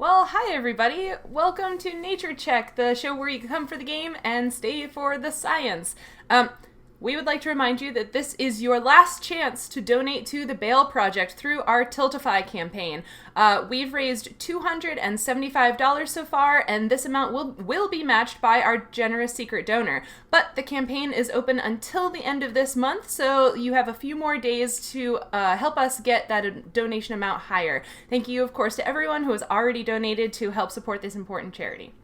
Well, hi everybody. Welcome to Nature Check, the show where you come for the game and stay for the science. We would like to remind you that this is your last chance to donate to the Bail Project through our Tiltify campaign. We've raised $275 so far, and this amount will be matched by our generous secret donor. But the campaign is open until the end of this month, so you have a few more days to help us get that donation amount higher. Thank you, of course, to everyone who has already donated to help support this important charity.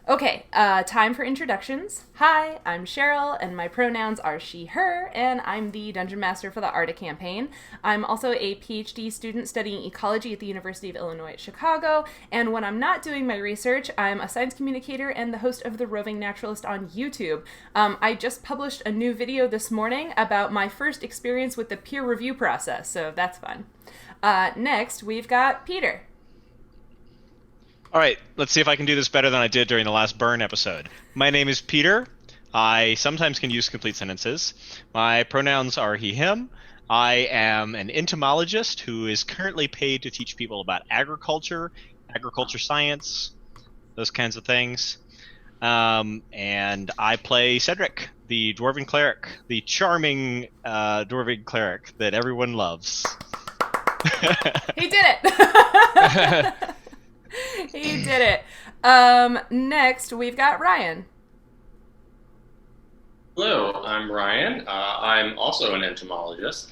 Okay, time for introductions. Hi, I'm Sheryl, and my pronouns are she, her, and I'm the Dungeon Master for the Arda Campaign. I'm also a PhD student studying ecology at the University of Illinois at Chicago, and when I'm not doing my research, I'm a science communicator and the host of the Roving Naturalist on YouTube. I just published a new video this morning about my first experience with the peer review process, so that's fun. Next, we've got Peter. All right, let's see if I can do this better than I did during the last burn episode. My name is Peter. I sometimes can use complete sentences. My pronouns are he, him. I am an entomologist who is currently paid to teach people about agriculture science, those kinds of things. And I play Cedric, the dwarven cleric, the charming dwarven cleric that everyone loves. He did it! He did it. Next, we've got Ryan. Hello, I'm Ryan. I'm also an entomologist.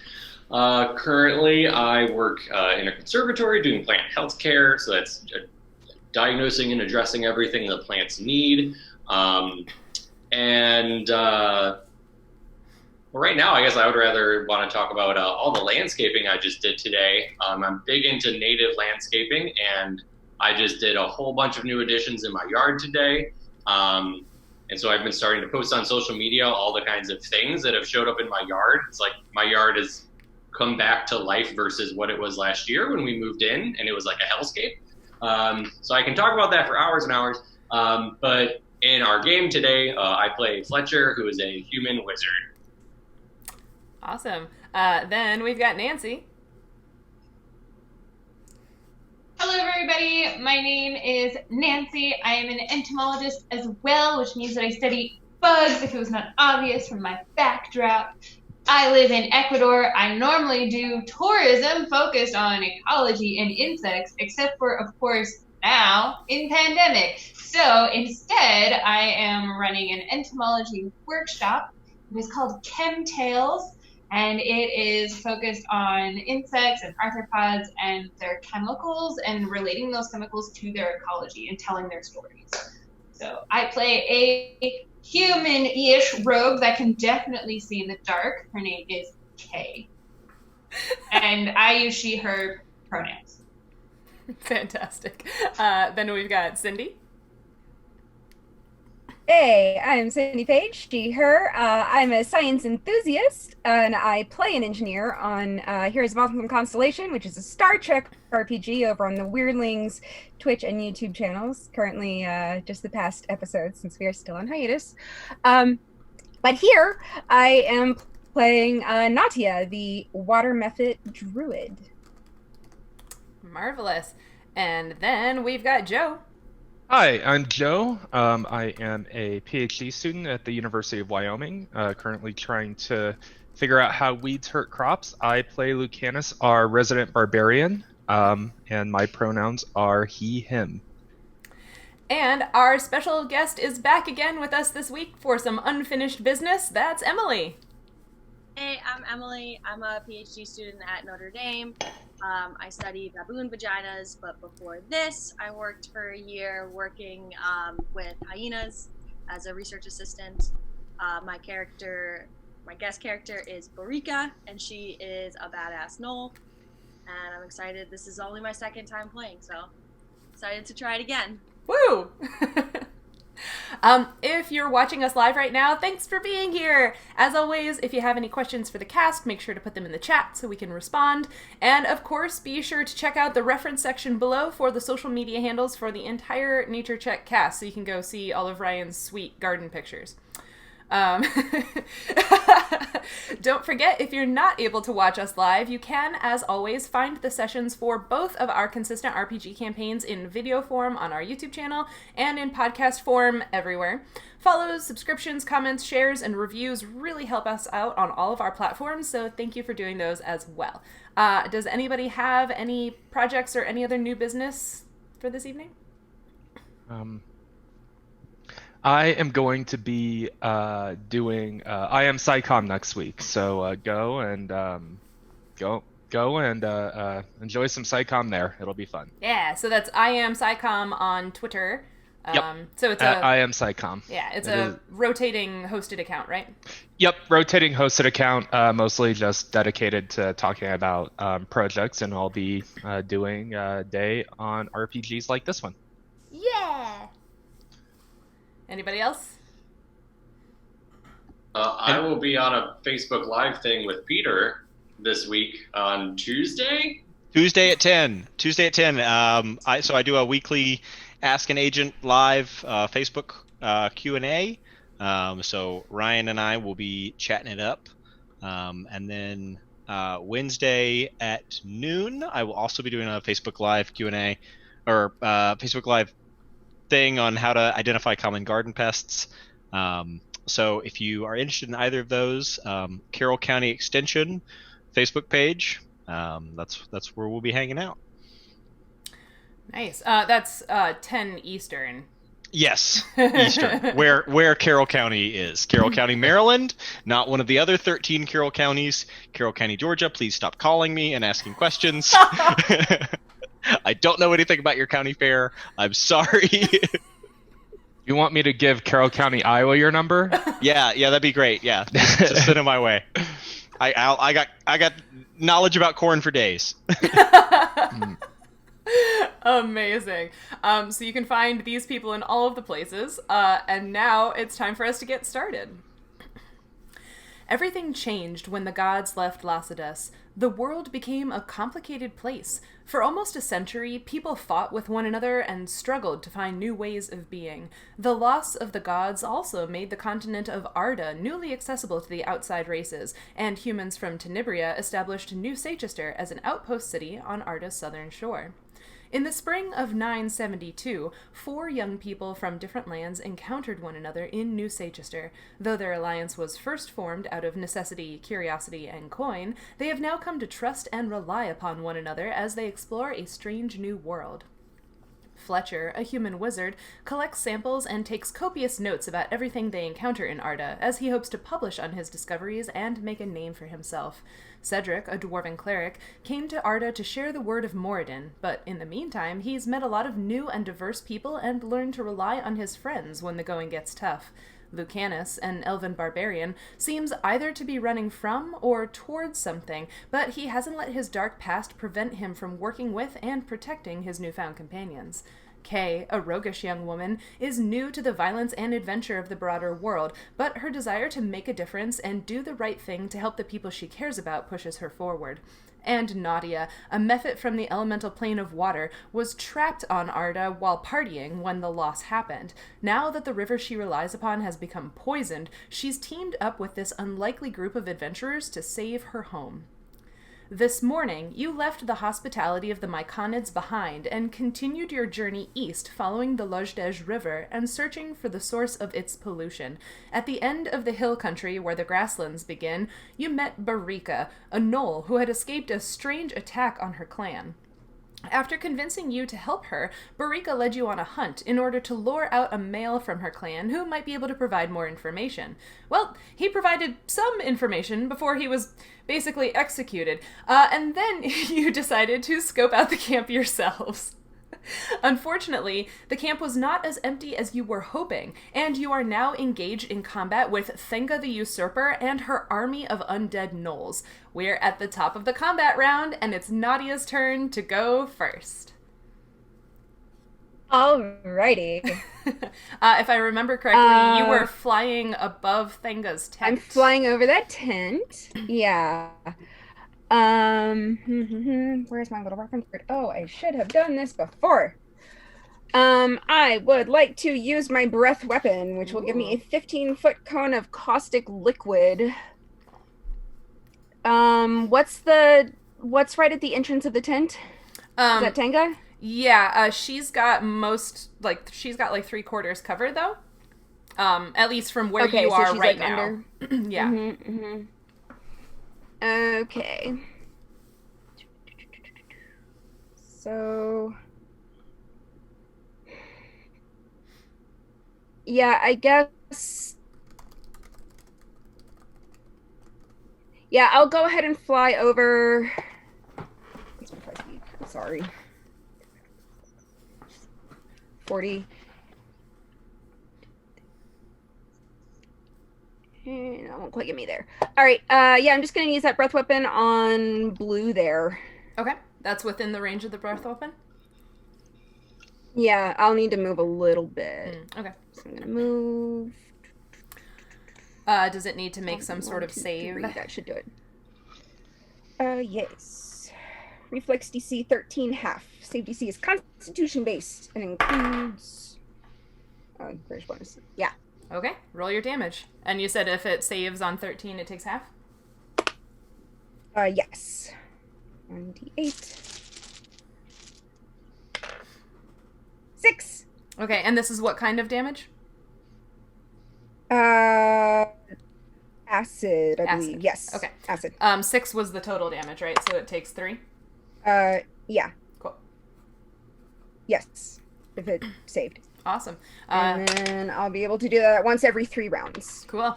Currently, I work in a conservatory doing plant health care, so that's diagnosing and addressing everything that plants need. Well, right now, I guess I would rather want to talk about all the landscaping I just did today. I'm big into native landscaping, and I just did a whole bunch of new additions in my yard today. And so I've been starting to post on social media all the kinds of things that have showed up in my yard. It's like my yard has come back to life versus what it was last year when we moved in, and it was like a hellscape. So I can talk about that for hours and hours. But in our game today, I play Fletcher, who is a human wizard. Awesome. Then we've got Nancy. Hello everybody, my name is Nancy. I am an entomologist as well, which means that I study bugs, if it was not obvious from my backdrop. I live in Ecuador. I normally do tourism focused on ecology and insects, except for, of course, now in pandemic. So instead, I am running an entomology workshop. It is called Chemtails, and it is focused on insects and arthropods and their chemicals and relating those chemicals to their ecology and telling their stories. So I play a human-ish rogue that can definitely see in the dark. Her name is Kay. And I use she, her pronouns. Fantastic. Then we've got Cindy. Hey, I'm Cindy Page, she, her. I'm a science enthusiast, and I play an engineer on Heroes of Ultimate Constellation, which is a Star Trek RPG over on the Weirdlings Twitch and YouTube channels. Currently, just the past episode, since we are still on hiatus. But here, I am playing Nautia, the Water Method Druid. Marvelous. And then we've got Joe. Hi, I'm Joe. I am a PhD student at the University of Wyoming, currently trying to figure out how weeds hurt crops. I play Lucanus, our resident barbarian, and my pronouns are he, him. And our special guest is back again with us this week for some unfinished business. That's Emily. Hey, I'm Emily. I'm a PhD student at Notre Dame. I study baboon vaginas, but before this, I worked for a year working with hyenas as a research assistant. My guest character is Barika, and she is a badass gnoll. And I'm excited. This is only my second time playing, so excited to try it again. Woo! If you're watching us live right now, thanks for being here. As always, if you have any questions for the cast, make sure to put them in the chat so we can respond. And of course, be sure to check out the reference section below for the social media handles for the entire Nature Check cast, so you can go see all of Ryan's sweet garden pictures. Don't forget, if you're not able to watch us live, you can, as always, find the sessions for both of our consistent RPG campaigns in video form on our YouTube channel and in podcast form everywhere. Follows, subscriptions, comments, shares, and reviews really help us out on all of our platforms, so thank you for doing those as well. Does anybody have any projects or any other new business for this evening? I am going to be doing I am SciComm next week, so go and enjoy some SciComm there. It'll be fun. Yeah, so that's I am SciComm on Twitter. Yep. So it's I am SciComm. Yeah, it's a rotating hosted account, right? Yep, rotating hosted account, mostly just dedicated to talking about projects, and I'll be doing a day on RPGs like this one. Yeah. Anybody else? I will be on a Facebook Live thing with Peter this week on Tuesday. Tuesday at 10. I do a weekly Ask an Agent live Facebook Q&A. So Ryan and I will be chatting it up. And then Wednesday at noon, I will also be doing a Facebook Live Q&A or Facebook Live thing on how to identify common garden pests. So if you are interested in either of those, Carroll County Extension Facebook page, that's where we'll be hanging out. Nice. That's 10 Eastern. Yes, Eastern, where Carroll County is. Carroll County, Maryland, not one of the other 13 Carroll counties. Carroll County, Georgia, please stop calling me and asking questions. I don't know anything about your county fair. I'm sorry. You want me to give Carroll County, Iowa your number? Yeah, that'd be great. Yeah, just send it my way. I got knowledge about corn for days. Amazing. So you can find these people in all of the places. And now it's time for us to get started. Everything changed when the gods left Lacedas. The world became a complicated place. For almost a century, people fought with one another and struggled to find new ways of being. The loss of the gods also made the continent of Arda newly accessible to the outside races, and humans from Tenebria established New Seychester as an outpost city on Arda's southern shore. In the spring of 972, 4 young people from different lands encountered one another in New Seychester. Though their alliance was first formed out of necessity, curiosity, and coin, they have now come to trust and rely upon one another as they explore a strange new world. Fletcher, a human wizard, collects samples and takes copious notes about everything they encounter in Arda, as he hopes to publish on his discoveries and make a name for himself. Cedric, a dwarven cleric, came to Arda to share the word of Moradin, but in the meantime, he's met a lot of new and diverse people and learned to rely on his friends when the going gets tough. Lucanus, an elven barbarian, seems either to be running from or towards something, but he hasn't let his dark past prevent him from working with and protecting his newfound companions. Kay, a roguish young woman, is new to the violence and adventure of the broader world, but her desire to make a difference and do the right thing to help the people she cares about pushes her forward. And Nautia, a mephit from the elemental plane of water, was trapped on Arda while partying when the loss happened. Now that the river she relies upon has become poisoned, she's teamed up with this unlikely group of adventurers to save her home. This morning, you left the hospitality of the Myconids behind and continued your journey east following the Lojdej River and searching for the source of its pollution. At the end of the hill country where the grasslands begin, you met Barika, a gnoll who had escaped a strange attack on her clan. After convincing you to help her, Barika led you on a hunt in order to lure out a male from her clan who might be able to provide more information. Well, he provided some information before he was basically executed, and then you decided to scope out the camp yourselves. Unfortunately, the camp was not as empty as you were hoping, and you are now engaged in combat with Thenga the Ursurper and her army of undead Gnolls. We're at the top of the combat round, and it's Nautia's turn to go first. Alrighty. If I remember correctly, you were flying above Thenga's tent. I'm flying over that tent. Yeah. Where's my little reference grid? Oh, I should have done this before. I would like to use my breath weapon, which will give me a 15-foot cone of caustic liquid. What's right at the entrance of the tent? Is that Thenga? Yeah, she's got like 3/4 cover though. At least from where you are she's right like now. Under. Yeah. Okay. So, yeah, I guess. Yeah, I'll go ahead and fly over. What's my flight speed? I'm sorry. 40. And that won't quite get me there. All right. Yeah, I'm just going to use that breath weapon on blue there. Okay. That's within the range of the breath weapon? Yeah, I'll need to move a little bit. Okay. So I'm going to move. Does it need to make some sort of 2, save? 3. That should do it. Yes. Reflex DC 13 half. Save DC is Constitution based and includes. British bonus. Yeah. Okay. Roll your damage. And you said if it saves on 13, it takes half? Yes. 1d8. 6. Okay, and this is what kind of damage? Acid, I believe. Yes. Okay. Acid. 6 was the total damage, right? So it takes 3? Yeah. Cool. Yes. If it saved. Awesome. And then I'll be able to do that once every 3 rounds. Cool.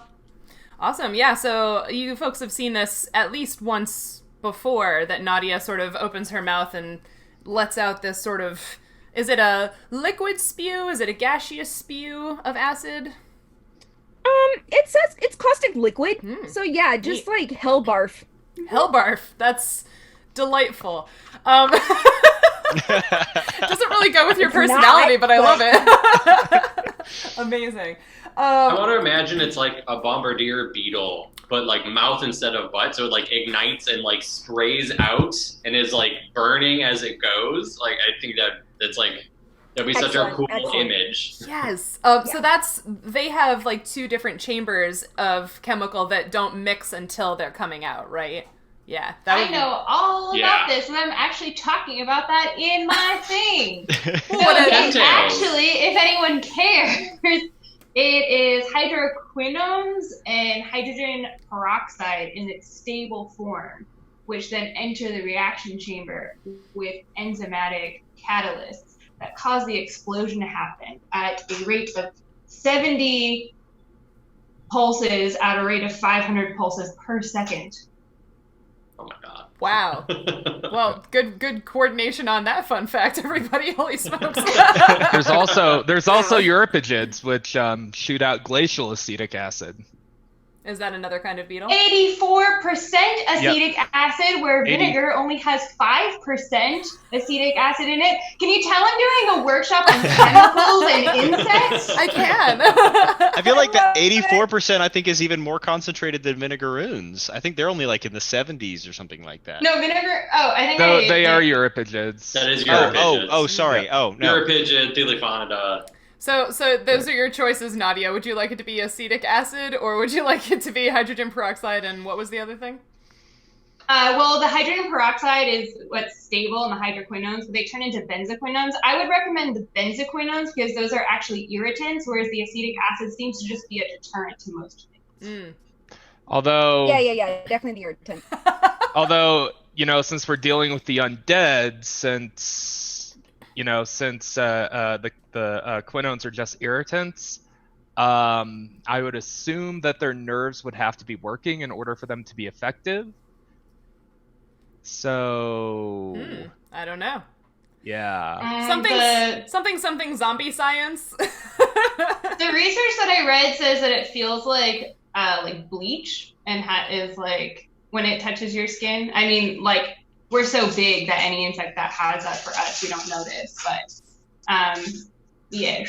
Awesome. Yeah, so you folks have seen this at least once before, that Nautia sort of opens her mouth and lets out this sort of... Is it a liquid spew? Is it a gaseous spew of acid? It says it's caustic liquid. So yeah, just like hell barf. Hell barf. That's delightful. Doesn't really go with your personality, but I love it. Amazing. I want to imagine it's like a bombardier beetle, but like mouth instead of butt, so it like ignites and like sprays out and is like burning as it goes. Like I think that's like that'd be such a cool image. Yes. So they have like 2 different chambers of chemical that don't mix until they're coming out, right? Yeah. I know all about this, and I'm actually talking about that in my thing. If anyone cares, it is hydroquinones and hydrogen peroxide in its stable form, which then enter the reaction chamber with enzymatic catalysts that cause the explosion to happen at a rate of 70 pulses at a rate of 500 pulses per second. Oh my god. Wow. Well, good coordination on that fun fact, everybody. Holy smokes. There's also Euripigids, which shoot out glacial acetic acid. Is that another kind of beetle? 84% acetic acid, where vinegar only has 5% acetic acid in it. Can you tell I'm doing a workshop on chemicals and insects? I can. I feel like that 84% I think is even more concentrated than vinegaroons. I think they're only like in the 70s or something like that. No, vinegar. Oh, I think they are Euripigids. That is Euripigids. Oh, sorry. Yeah. Oh, no. Euripigid, Thelephonida. So those are your choices, Nautia. Would you like it to be acetic acid, or would you like it to be hydrogen peroxide, and what was the other thing? Well, the hydrogen peroxide is what's stable in the hydroquinones, but they turn into benzoquinones. I would recommend the benzoquinones because those are actually irritants, whereas the acetic acid seems to just be a deterrent to most things. Although... Yeah, definitely the irritant. Although, since we're dealing with the undead, since the quinones are just irritants, I would assume that their nerves would have to be working in order for them to be effective. So... I don't know. Yeah. Something zombie science. The research that I read says that it feels like bleach and is like when it touches your skin. I mean, like, we're so big that any insect that has that for us, we don't notice. But, yeah.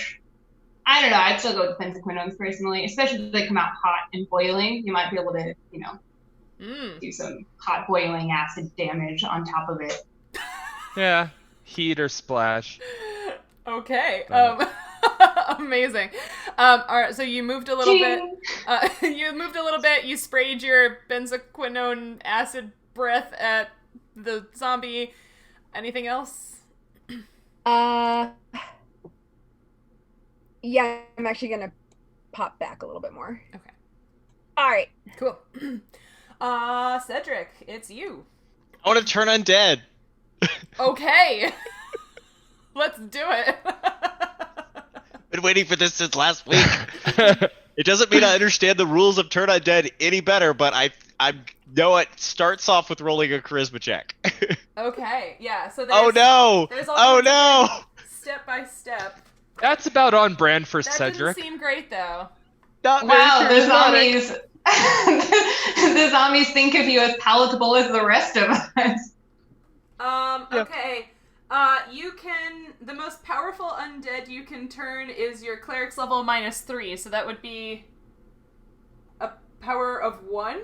I don't know. I'd still go with benzoquinones personally, especially if they come out hot and boiling. You might be able to, do some hot boiling acid damage on top of it. Yeah. Heat or splash. Okay. Amazing. All right. So you moved a little bit. You sprayed your benzoquinone acid breath at the zombie. Anything else? Yeah, I'm actually gonna pop back a little bit more. Okay. All right. Cool. Cedric, it's you. I want to turn undead. Okay. Let's do it. Been waiting for this since last week. It doesn't mean I understand the rules of turn undead any better, but I know it starts off with rolling a charisma check. Okay. Yeah. So Oh no! Oh no! Step by step. That's about on brand for That Cedric. didn't seem great though. Not Wow, very the charismatic. zombies. The zombies think of you as palatable as the rest of us. Okay. The most powerful undead you can turn is your cleric's level -3, so that would be a power of 1?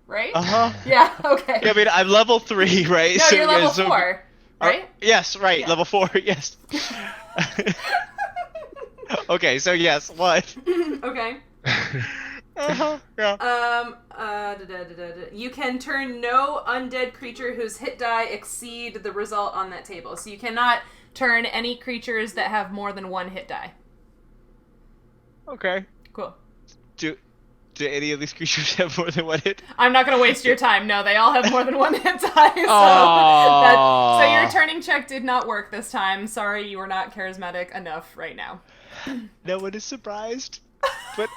Right? Uh-huh. Yeah, okay. Yeah, I mean, I'm level 3, right? No, you're level 4, right? Yes, right, Yeah. level 4, yes. Okay, so yes, what? Okay. Uh-huh, yeah. You can turn no undead creature whose hit die exceed the result on that table. So you cannot turn any creatures that have more than 1 hit die. Okay. Cool. Do any of these creatures have more than 1 hit? I'm not going to waste your time. No, they all have more than 1 hit die. So your turning check did not work this time. Sorry, you were not charismatic enough right now. No one is surprised, but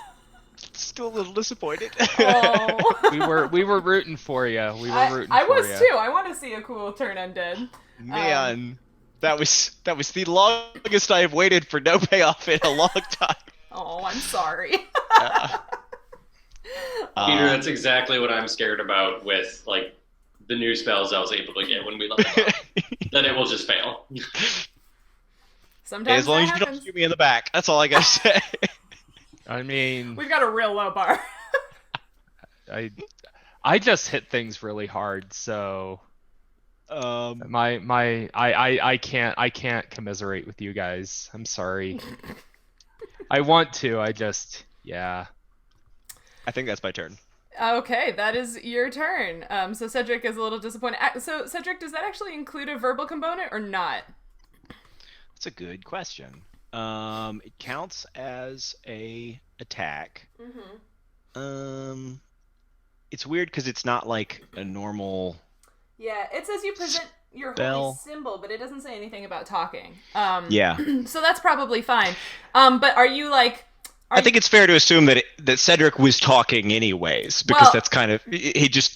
still a little disappointed. Oh. we were rooting for you. I was too. I want to see a cool turn undead. Man, that was the longest I have waited for no payoff in a long time. Oh, I'm sorry. Peter, that's exactly what I'm scared about with like the new spells I was able to get when we leveled up. That it will just fail. Sometimes As long as that you don't happens. shoot me in the back, that's all I gotta say. I mean, We've got a real low bar. I just hit things really hard, so Um, I can't commiserate with you guys. I'm sorry. I want to. Yeah. I think that's my turn. Okay, that is your turn. So Cedric is a little disappointed. So Cedric, does that actually include a verbal component or not? That's a good question. It counts as a attack. Mm-hmm. It's weird because it's not like a normal. Yeah, it says you present your holy Spell. symbol, but it doesn't say anything about talking. Yeah. So that's probably fine. But are you like? I think it's fair to assume that Cedric was talking anyways, because Well- that's kind of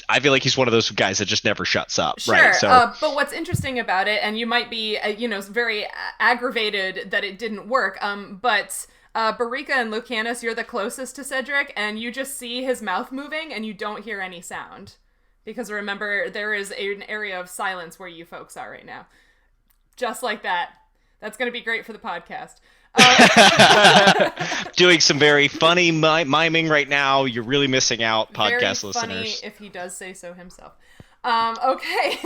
I feel like he's one of those guys that just never shuts up, Sure, right? So but what's interesting about it, and you might be, very aggravated that it didn't work, but Barika and Lucanus, you're the closest to Cedric, and you just see his mouth moving, and you don't hear any sound. Because remember, there is an area of silence where you folks are right now. Just like that. That's going to be great for the podcast. doing some very funny miming right now. You're really missing out, podcast Very funny listeners. if he does say so himself. Okay,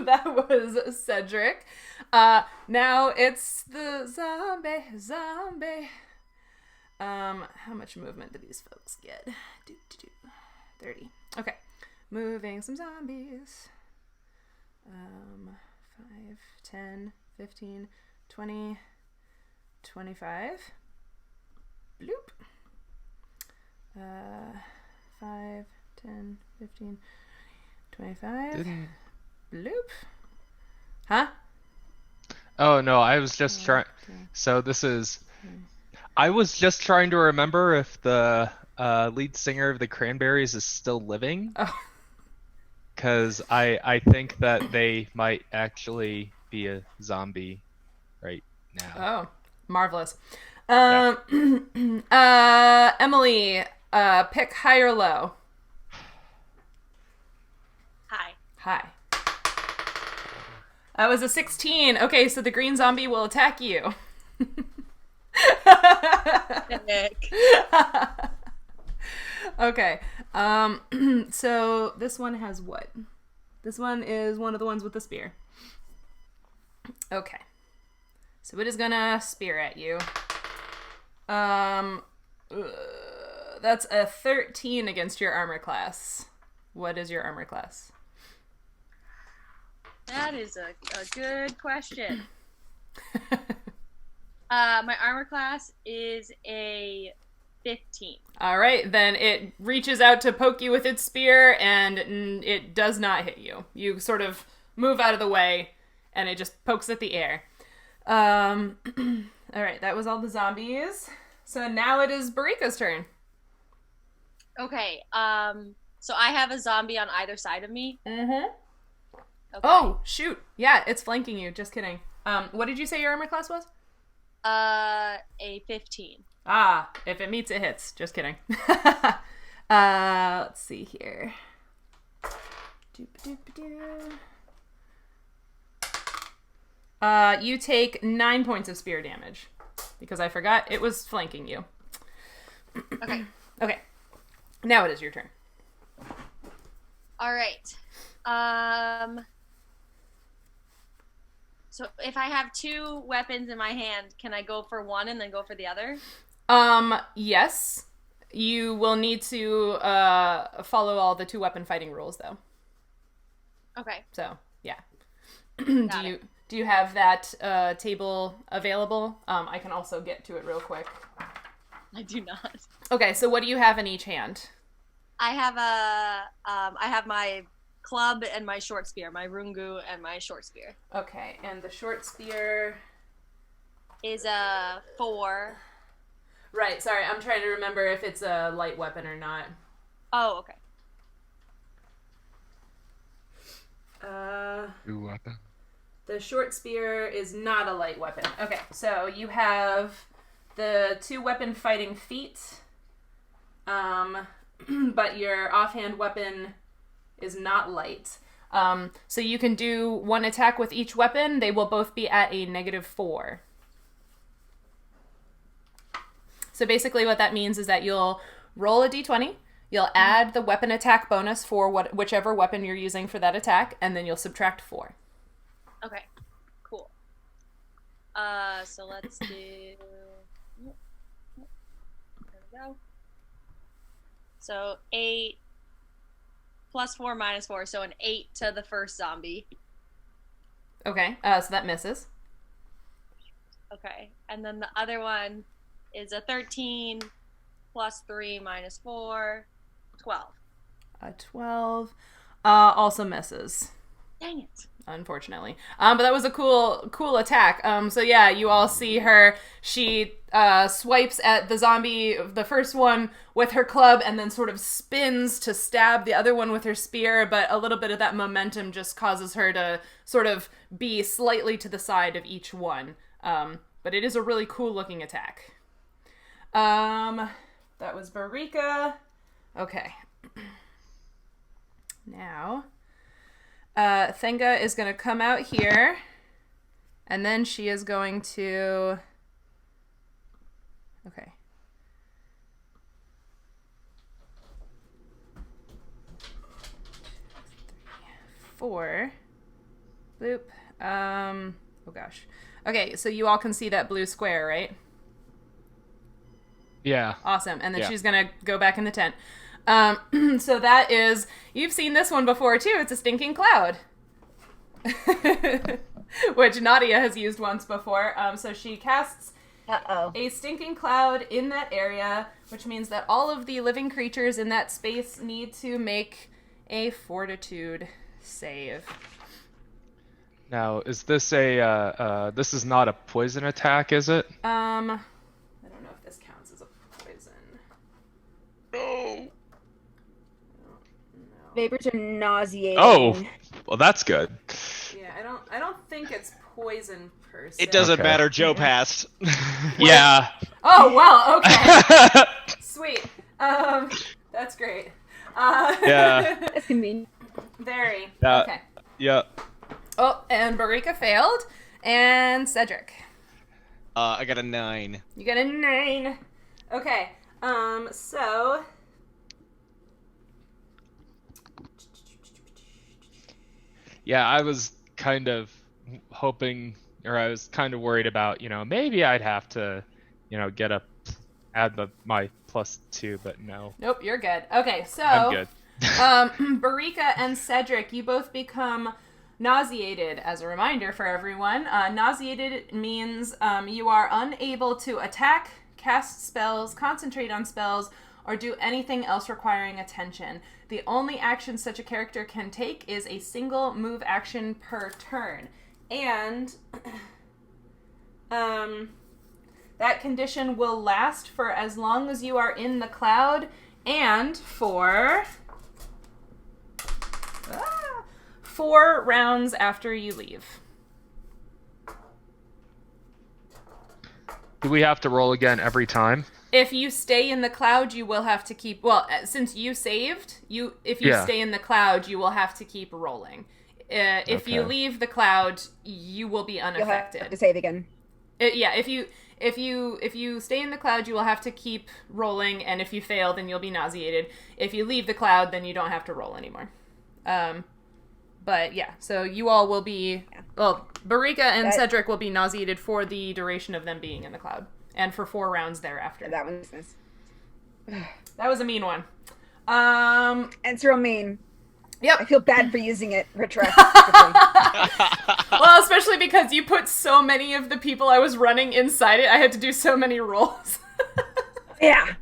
that was Cedric. Now it's the zombie. How much movement do these folks get? 30. Okay, moving some zombies. 5, 10, 15, 20, 25. Bloop. 5, 10, 15, 25. Didn't... Bloop. Huh? Oh no, I was just trying. So this is. I was just trying to remember if the lead singer of the Cranberries is still living. Oh. Because I think that they might actually be a zombie right now. Oh, marvelous. Yeah. Emily, pick high or low. Hi. High. That was a 16. Okay, so the green zombie will attack you. Nick. Okay. So this one has what? This one is one of the ones with the spear. Okay. So it is gonna spear at you. That's a 13 against your armor class. What is your armor class? That is a good question. My armor class is a 15. All right, then it reaches out to poke you with its spear, and it does not hit you. You sort of move out of the way, and it just pokes at the air. All right, that was all the zombies. So now it is Barika's turn. Okay, so I have a zombie on either side of me. Mm-hmm. Okay. Oh, shoot. Yeah, it's flanking you. Just kidding. What did you say your armor class was? A 15. Ah, if it meets, it hits. Just kidding. Let's see here. You take 9 points of spear damage. Because I forgot it was flanking you. Okay. Okay. Now it is your turn. All right. So if I have 2 weapons in my hand, can I go for one and then go for the other? Yes. You will need to follow all the 2 weapon fighting rules, though. Okay. So, yeah. Got it. Do you have that table available? I can also get to it real quick. I do not. Okay, so what do you have in each hand? I have my club and my short spear, my rungu and my short spear. Okay, and the short spear is a 4. Right, sorry, I'm trying to remember if it's a light weapon or not. Oh, okay. New weapon. The short spear is not a light weapon. Okay, so you have the 2 weapon fighting feat, but your offhand weapon is not light. So you can do 1 attack with each weapon. They will both be at a -4. So basically what that means is that you'll roll a d20, you'll add the weapon attack bonus for whichever weapon you're using for that attack, and then you'll subtract 4. Okay, cool. So let's do... There we go. So 8 plus 4 minus 4, so an 8 to the first zombie. Okay, so that misses. Okay, and then the other one is a 13 plus 3 minus 4, 12. 12 also misses. Dang it. Unfortunately. But that was a cool attack. So yeah, you all see her. She swipes at the zombie, the first one, with her club, and then sort of spins to stab the other one with her spear, but a little bit of that momentum just causes her to sort of be slightly to the side of each one. But it is a really cool looking attack. That was Barika. Okay. Now... Thenga is going to come out here, and then she is going to... Okay. Four. Boop. Oh gosh. Okay, so you all can see that blue square, right? Yeah. Awesome. And then Yeah. she's going to go back in the tent. So that is, you've seen this one before too. It's a stinking cloud, which Nautia has used once before. So she casts a stinking cloud in that area, which means that all of the living creatures in that space need to make a fortitude save. Now, is this this is not a poison attack, is it? I don't know if this counts as a poison. No. Vapors are nauseating. Oh, well, that's good. Yeah, I don't think it's poison per se. It doesn't Okay. matter. Joe passed. Yeah. Oh, well, okay. Sweet. That's great. Yeah. That's convenient. Very. Yeah. Okay. Yeah. Oh, and Barika failed. And Cedric. I got a 9. You got a 9. Okay. So... Yeah, I was kind of hoping, or I was kind of worried about, maybe I'd have to, add my +2, but no. Nope, you're good. Okay, so I'm good. Barika and Cedric, you both become nauseated. As a reminder for everyone, nauseated means you are unable to attack, cast spells, concentrate on spells, or do anything else requiring attention. The only action such a character can take is a single move action per turn. And that condition will last for as long as you are in the cloud and for 4 rounds after you leave. Do we have to roll again every time? If you stay in the cloud, you will have to keep... Well, since you saved, if you stay in the cloud, you will have to keep rolling. If you leave the cloud, you will be unaffected. You'll have to save again. If you stay in the cloud, you will have to keep rolling, and if you fail, then you'll be nauseated. If you leave the cloud, then you don't have to roll anymore. But yeah, so you all will be... Well, Barika and Cedric will be nauseated for the duration of them being in the cloud, and for 4 rounds thereafter. That one's nice. That was a mean one. It's real mean. Yep. I feel bad for using it retroactively. Well, especially because you put so many of the people I was running inside it, I had to do so many rolls. Yeah.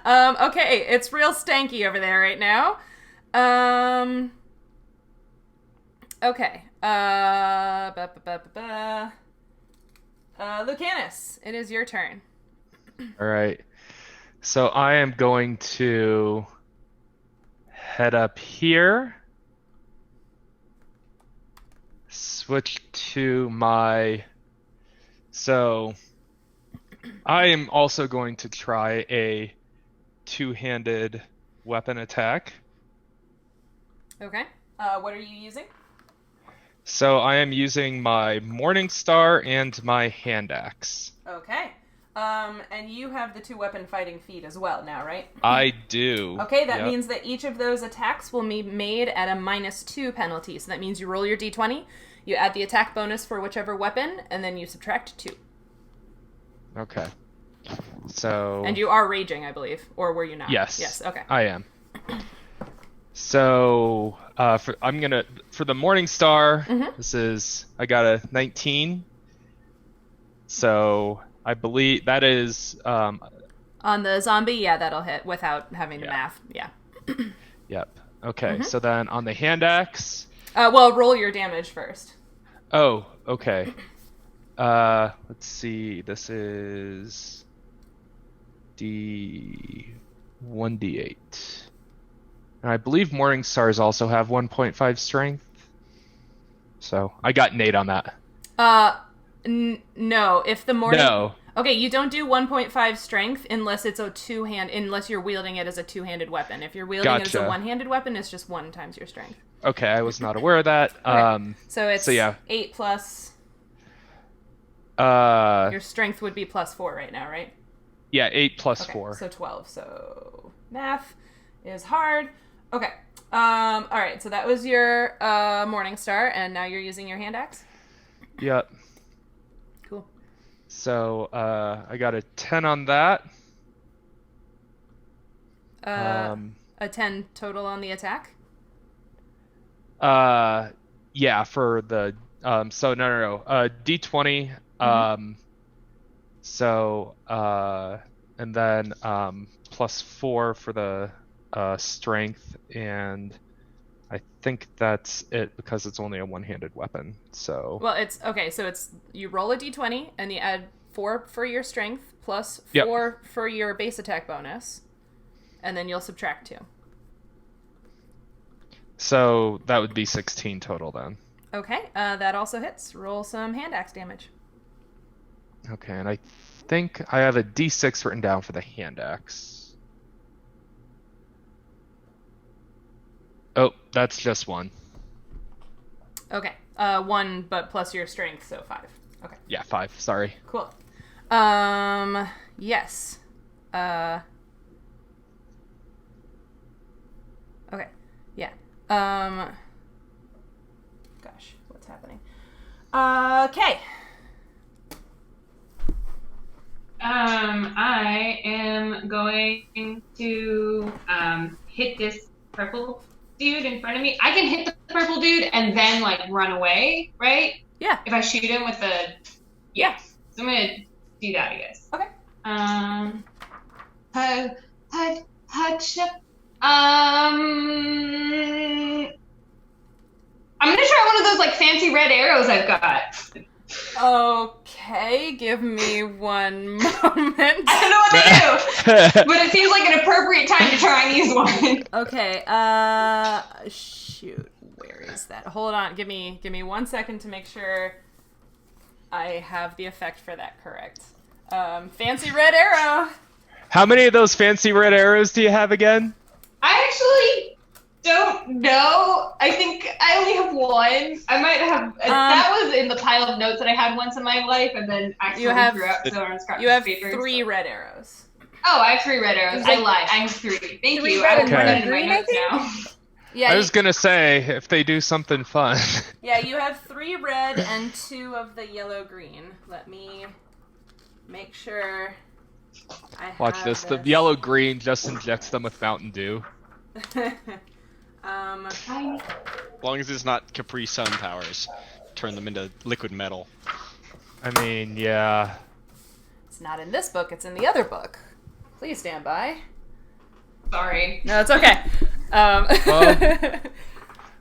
Okay, it's real stanky over there right now. Okay. Lucanus, it is your turn. All right. So I am going to head up here. Switch to my... So I am also going to try a 2-handed weapon attack. Okay. What are you using? So I am using my Morning Star and my hand axe. Okay. And you have the 2-weapon fighting feat as well now, right? I do. Okay, that means that each of those attacks will be made at a -2 penalty. So that means you roll your d20, you add the attack bonus for whichever weapon, and then you subtract 2. Okay. So... And you are raging, I believe. Or were you not? Yes. Yes, okay. I am. So, for the Morning Star, I got a 19. So, I believe that is... on the zombie, yeah, that'll hit without having the math, yeah. Yep. Okay, so then on the hand axe... well, roll your damage first. Oh, okay. Let's see, this is... 1d8. And I believe Morningstars also have 1.5 strength. So, I got an 8 on that. No, if the morning... No. Okay, you don't do 1.5 strength unless it's a unless you're wielding it as a 2-handed weapon. If you're wielding it as a 1-handed weapon, it's just 1 times your strength. Okay, I was not aware of that. Okay. So it's 8 plus... your strength would be +4 right now, right? Yeah, 8 plus 4. So 12. So math is hard. Okay. All right. So that was your Morning Star, and now you're using your hand axe. Yep. Cool. So I got a 10 on that. A 10 total on the attack. Yeah, for the so no. D20. So and then +4 for the strength, and I think that's it because it's only a 1-handed weapon. So well, it's okay. So it's you roll a d20 and you add 4 for your strength plus 4 for your base attack bonus, and then you'll subtract 2. So that would be 16 total then. Okay, that also hits. Roll some hand axe damage. Okay, and I think I have a d6 written down for the hand axe. Oh, that's just 1. Okay, 1, but plus your strength, so 5. Okay. Yeah, 5. Sorry. Cool. Yes. Okay. Yeah. Gosh, happening. Okay. I am going to hit this purple dude in front of me. I can hit the purple dude and then like run away, right? Yeah. If I shoot him with the so I'm gonna do that, I guess. Okay. I'm gonna try one of those like fancy red arrows I've got. Okay, give me one moment. I don't know what to do, but it seems like an appropriate time to try and use one. Okay, shoot, where is that? Hold on, give me 1 second to make sure I have the effect for that correct. Fancy red arrow. How many of those fancy red arrows do you have again? I actually don't know. I think I only have one. I might have. That was in the pile of notes that I had once in my life, and then accidentally threw out. So I was you have paper, 3 red arrows. Oh, I have 3 red arrows. I lied. I have 3. Thank you. red I and will put one that in my green, I notes think? now. Yeah. I was gonna say, if they do something fun. Yeah, you have 3 red and 2 of the yellow-green. Let me make sure I Watch have this. The yellow-green just injects them with Mountain Dew. As long as it's not Capri Sun powers, turn them into liquid metal. I mean, yeah. It's not in this book, it's in the other book. Please stand by. Sorry. No, it's okay.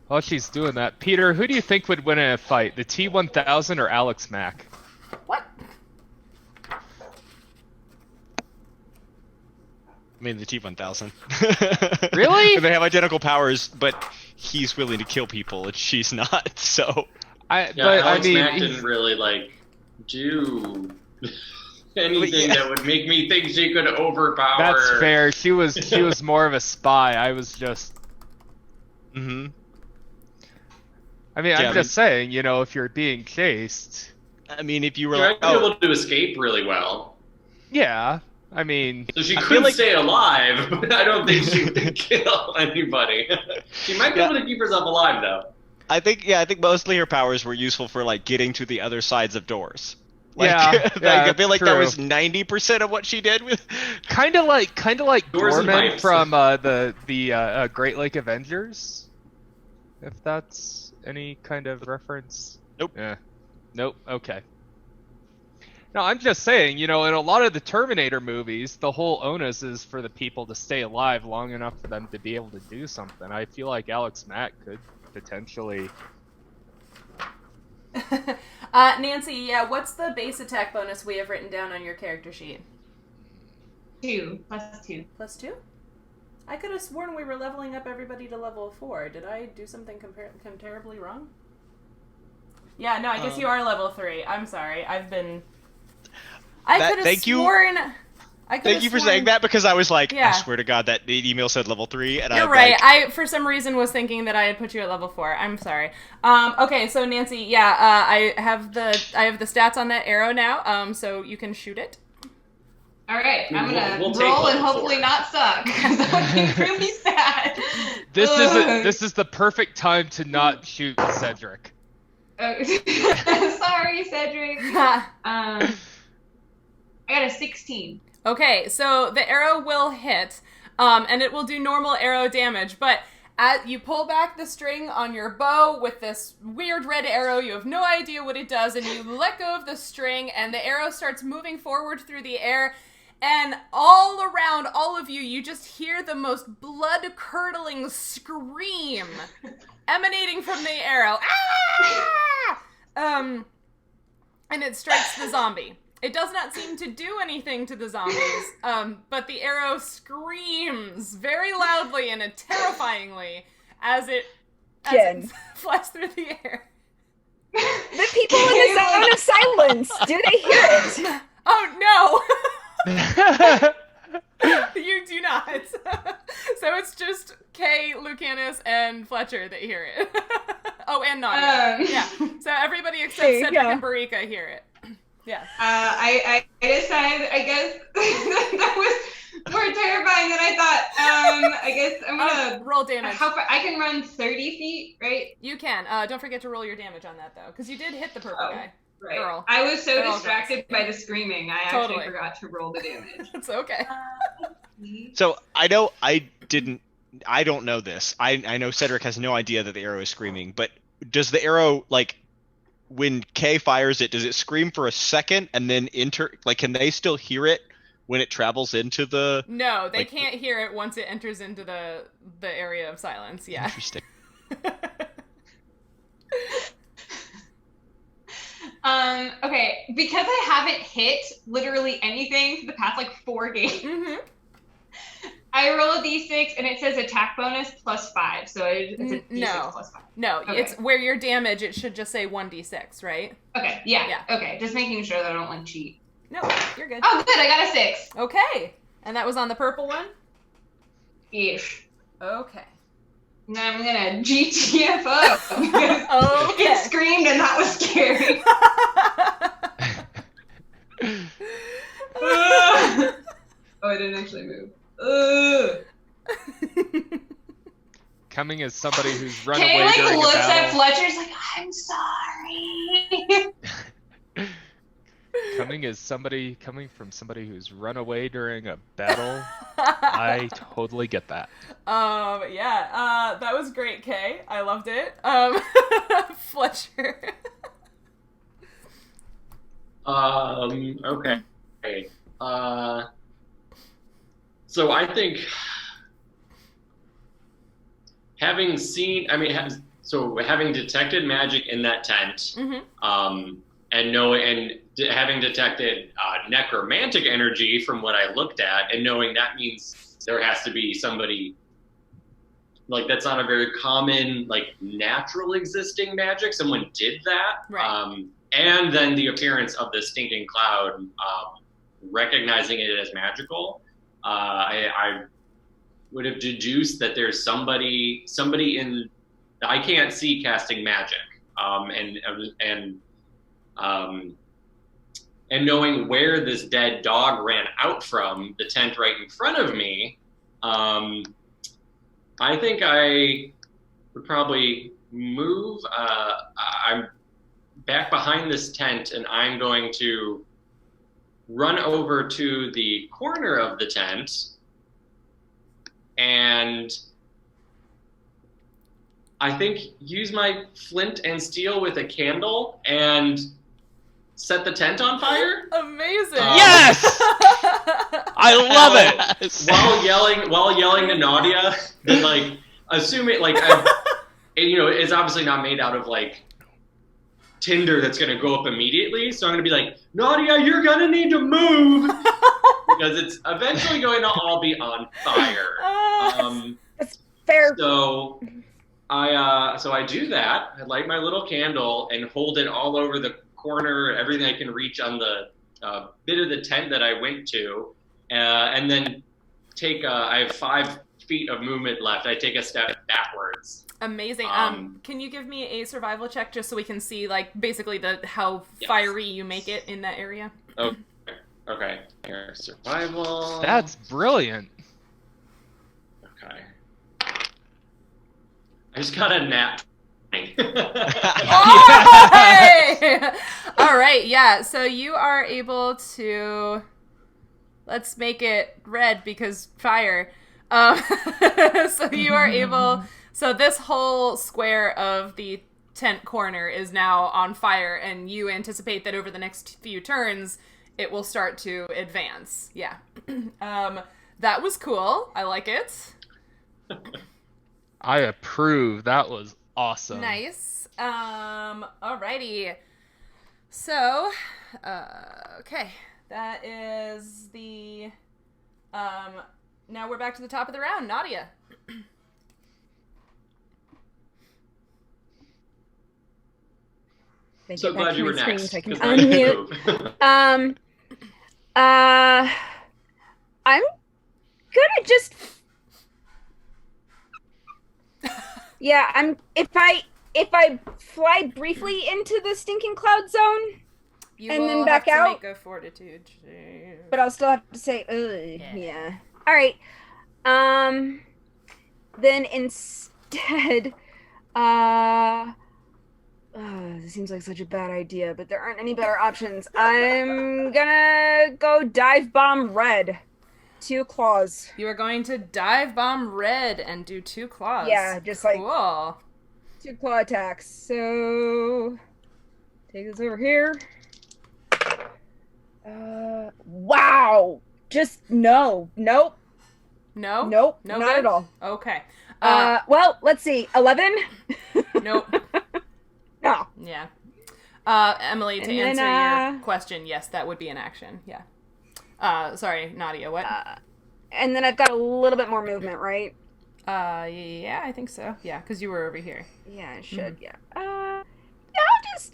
While she's doing that, Peter, who do you think would win in a fight, the T-1000 or Alex Mack? What? I mean, the T-1000. Really? They have identical powers, but he's willing to kill people, and she's not, so... Alex Mack didn't really, like, do anything that would make me think she could overpower... That's fair. She was more of a spy. I was just... Mm-hmm. I mean, I'm just saying, you know, if you're being chased... I mean, if you were like... She might be able to escape really well. Yeah. I mean... So she could stay alive, but I don't think she could kill anybody. She might be able to keep herself alive, though. I think mostly her powers were useful for, like, getting to the other sides of doors. Like, I feel like that was 90% of what she did with... Kind of like Doors and Gorman pipes. from the Great Lake Avengers, if that's any kind of reference. Nope. Yeah. Nope. Okay. No, I'm just saying, you know, in a lot of the Terminator movies, the whole onus is for the people to stay alive long enough for them to be able to do something. I feel like Alex Mack could potentially... Nancy, yeah, what's the base attack bonus we have written down on your character sheet? 2 + 2. Plus 2? I could have sworn we were leveling up everybody to level 4. Did I do something terribly wrong? Yeah, no, I guess you are level 3. I'm sorry. I could have sworn... Thank you for saying that, because I was like, I swear to God, that email said level 3, and You're I'm right. like... I, for some reason, was thinking that I had put you at level 4. I'm sorry. Okay, so Nancy, I have the stats on that arrow now, so you can shoot it. All right, I'm gonna we'll roll and take hopefully 4. not suck, because that would be really sad. This is the perfect time to not shoot Cedric. Sorry, Cedric. I got a 16. Okay, so the arrow will hit, and it will do normal arrow damage, but as you pull back the string on your bow with this weird red arrow, you have no idea what it does, and you let go of the string, and the arrow starts moving forward through the air, and all around all of you, you just hear the most blood-curdling scream emanating from the arrow. Ah! And it strikes the zombie. It does not seem to do anything to the zombies, but the arrow screams very loudly and terrifyingly as it flies through the air. The people in the zone of silence, do they hear it? Oh, no! You do not. So it's just Kay, Lucanus, and Fletcher that hear it. Oh, and Nautia. Yeah. So everybody except Cedric and Barika hear it. Yeah. I decided, I guess, that was more terrifying than I thought. I guess I'm gonna roll damage. How far? I can run 30 feet, right? You can. Don't forget to roll your damage on that though, because you did hit the purple guy. Right. Girl. I was so Girl distracted girls. by the screaming, I Totally. actually forgot to roll the damage. It's okay. So I don't know this. I know Cedric has no idea that the arrow is screaming, but does the arrow, like, when Kay fires it, does it scream for a second and then can they still hear it when it travels into the... No, they can't hear it once it enters into the area of silence, yeah. Interesting. Okay, because I haven't hit literally anything for the past, 4 games, I roll a d6, and it says attack bonus +5, so it's a d6 +5. No, Okay. it's where your damage, it should just say 1d6, right? Okay, yeah, okay, just making sure that I don't, cheat. No, you're good. Oh, good, I got a 6. Okay, and that was on the purple one? Ish. Okay. Now I'm gonna GTFO, because Okay. it screamed, and that was scary. Oh, I didn't actually move. Coming as somebody who's run Kay, away during looks a battle. at Fletcher's like, I'm sorry. Coming from somebody who's run away during a battle, I totally get that. Yeah, that was great, Kay. I loved it. Fletcher. Okay. So I think having detected magic in that tent, and having detected necromantic energy from what I looked at, and knowing that means there has to be somebody, that's not a very common, natural existing magic. Someone did that. Right. And then the appearance of the stinking cloud, recognizing it as magical, I would have deduced that there's somebody in, I can't see casting magic, and knowing where this dead dog ran out from, the tent right in front of me, I think I would probably move. I'm back behind this tent, and I'm going to run over to the corner of the tent, and I think use my flint and steel with a candle and set the tent on fire. Amazing. Yes! I love it! While yelling to Nautia, then assume it it's obviously not made out of tinder that's gonna go up immediately. So I'm gonna be like, Nautia, you're gonna need to move because it's eventually going to all be on fire. That's fair. So I do that. I light my little candle and hold it all over the corner, everything I can reach on the bit of the tent that I went to, and then I have 5 feet of movement left. I take a step backwards. Amazing. Can you give me a survival check just so we can see basically how fiery you make it in that area? Okay. Here, survival. That's brilliant. Okay. I just got a nat 20. Oh, hey! All right, yeah. So you are able to. Let's make it red because fire. So you are able. So this whole square of the tent corner is now on fire, and you anticipate that over the next few turns, it will start to advance. Yeah. That was cool. I like it. I approve. That was awesome. Nice. Alrighty. So, okay. That is the, now we're back to the top of the round. Nautia. So glad you were next. So I can 'cause now you can unmute. move. I'm gonna just. Yeah, if I fly briefly into the stinking cloud zone, You and will then back have out. to make a fortitude check. But I'll still have to say, yeah. All right. Then instead, this seems like such a bad idea, but there aren't any better options. I'm gonna go dive bomb red. 2 claws. You are going to dive bomb red and do 2 claws. Yeah, just like cool. 2 claw attacks. So take this over here. Wow. Just no. Nope. No? Nope. No not good? at all. Okay. Well, let's see. 11? Nope. No. Yeah. Emily, to And answer then, your question, yes, that would be an action. Yeah. Sorry, Nautia, what? And then I've got a little bit more movement, right? Yeah, I think so. Yeah, because you were over here. Yeah, I should. Yeah. Yeah,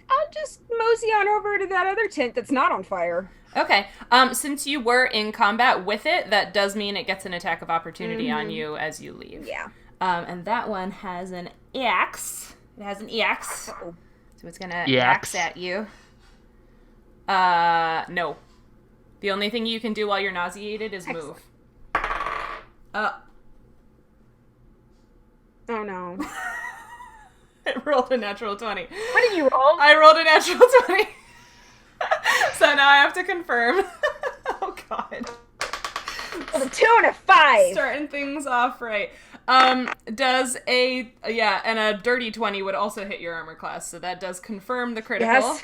I'll just mosey on over to that other tent that's not on fire. Okay. Since you were in combat with it, that does mean it gets an attack of opportunity on you as you leave. Yeah. And that one has an axe. It has an axe. Uh-oh. So it's gonna Yax. axe at you. No. The only thing you can do while you're nauseated is move. Oh no. I rolled a natural 20. What did you roll? I rolled a natural 20. So now I have to confirm. Oh god. A 2 and a 5. Starting things off right. Does a and a dirty 20 would also hit your armor class, so that does confirm the critical. Yes.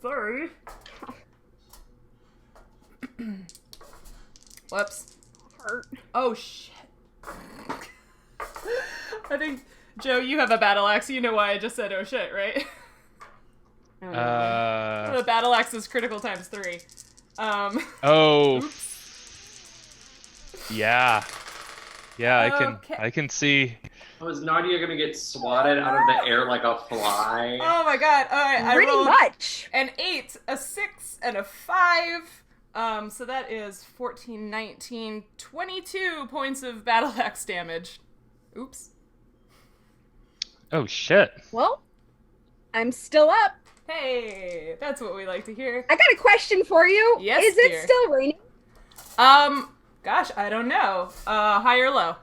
Sorry. Whoops. Hurt. Oh shit. I think, Joe, you have a battle axe. You know why I just said oh shit, right? The battle axe is critical times 3. Oh. Oops. Yeah. Yeah, Okay. I can see. Oh, is Nautia gonna get swatted out of the air like a fly? Oh my god. Alright, I Pretty rolled much. an 8, a 6, and a 5. So that is 14, 19, 22 points of battle axe damage. Oops. Oh shit. Well, I'm still up. Hey, that's what we like to hear. I got a question for you. Yes, Is dear. it still raining? Gosh, I don't know. High or low?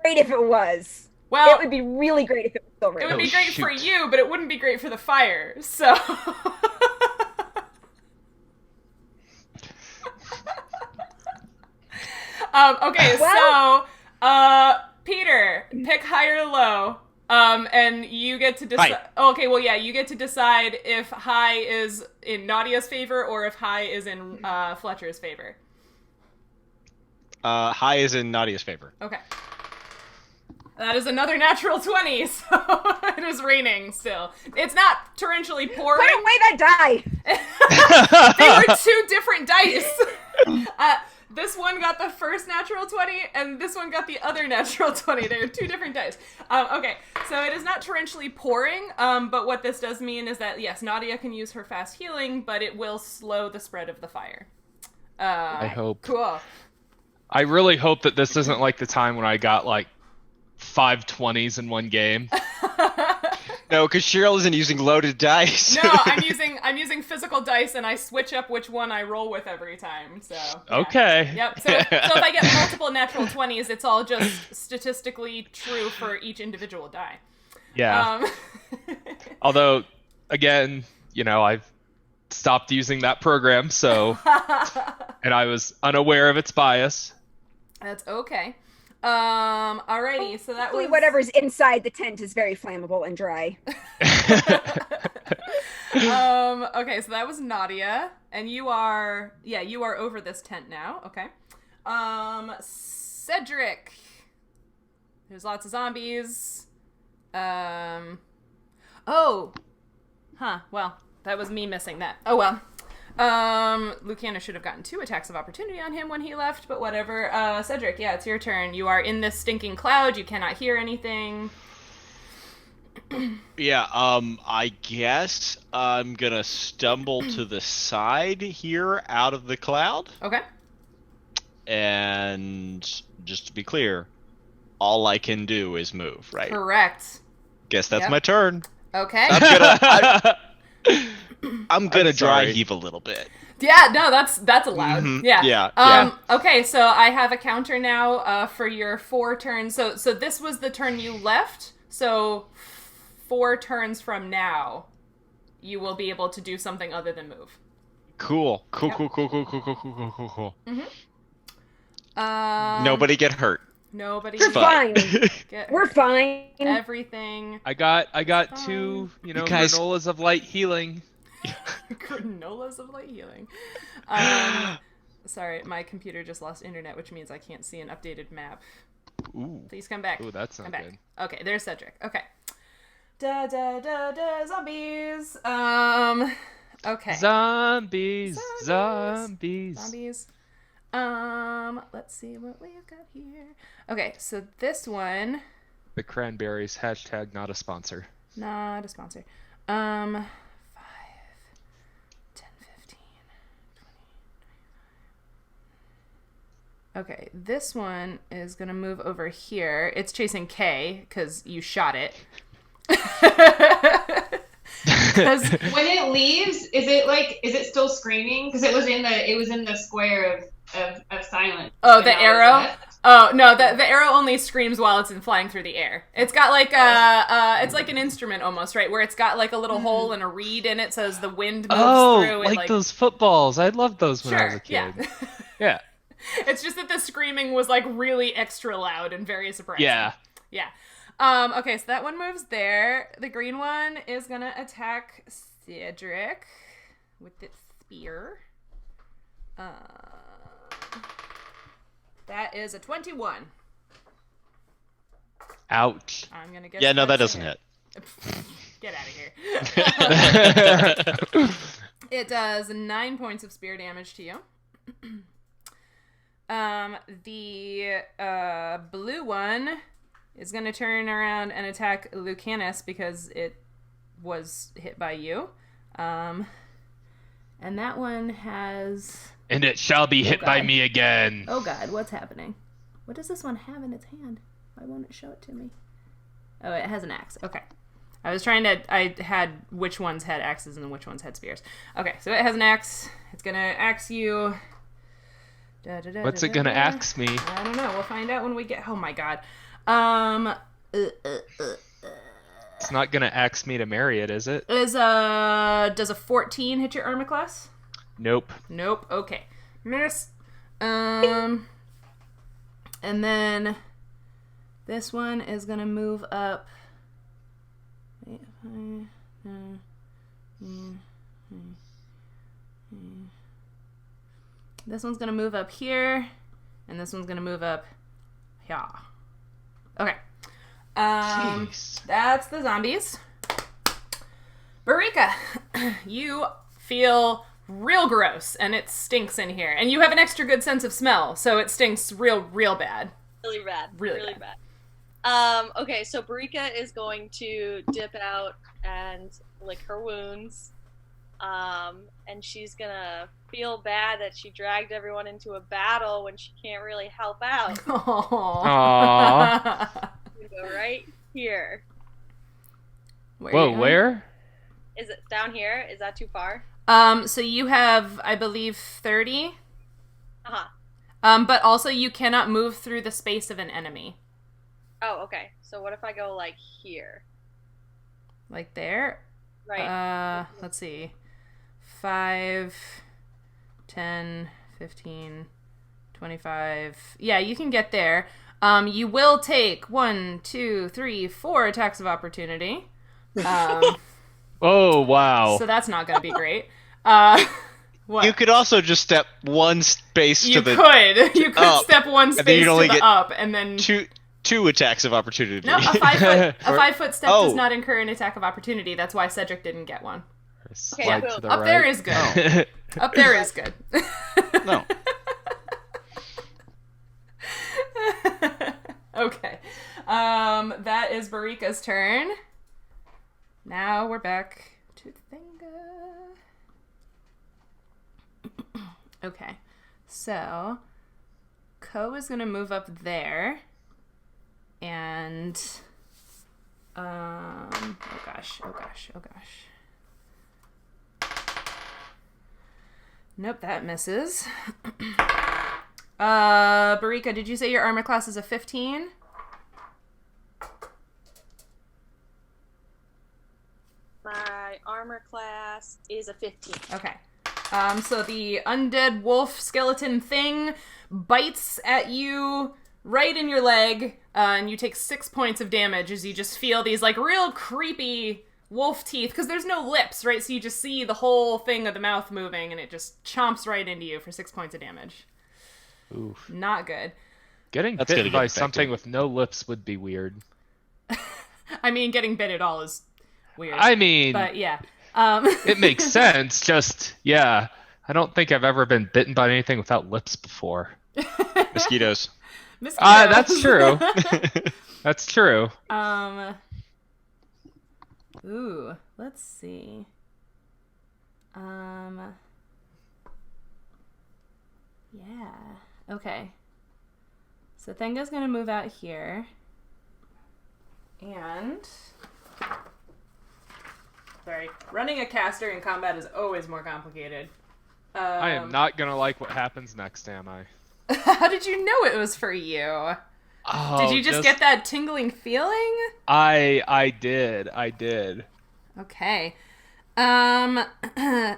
Great if it was. Well, It would be really great if it was still it raining. would be Oh, great for shoot. you, but it wouldn't be great for the fire, so... Okay, Well- so, Peter, pick high or low, and you get to decide... High. Okay, well, yeah, you get to decide if high is in Nautia's favor or if high is in Fletcher's favor. High is in Nadia's favor. Okay. That is another natural 20, so it is raining still. It's not torrentially pouring. Put away that die. They were 2 different dice. This one got the first natural 20, and this one got the other natural 20. They're 2 different dice. Okay, so it is not torrentially pouring, but what this does mean is that, yes, Nautia can use her fast healing, but it will slow the spread of the fire. I hope. Cool. I really hope that this isn't like the time when I got like 5 20s in one game. No, because Sheryl isn't using loaded dice. No, I'm using physical dice, and I switch up which one I roll with every time. So yeah. Okay. Yep. So if I get multiple natural 20s, it's all just statistically true for each individual die. Yeah. Although, again, I've stopped using that program, so and I was unaware of its bias. That's okay. Alrighty, so that Hopefully was whatever's inside the tent is very flammable and dry. Okay, so that was Nautia, and you are over this tent now. Okay. Cedric. There's lots of zombies. Oh. Huh. Well, that was me missing that. Oh well. Lucanus should have gotten 2 attacks of opportunity on him when he left, but whatever. Cedric, yeah, it's your turn. You are in this stinking cloud. You cannot hear anything. Yeah, I guess I'm gonna stumble to the side here out of the cloud. Okay. And just to be clear, all I can do is move, right? Correct. Guess that's Yep. my turn. Okay. I'm gonna dry sorry. heave a little bit. Yeah, no, that's allowed. Mhm. Yeah. Yeah. Okay, so I have a counter now for your 4 turns. So this was the turn you left. So 4 turns from now, you will be able to do something other than move. Cool. Yep. Cool. Mm-hmm. Nobody get hurt. Nobody. We're fine. Get We're fine. everything. I got Fine. 2, You guys- granolas of light healing. Granolas of light healing. Sorry, my computer just lost internet, which means I can't see an updated map. Ooh. Please come back. Ooh, that's Come not back. good. Okay, there's Cedric. Okay. Zombies. Okay. Zombies. Let's see what we've got here. Okay, so this one, The cranberries. # not a sponsor. not a sponsor. 5, 10, 15, 20. Okay, this one is gonna move over here. It's chasing K because you shot it. 'Cause When it leaves, is it still screaming? Because it was in the square of silence. Oh, And the now it's arrow? left. Oh, no, the arrow only screams while it's flying through the air. It's got like it's like an instrument almost, right? Where it's got like a little hole and a reed in it so as the wind moves through it. Like those footballs. I loved those when I was a Sure, kid. yeah. Yeah. It's just that the screaming was like really extra loud and very surprising. Yeah. Yeah. Okay, so that one moves there. The green one is gonna attack Cedric with its spear. That is a 21. Ouch. I'm gonna guess. Yeah, no, that that's doesn't a hit. Get out of here. It does 9 points of spear damage to you. The blue one is going to turn around and attack Lucanus because it was hit by you. And that one has... And it shall be hit by God. me again. Oh god, what's happening? What does this one have in its hand? Why won't it show it to me? Oh, it has an axe. Okay. I had which ones had axes and which ones had spears. Okay, so it has an axe. It's gonna axe you. What's it gonna axe me? I don't know. We'll find out when we get... Oh my god. It's not gonna axe me to marry it, is it? Does a 14 hit your armor class? Nope. Nope. Okay. Miss. And then this one is gonna move up. This one's gonna move up here, and this one's gonna move up here. Okay. Jeez. That's the zombies. Barika, you feel real gross, and it stinks in here. And you have an extra good sense of smell, so it stinks real bad. Really bad. Really bad. Okay, so Barika is going to dip out and lick her wounds. And she's gonna feel bad that she dragged everyone into a battle when she can't really help out. Aww. She's gonna go right here. Whoa, where? Is it down here? Is that too far? So you have, I believe, 30. Uh-huh. But also you cannot move through the space of an enemy. Oh, okay. So what if I go, like, here? Like there? Right. Let's see. 5, 10, 15, 25. Yeah, you can get there. You will take 1, 2, 3, 4 attacks of opportunity. Oh, wow. So that's not going to be great. What? You could also just step one space You to the could up, step one and then space you'd to only the get up, and then two attacks of opportunity. no, a 5-foot step Oh. does not incur an attack of opportunity. That's why Cedric didn't get one. Slide cool. to the Up right. there is good. Up there is good. No. Okay. That is Barika's turn. Now we're back to Thenga. Okay. So, Ko is going to move up there. And, oh gosh. Nope, that misses. Barika, did you say your armor class is a 15? My armor class is a 15. Okay. So the undead wolf skeleton thing bites at you right in your leg, and you take 6 points of damage as you just feel these, like, real creepy wolf teeth, because there's no lips, right? So you just see the whole thing of the mouth moving, and it just chomps right into you for 6 points of damage. Oof. Not good. Getting bitten by something with no lips would be weird. I mean, getting bit at all is weird. I mean... But, yeah. It makes sense, just, yeah. I don't think I've ever been bitten by anything without lips before. Mosquitoes. That's true. That's true. Ooh, let's see. Yeah. Okay. So Thenga's gonna move out here. And... Sorry. Running a caster in combat is always more complicated. I am not gonna like what happens next, am I? How did you know it was for you? Oh, did you just get that tingling feeling? I did. Okay.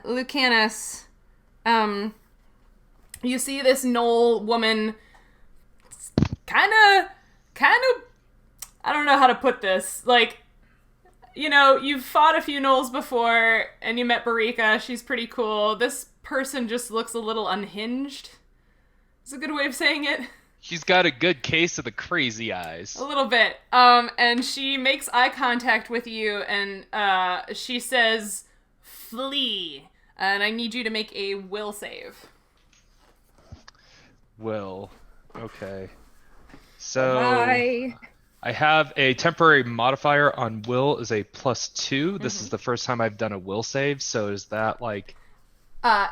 Lucanus, you see this Gnoll woman kind of, I don't know how to put this, like, you know, you've fought a few Gnolls before, and you met Barika, she's pretty cool. This person just looks a little unhinged. Is a good way of saying it. She's got a good case of the crazy eyes. A little bit. And she makes eye contact with you, and she says, "Flee." And I need you to make a will save. Will. Okay. So... Bye. I have a temporary modifier on will is a +2. This is the first time I've done a will save, so is that like...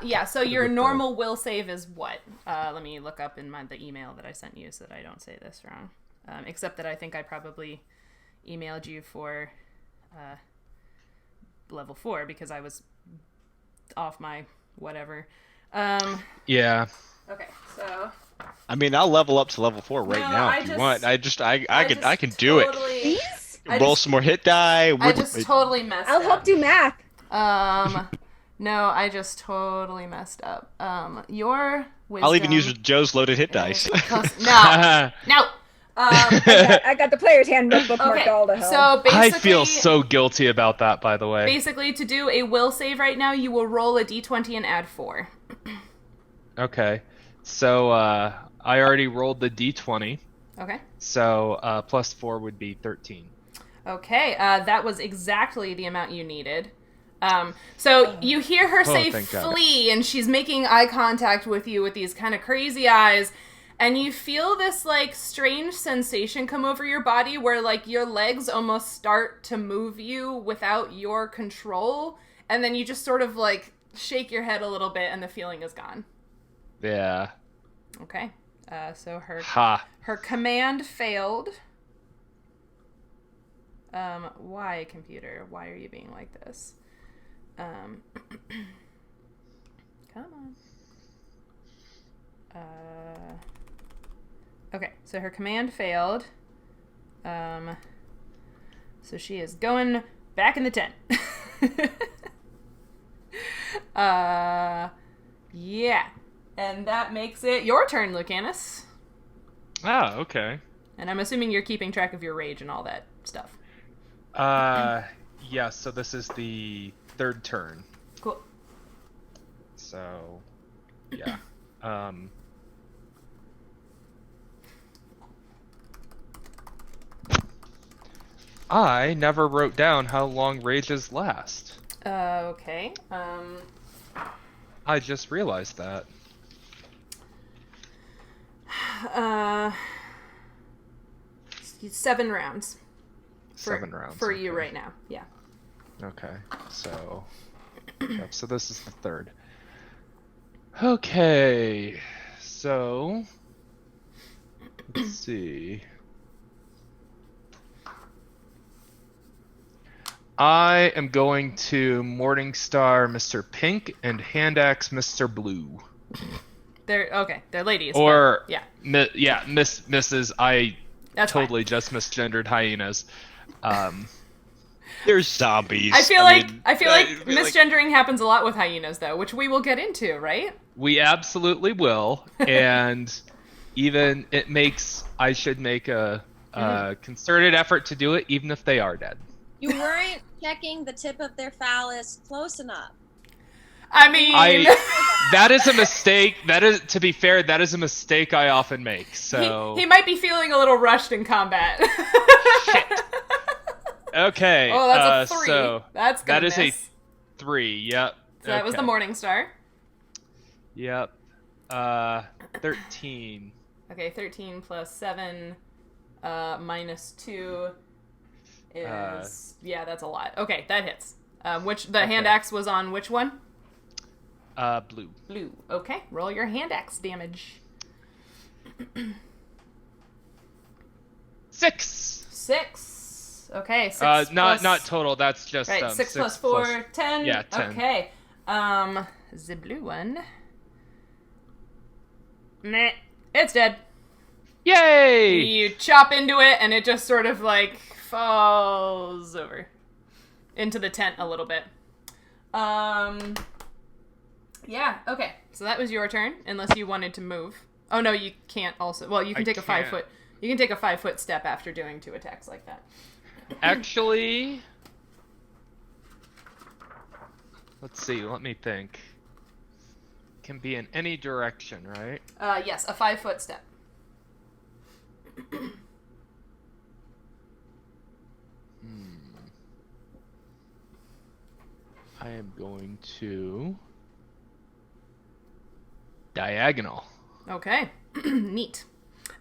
Yeah, so your normal will save is what? Let me look up in the email that I sent you so that I don't say this wrong. Except that I think I probably emailed you for level 4 because I was off my whatever. Yeah. Okay, so... I mean, I'll level up to level 4 right now if you want. I can do it. Please? Roll some more hit die. I just totally messed up. I'll help do math. No, I just totally messed up. Your wisdom... I'll even use Joe's loaded hit dice. No. I got the player's handbook marked all to hell. So basically, I feel so guilty about that, by the way. Basically, to do a will save right now, you will roll a d20 and add 4. Okay. So, I already rolled the d20. Okay. So, +4 would be 13. Okay, that was exactly the amount you needed. So you hear her say "flee," and she's making eye contact with you with these kind of crazy eyes, and you feel this, like, strange sensation come over your body where, like, your legs almost start to move you without your control, and then you just sort of, like, shake your head a little bit, and the feeling is gone. Yeah. Okay. So her command failed. Why, computer? Why are you being like this? Come on. Okay, so her command failed. So she is going back in the tent. Yeah. And that makes it your turn, Lucanus. Ah, okay. And I'm assuming you're keeping track of your rage and all that stuff. Yeah, so this is the third turn. Cool. So, yeah. I never wrote down how long rages last. Okay. I just realized that. 7 rounds. 7 rounds. For you right now, yeah. Okay, so... Yep, so this is the third. Okay, so... Let's see... I am going to Morningstar Mr. Pink and Hand Axe Mr. Blue. They're ladies. Or yeah, Mrs. I that's totally fine. just misgendered hyenas. There's zombies. I feel like misgendering happens a lot with hyenas, though, which we will get into, right? We absolutely will, and even I should make a concerted effort to do it, even if they are dead. You weren't checking the tip of their phallus close enough. I mean, that is a mistake. To be fair, that is a mistake I often make. So he might be feeling a little rushed in combat. Shit. Okay. Oh, that's a 3. So that's gonna that is miss. a 3. Yep. So that was the Morningstar. Yep. 13. Okay, 13 plus 7 minus 2 is that's a lot. Okay, that hits. Hand axe was on which one? Blue. Blue. Okay, roll your hand axe damage. 6. Okay, 6 not total. That's just right. 6 plus 4, 10. Yeah, 10. Okay. The blue one. Meh. It's dead. Yay! You chop into it, and it just sort of like falls over into the tent a little bit. Yeah. Okay. So that was your turn, unless you wanted to move. Oh no, you can't. Also, well, you can take a 5 foot. You can take a 5 foot step after doing 2 attacks like that. Actually, let's see. Let me think. Can be in any direction, right? Yes, a 5 foot step. I am going to diagonal. Okay. Neat.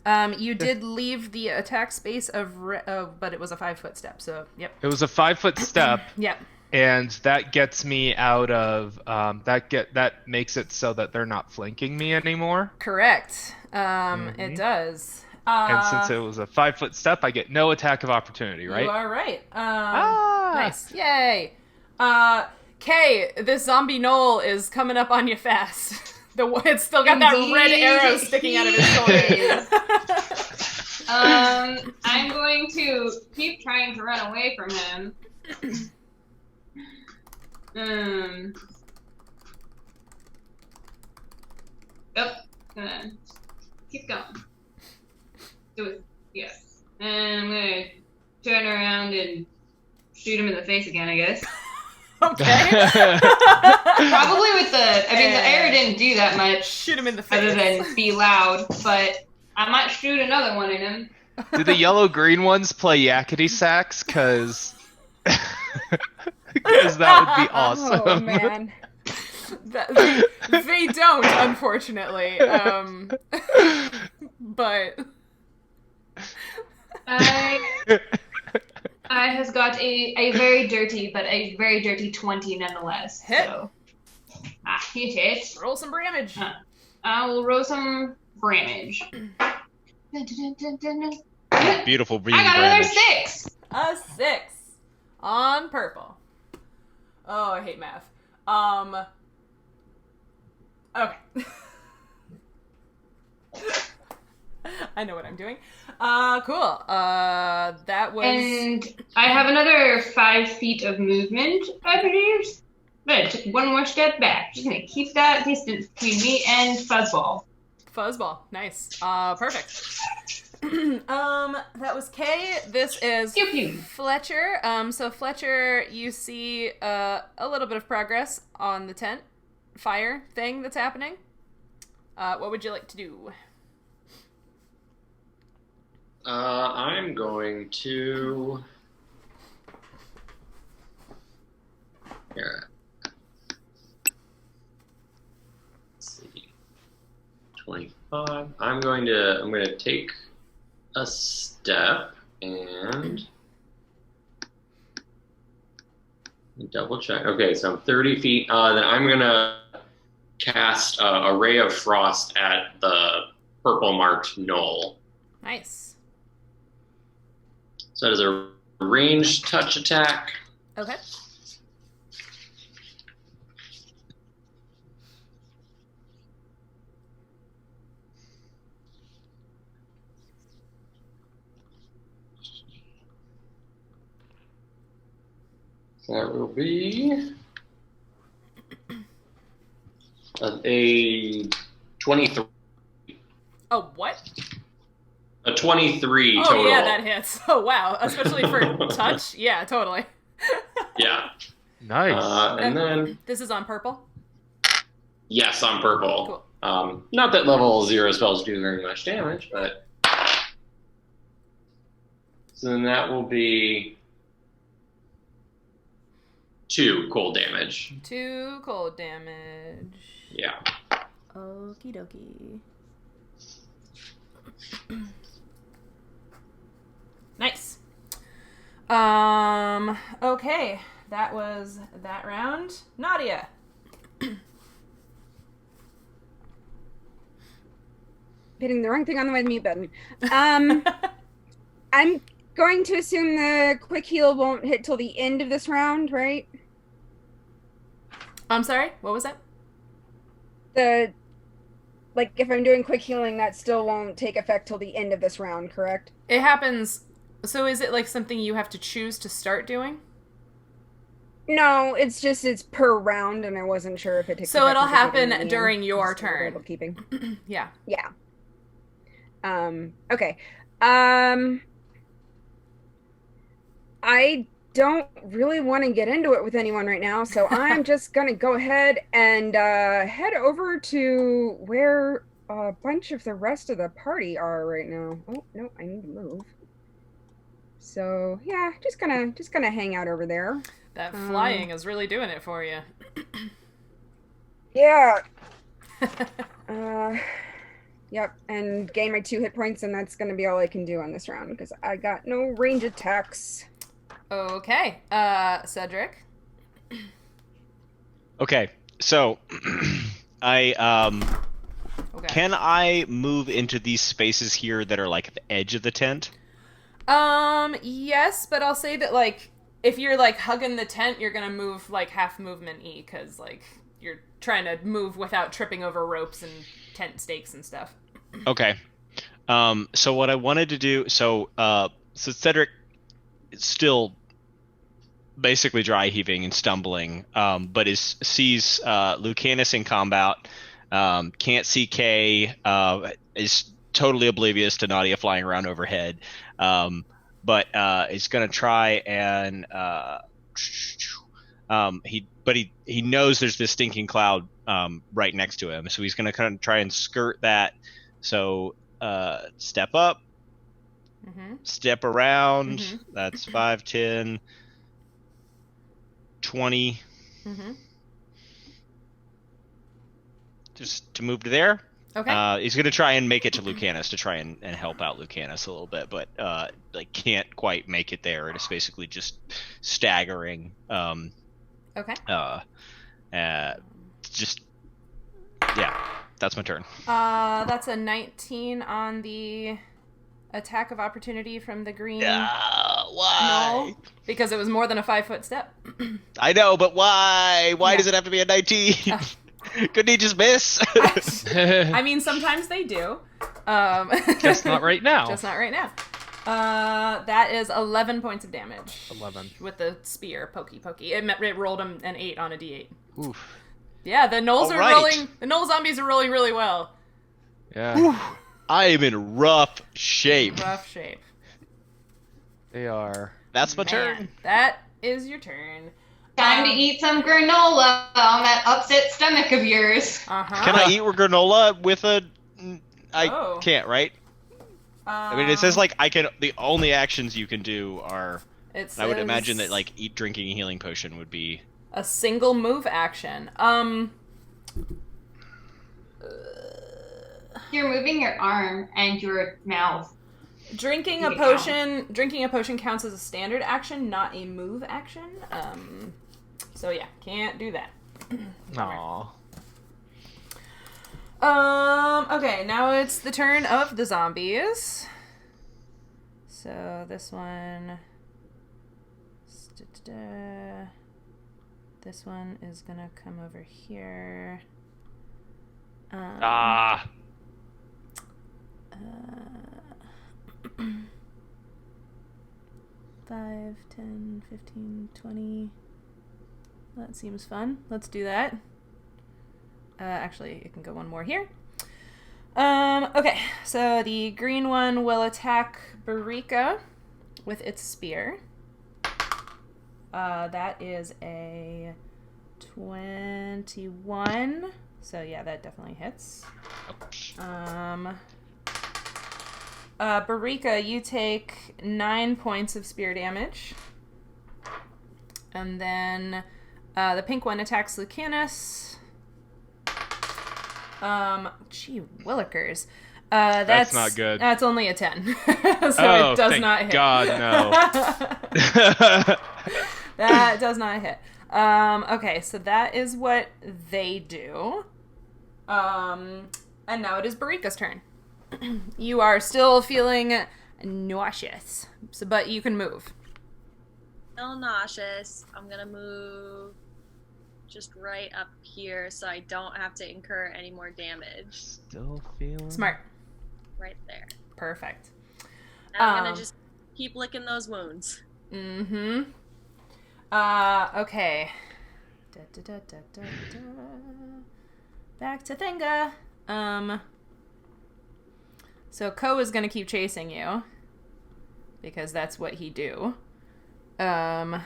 You did leave the attack space but it was a 5 foot step, so yep. It was a 5 foot step. Yep. And that gets me out of that makes it so that they're not flanking me anymore. Correct. It does. And since it was a 5 foot step, I get no attack of opportunity, right? You are right. Nice. Yay. Kay, this zombie gnoll is coming up on you fast. It's still got that red arrow sticking out of his shoulder. I'm going to keep trying to run away from him. Keep going. Do it. Yes. And I'm gonna turn around and shoot him in the face again, I guess. Okay. Probably with the arrow didn't do that much. Shoot him in the face. Other than be loud, but I might shoot another one in him. Do the yellow-green ones play yakety sax? Because that would be awesome. Oh, man. They don't, unfortunately. But... I has got a very dirty 20 nonetheless. Hit. So, hit it. Roll some damage. I will roll some damage. Beautiful breathing I got another damage. 6. A 6 on purple. Oh, I hate math. Okay. I know what I'm doing. Cool. That was... And I have another 5 feet of movement, I believe. But took one more step back. Just gonna keep that distance between me and Fuzzball. Fuzzball. Nice. Perfect. That was Kay. This is Pew pew. Fletcher. So Fletcher, you see a little bit of progress on the tent fire thing that's happening. What would you like to do? I'm going to... Here. Let's see. 25. I'm going to take a step and double check. Okay, so I'm 30 feet. Then I'm going to cast a ray of frost at the purple marked gnoll. Nice. So that is a ranged touch attack. Okay. That will be a 23. Oh, what? A 23 Oh, total. yeah, that hits. Oh, wow. Especially for touch? Yeah, totally. Yeah. Nice. And then, This is on purple? yes, on purple. Cool. Not that level 0 spells do very much damage, but... So then that will be 2 cold damage. 2 cold damage. Yeah. Okie dokie. Nice. Okay. That was that round. Nautia. Hitting the wrong thing on the mute button. I'm going to assume the quick heal won't hit till the end of this round, right? I'm sorry, what was that? If I'm doing quick healing, that still won't take effect till the end of this round, correct? It happens. So is it like something you have to choose to start doing? No, it's per round, and I wasn't sure if it takes So effect it'll at the beginning happen or the during end. your Just a little turn. bookkeeping. Yeah. Yeah. Okay. I don't really want to get into it with anyone right now, so I'm just gonna go ahead and head over to where a bunch of the rest of the party are right now. Oh no, I need to move. So yeah, just gonna hang out over there. That flying is really doing it for you. Yeah. Yep, and gain my 2 hit points, and that's gonna be all I can do on this round because I got no range attacks. Okay. Cedric. Okay, so I Okay. can I move into these spaces here that are like at the edge of the tent? Yes, but I'll say that, like, if you're, like, hugging the tent, you're gonna move, like, half movement E, because, like, you're trying to move without tripping over ropes and tent stakes and stuff. Okay. So what I wanted to do, so Cedric is still basically dry heaving and stumbling, but sees Lucanus in combat, can't see Kay, is totally oblivious to Nautia flying around overhead, but is going to try and he knows there's this stinking cloud right next to him, so he's going to kind of try and skirt that. So step up, step around. That's 5, 10, 20. Just to move to there. Okay. He's going to try and make it to Lucanus to try and help out Lucanus a little bit, but can't quite make it there. It's basically just staggering. Okay. That's my turn. That's a 19 on the attack of opportunity from the green. Why? Gnoll, because it was more than a 5-foot step. I know, but why? Why Yeah. does it have to be a 19? Couldn't he just miss? I mean, sometimes they do. Just not right now. Just not right now. That is 11 points of damage. 11. With the spear, pokey. It rolled him an 8 on a d8. Oof. Yeah, the Gnolls All are right. rolling. The Gnoll zombies are rolling really well. Yeah. I am in rough shape. Rough shape. They are. That's my Man, turn. that is your turn. Time to eat some granola on that upset stomach of yours. Uh-huh. Can I eat granola with a... I Oh. can't, right? I mean, it says, like, I can... The only actions you can do are... I would imagine that, like, drinking a healing potion would be... a single move action. You're moving your arm and your mouth. Drinking a potion counts as a standard action, not a move action. So yeah, can't do that. Aww. Okay, now it's the turn of the zombies. So this one This one is gonna come over here. 5, 10, 15, 20. That seems fun. Let's do that. Actually, it can go one more here. Okay, so the green one will attack Barika with its spear. That is a 21. So yeah, that definitely hits. Barika, you take 9 points of spear damage. And then the pink one attacks Lucanus. Gee willikers. That's not good. That's only a 10. So it does not hit. God, no. That does not hit. Okay, so that is what they do. And now it is Barika's turn. You are still feeling nauseous, but you can move. Still nauseous. I'm gonna move just right up here so I don't have to incur any more damage. Still feeling Smart. Right there. Perfect. And I'm gonna just keep licking those wounds. Mm-hmm. Okay. Back to Thenga. So Ko is gonna keep chasing you because that's what he do. And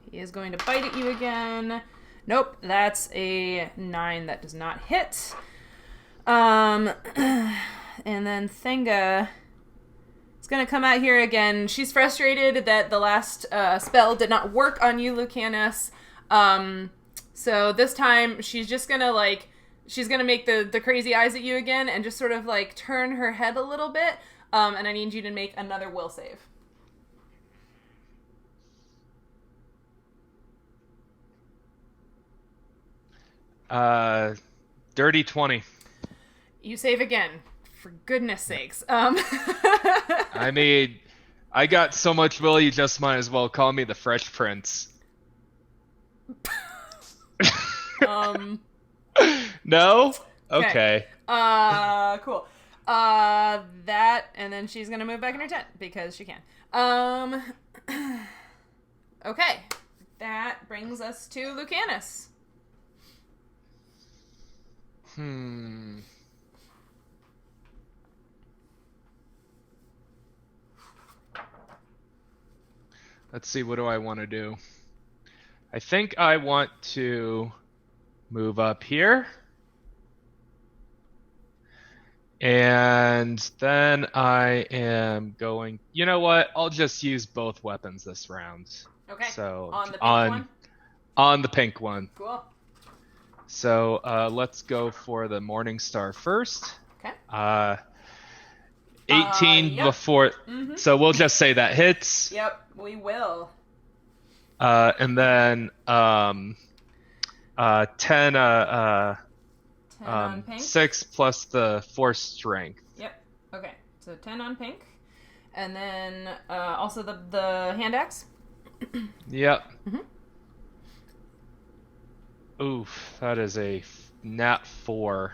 he is going to bite at you again. Nope, that's a 9. That does not hit. And then Thenga is going to come out here again. She's frustrated that the last spell did not work on you, Lucanus. So this time she's just going to she's going to make the crazy eyes at you again and just sort of turn her head a little bit. And I need you to make another will save. Dirty 20. You save again, for goodness sakes. I mean, I got so much will, you just might as well call me the Fresh Prince. No? Okay. Cool. That, and then she's gonna move back in her tent, because she can. Okay. That brings us to Lucanus. Let's see, what do I want to do? I think I want to move up here. And then I am going... You know what? I'll just use both weapons this round. Okay. So on the pink one? On the pink one. Cool. So let's go for the Morning Star first. Okay. 18 yep. before... Mm-hmm. So we'll just say that hits. Yep, we will. And then 10 10 on pink. 6 plus the force strength. Yep. Okay. So 10 on pink. And then also the hand axe. Yep. Mm-hmm. Oof, that is a nat 4.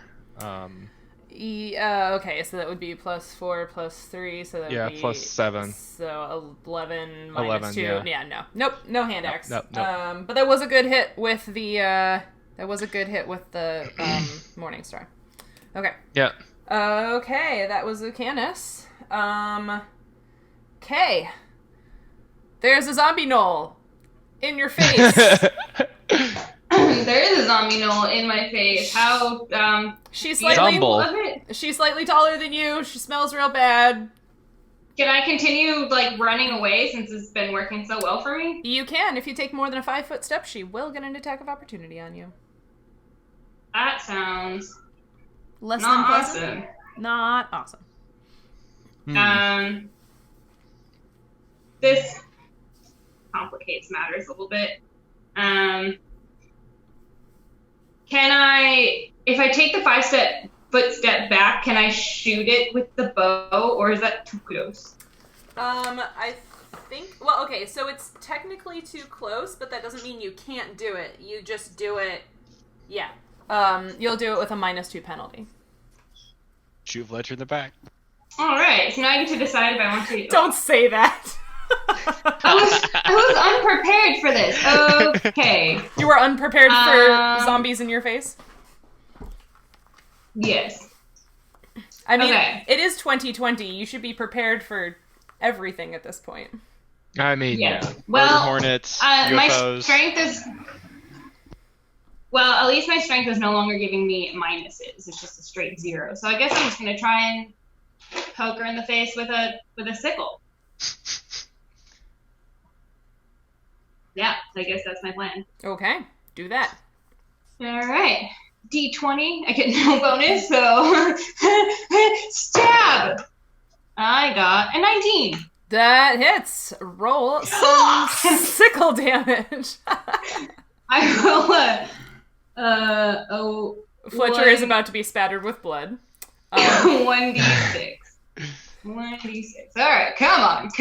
Okay, so that would be plus 4 plus 3, so that would be... plus 7. So 11 minus 11, 2. yeah. No. Nope, no hand axe. Nope. But that was a good hit with the, Morning Star. Okay. Yeah. Okay, that was Lucanus. Okay. There's a zombie gnoll in your face. There is a zombie gnoll in my face. How, She's Zumble. She's slightly taller than you. She smells real bad. Can I continue, running away since it's been working so well for me? You can. If you take more than a 5-foot step, she will get an attack of opportunity on you. That sounds Less not than pleasant. awesome. Not awesome. This complicates matters a little bit. Can I, if I take the foot step back, can I shoot it with the bow, or is that too close? I think, well, okay, so it's technically too close, but that doesn't mean you can't do it. You just do it, yeah. You'll do it with a -2 penalty. Shoot Fletcher in the back. All right, so now I get to decide if I want to. Don't say that. I was unprepared for this. Okay. You were unprepared for zombies in your face? Yes. I mean, okay. It is 2020. You should be prepared for everything at this point. I mean, yeah. Well, Murder hornets, UFOs. my strength is... Well, at least my strength is no longer giving me minuses. It's just a straight 0. So I guess I'm just going to try and poke her in the face with a sickle. Yeah, so I guess that's my plan. Okay, do that. All right. D20. I get no bonus, so... Stab! I got a 19. That hits. Roll some sickle damage. I roll Fletcher is about to be spattered with blood. 1d6. 1d6. All right, come on.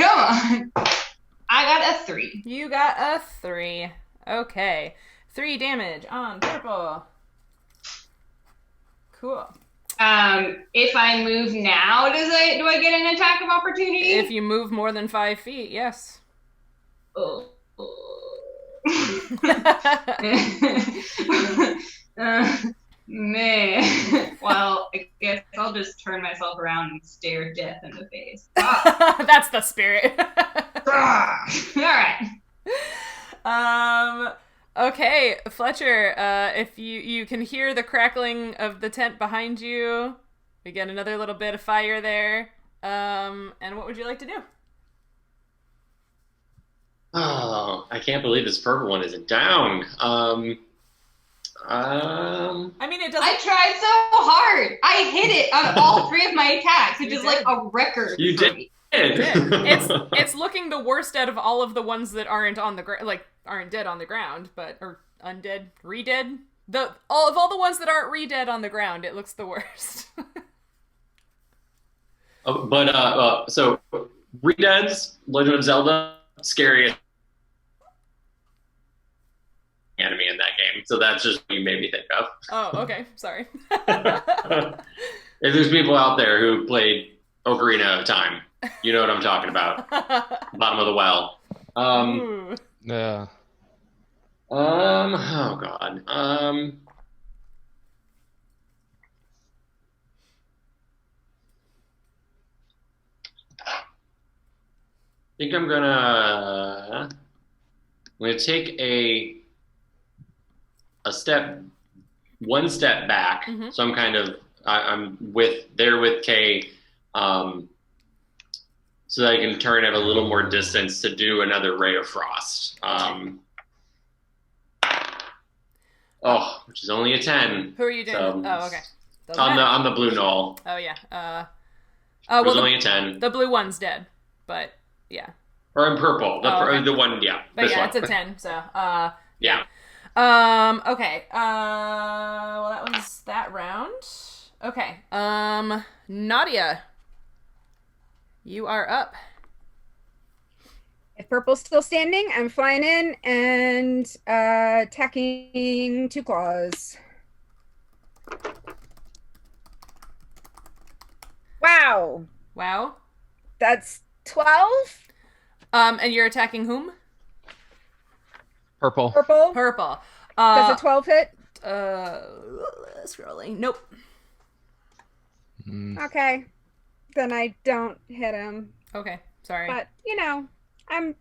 I got a 3. You got a 3. Okay. 3 damage on purple. Cool. If I move now, do I get an attack of opportunity? If you move more than 5 feet, yes. Oh. Man. Well, I guess I'll just turn myself around and stare death in the face. Ah. That's the spirit. All right. Okay, Fletcher, if you can hear the crackling of the tent behind you. We get another little bit of fire there. And what would you like to do? Oh, I can't believe this purple one isn't down. I mean, it doesn't... I tried so hard. I hit it on all 3 of my attacks, which is like a record. You for did. me. It's looking the worst out of all of the ones that aren't on the aren't dead on the ground, or undead, re-dead. All the ones that aren't re-dead on the ground, it looks the worst. So re-deads, Legend of Zelda, scariest enemy in that game. So that's just what you made me think of. Oh, okay. Sorry. If there's people out there who played Ocarina of Time, you know what I'm talking about. Bottom of the well. Yeah. Oh god. I think I'm gonna take one step back. Mm-hmm. So I'm kind of I'm with Kay, so that I can turn at a little more distance to do another Ray of Frost. Which is only a 10. Who are you doing? So, oh, okay. On the blue Gnoll. Oh yeah. It was only a 10. The blue one's dead, but yeah. Or in purple. The one, yeah. But yeah, it's a 10. So yeah. Okay. Well, that was that round. Okay. Nautia, you are up. If purple's still standing, I'm flying in and attacking 2 claws. Wow. That's 12. And you're attacking whom? Purple. Purple. Does a 12 hit? Scrolling. Nope. Okay. Then I don't hit him. Okay. Sorry. But, I'm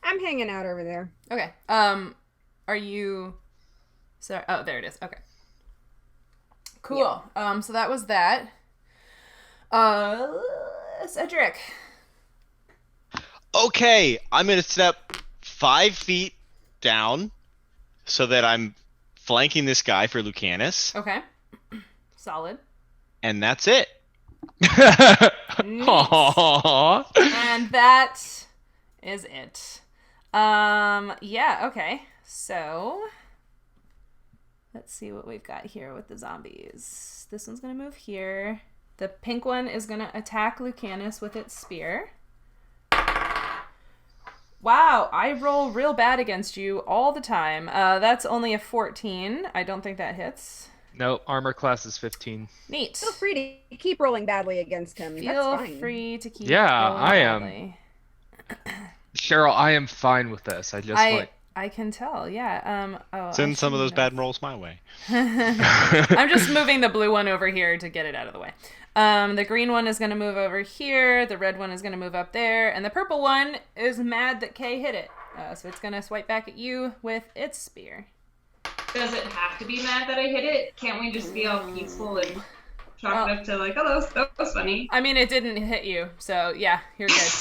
hanging out over there. Okay. Are you... Sorry. Oh, there it is. Okay. Cool. Yeah. So that was that. Cedric. Okay, I'm going to step 5 feet down so that I'm flanking this guy for Lucanus. Okay. Solid. And that's it. Aww. And that is it. Yeah, okay. So Let's see what we've got here with the zombies. This one's going to move here. The pink one is going to attack Lucanus with its spear. Wow, I roll real bad against you all the time. That's only a 14. I don't think that hits. No, armor class is 15. Neat. Feel free to keep rolling badly against him. Feel That's fine. free to keep Yeah, rolling I am. badly. Cheryl, I am fine with this. I can tell, yeah. Send some of those bad rolls my way. I'm just moving the blue one over here to get it out of the way. The green one is going to move over here. The red one is going to move up there. And the purple one is mad that Kay hit it. So it's going to swipe back at you with its spear. Does it have to be mad that I hit it? Can't we just be all peaceful and chalk it up to like, oh, that was funny? I mean, it didn't hit you. So yeah, you're good.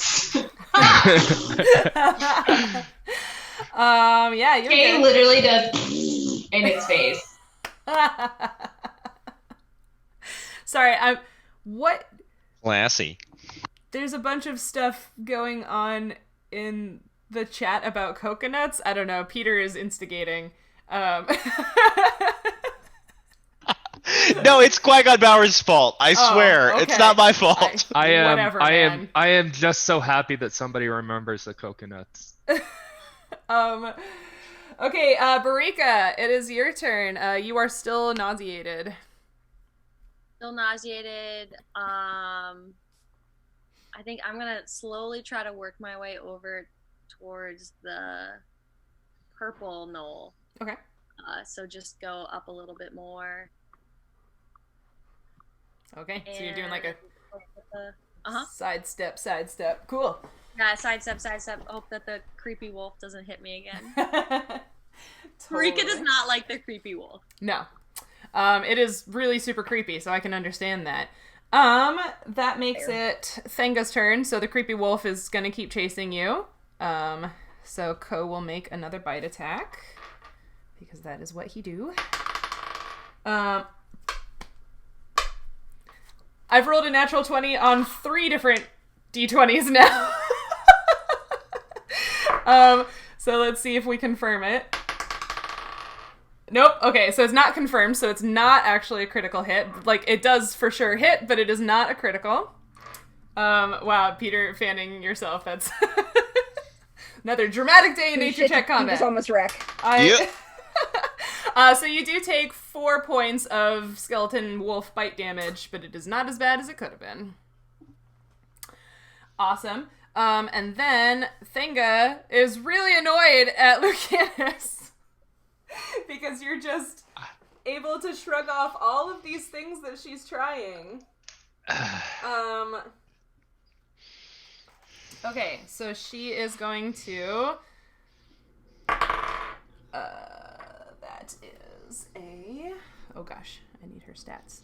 Yeah, you're Kay good. literally does in its face. Sorry, what? Classy. There's a bunch of stuff going on in the chat about coconuts. I don't know. Peter is instigating. No, it's Qui-Gon Bauer's fault. I swear, okay. It's not my fault. Whatever, man. I am just so happy that somebody remembers the coconuts. Okay, Barika, it is your turn. You are still nauseated. Still nauseated. I think I'm gonna slowly try to work my way over towards the purple knoll. Okay. So just go up a little bit more. Okay, so you're doing like a sidestep. Cool. Yeah, sidestep. Hope that the creepy wolf doesn't hit me again. Totally. Barika does not like the creepy wolf. No. It is really super creepy, so I can understand that. That makes it Thenga's turn, so the creepy wolf is gonna keep chasing you. So Ko will make another bite attack, because that is what he do. I've rolled a natural 20 on 3 different d20s now. So let's see if we confirm it. Nope. Okay, so it's not confirmed, so it's not actually a critical hit. Like, it does for sure hit, but it is not a critical. Wow, Peter fanning yourself. That's another dramatic day in nature check combat. You just almost wreck. Yep. So you do take 4 points of skeleton wolf bite damage, but it is not as bad as it could have been. Awesome. And then Thenga is really annoyed at Lucanus because you're just able to shrug off all of these things that she's trying. Okay, so she is going to... that is a... Oh gosh, I need her stats.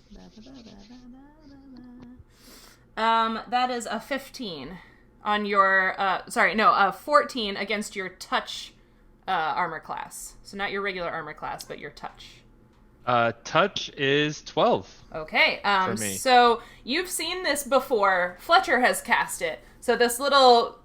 That is a 15 on your... 14 against your touch armor class. So not your regular armor class, but your touch. Touch is 12. Okay, for me. So you've seen this before. Fletcher has cast it. So this little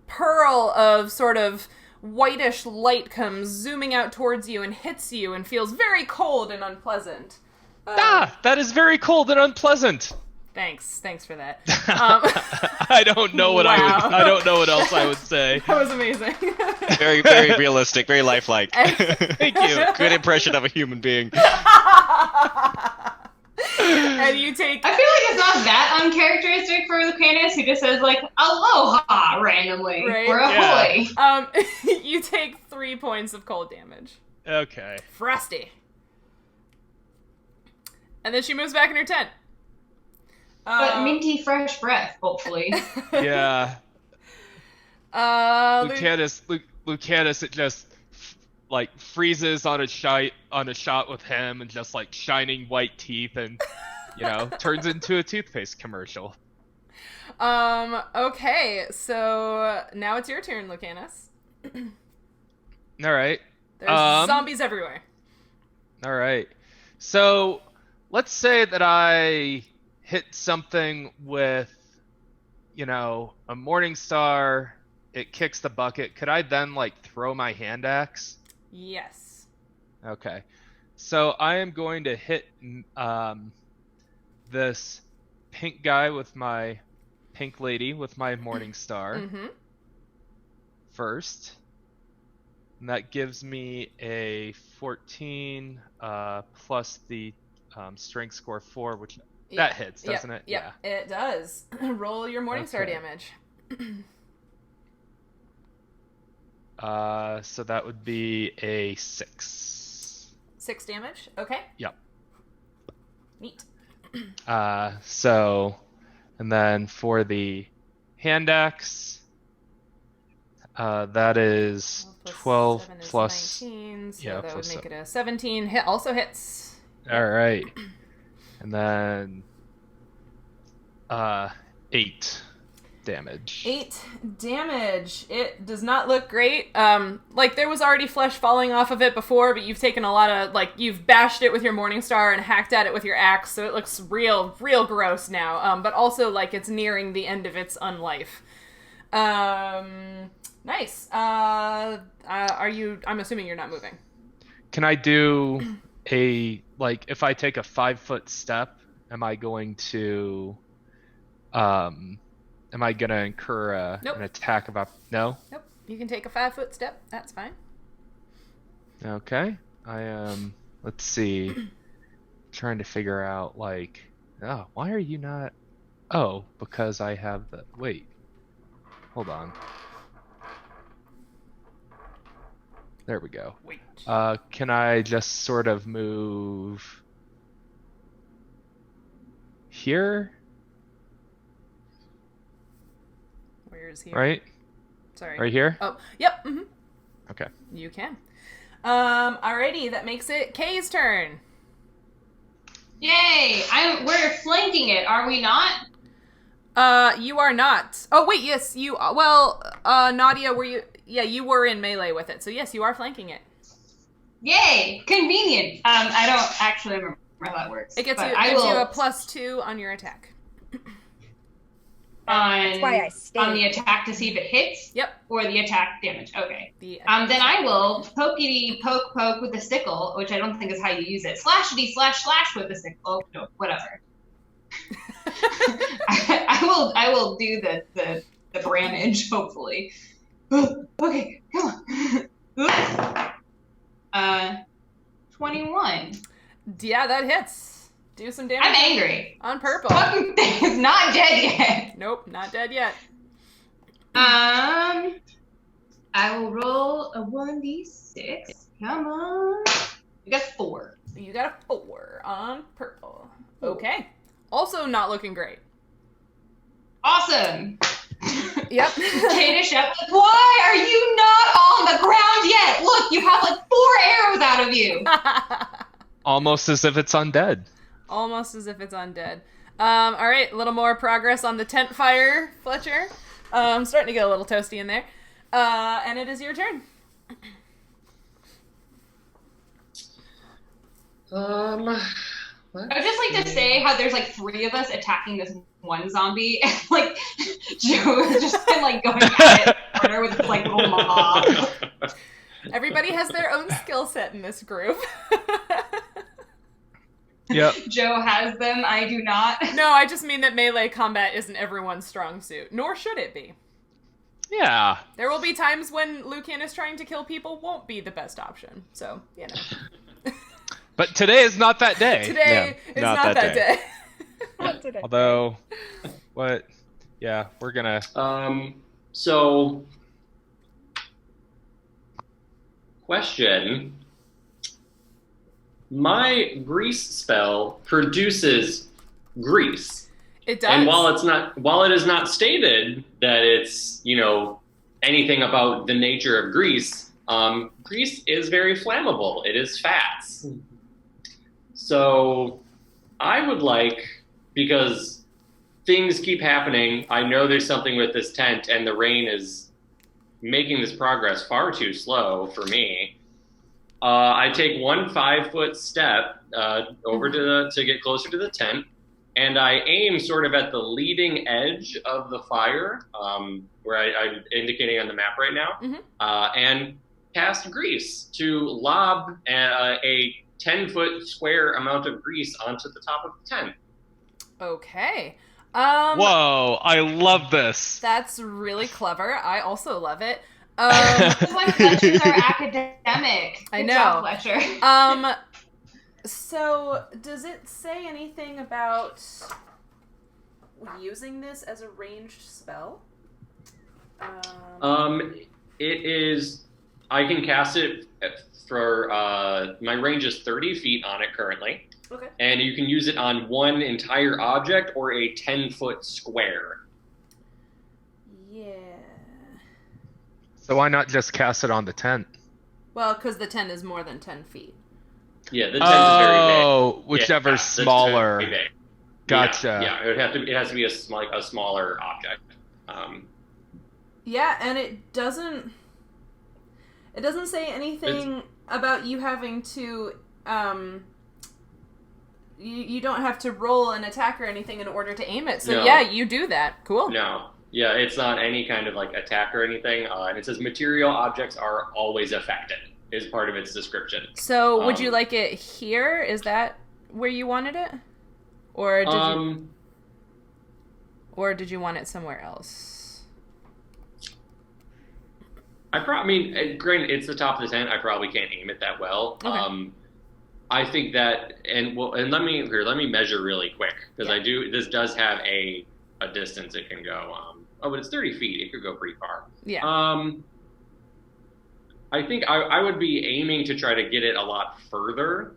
pearl of sort of whitish light comes zooming out towards you and hits you and feels very cold and unpleasant. That is very cold and unpleasant. Thanks for that. I don't know what Wow. I don't know what else I would say. That was amazing. Very, very realistic, very lifelike. Thank you. Good impression of a human being. And you take... I feel like it's not that uncharacteristic for Lucanus, who just says, like, aloha randomly, Right? or ahoy. Yeah. You take 3 points of cold damage. Okay. Frosty. And then she moves back in her tent. But minty fresh breath, hopefully. Yeah. Lucanus. Lucanus, it just like freezes on a shot with him and just like shining white teeth and turns into a toothpaste commercial. Okay, so now it's your turn, Lucanus. All right. There's zombies everywhere. All right. So let's say that I hit something with, a morning star. It kicks the bucket. Could I then throw my hand axe? Yes. Okay. So I am going to hit this pink guy with my pink lady with my morning star first. And that gives me a 14 plus the strength score 4, which that hits, doesn't it? Yep, yeah, it does. Roll your morning star damage. So that would be a 6. 6 damage? Okay. Yep. Neat. And then for the hand axe, that is 12 plus 19, so yeah, that would plus make it a 17. Hit also hits. All right. And then 8 damage. 8 damage. It does not look great. Like there was already flesh falling off of it before, but you've taken a lot of, like, you've bashed it with your morning star and hacked at it with your axe, so it looks real gross now. But also like it's nearing the end of its unlife. Nice. I'm assuming you're not moving. Can I do if I take a 5-foot step, am I going to incur Nope. an attack of no? Nope. You can take a 5-foot step. That's fine. Okay. I am let's see. Trying to figure out why are you not because I have the wait. Hold on. There we go. Wait. Can I just sort of move here? Where's here? Right? Sorry. Right here? Oh, yep. Mm-hmm. Okay. You can. Alrighty, that makes it Kay's turn. Yay! We're flanking it, are we not? You are not. Oh, wait, yes, you, Nautia, were you, yeah, you were in melee with it, so yes, you are flanking it. Yay! Convenient. I don't actually remember how that works. It gives you a +2 on your attack. That's why I stayed. On the attack to see if it hits? Yep. Or the attack damage. Okay. Then I will poke with the sickle, which I don't think is how you use it. Slashity slash with the sickle. Oh, no, whatever. I will do the damage, hopefully. Okay, come on. 21. Yeah, that hits. Do some damage. I'm angry. On purple. Fucking thing is not dead yet. Nope, not dead yet. I will roll a 1d6. Come on. You got 4. You got a 4 on purple. Okay. Also not looking great. Awesome. Yep. Kadish up. Why are you not on the ground yet? Look, you have like 4 arrows out of you. Almost as if it's undead. Almost as if it's undead. All right, a little more progress on the tent fire, Fletcher. Starting to get a little toasty in there. And it is your turn. I would just like to say how there's like 3 of us attacking this one zombie, and like Joe has just been like going at it harder with this like little mob. Everybody has their own skill set in this group. Yep. Joe has them, I do not. No, I just mean that melee combat isn't everyone's strong suit, nor should it be. Yeah. There will be times when Lucanus trying to kill people won't be the best option, so, you know. But today is not that day. Today is not that day. Although, we're gonna... So, question. My grease spell produces grease. It does. And while it is not stated that it's, anything about the nature of grease, grease is very flammable. It is fats. So I would like, because things keep happening, I know there's something with this tent, and the rain is making this progress far too slow for me. I take 1 5-foot step over to get closer to the tent, and I aim sort of at the leading edge of the fire, where I'm indicating on the map right now, and cast grease to lob a 10-foot square amount of grease onto the top of the tent. Okay. Whoa, I love this. That's really clever. I also love it. This is why Fletcher's our academic. I Good know. job, Fletcher. So does it say anything about using this as a ranged spell? It is. I can cast it for. My range is 30 feet on it currently. Okay. And you can use it on one entire object or a 10-foot square. Yeah. So why not just cast it on the tent? Well, because the 10 is more than 10 feet. Yeah, the 10 is very big. Oh, whichever's Yeah, smaller. very big. Gotcha. Yeah, it has to be a smaller object. Yeah, and it doesn't say anything about you having to, you don't have to roll an attack or anything in order to aim it. So No. yeah, you do that. Cool. No. Yeah, it's not any kind of like attack or anything. And it says material objects are always affected is part of its description. So would you like it here? Is that where you wanted it? Or did you want it somewhere else? Granted, it's the top of the tent. I probably can't aim it that well. Okay. I think that, and let me measure really quick because this does have a distance it can go. But it's 30 feet. It could go pretty far. Yeah. I think I would be aiming to try to get it a lot further.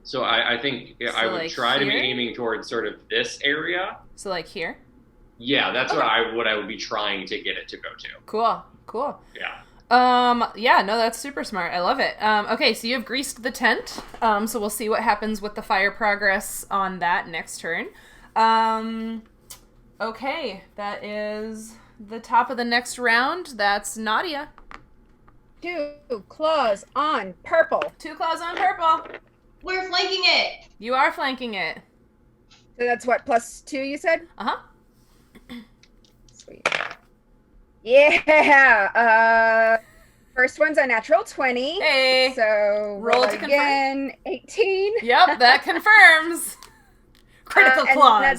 So I think I would try to be aiming towards sort of this area. So like here? Yeah, that's what I would be trying to get it to go to. Cool. Yeah. Yeah, no, that's super smart. I love it. Okay, so you have greased the tent. So we'll see what happens with the fire progress on that next turn. Okay, that is the top of the next round. That's Nautia. 2 claws on purple. 2 claws on purple. We're flanking it. You are flanking it. So that's what, +2 you said? Uh-huh. Sweet. Yeah! First one's a natural 20. Hey! So Roll to again, 18. Yep, that confirms. Critical claws. And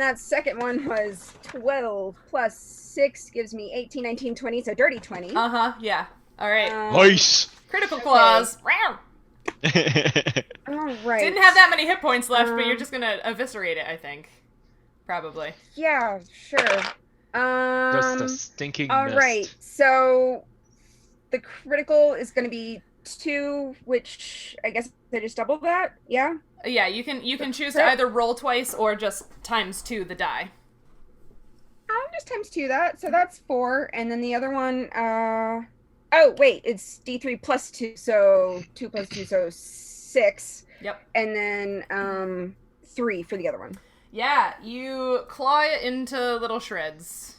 that second one was 12 plus 6 gives me 18, 19, 20, so dirty 20. Uh-huh, yeah. All right. Nice. Critical claws. Wow. All right. Didn't have that many hit points left, but you're just gonna eviscerate it, I think. Probably. Yeah, sure. Just a stinking all mist. right, so the critical is going to be 2, which I guess I just doubled that, yeah? Yeah, you can choose to either roll twice or just × the die. I'll just ×2 that, so that's 4, and then the other one, oh, wait, it's D3 plus 2, so 2 plus 2, so 6. Yep. And then 3 for the other one. Yeah, you claw it into little shreds.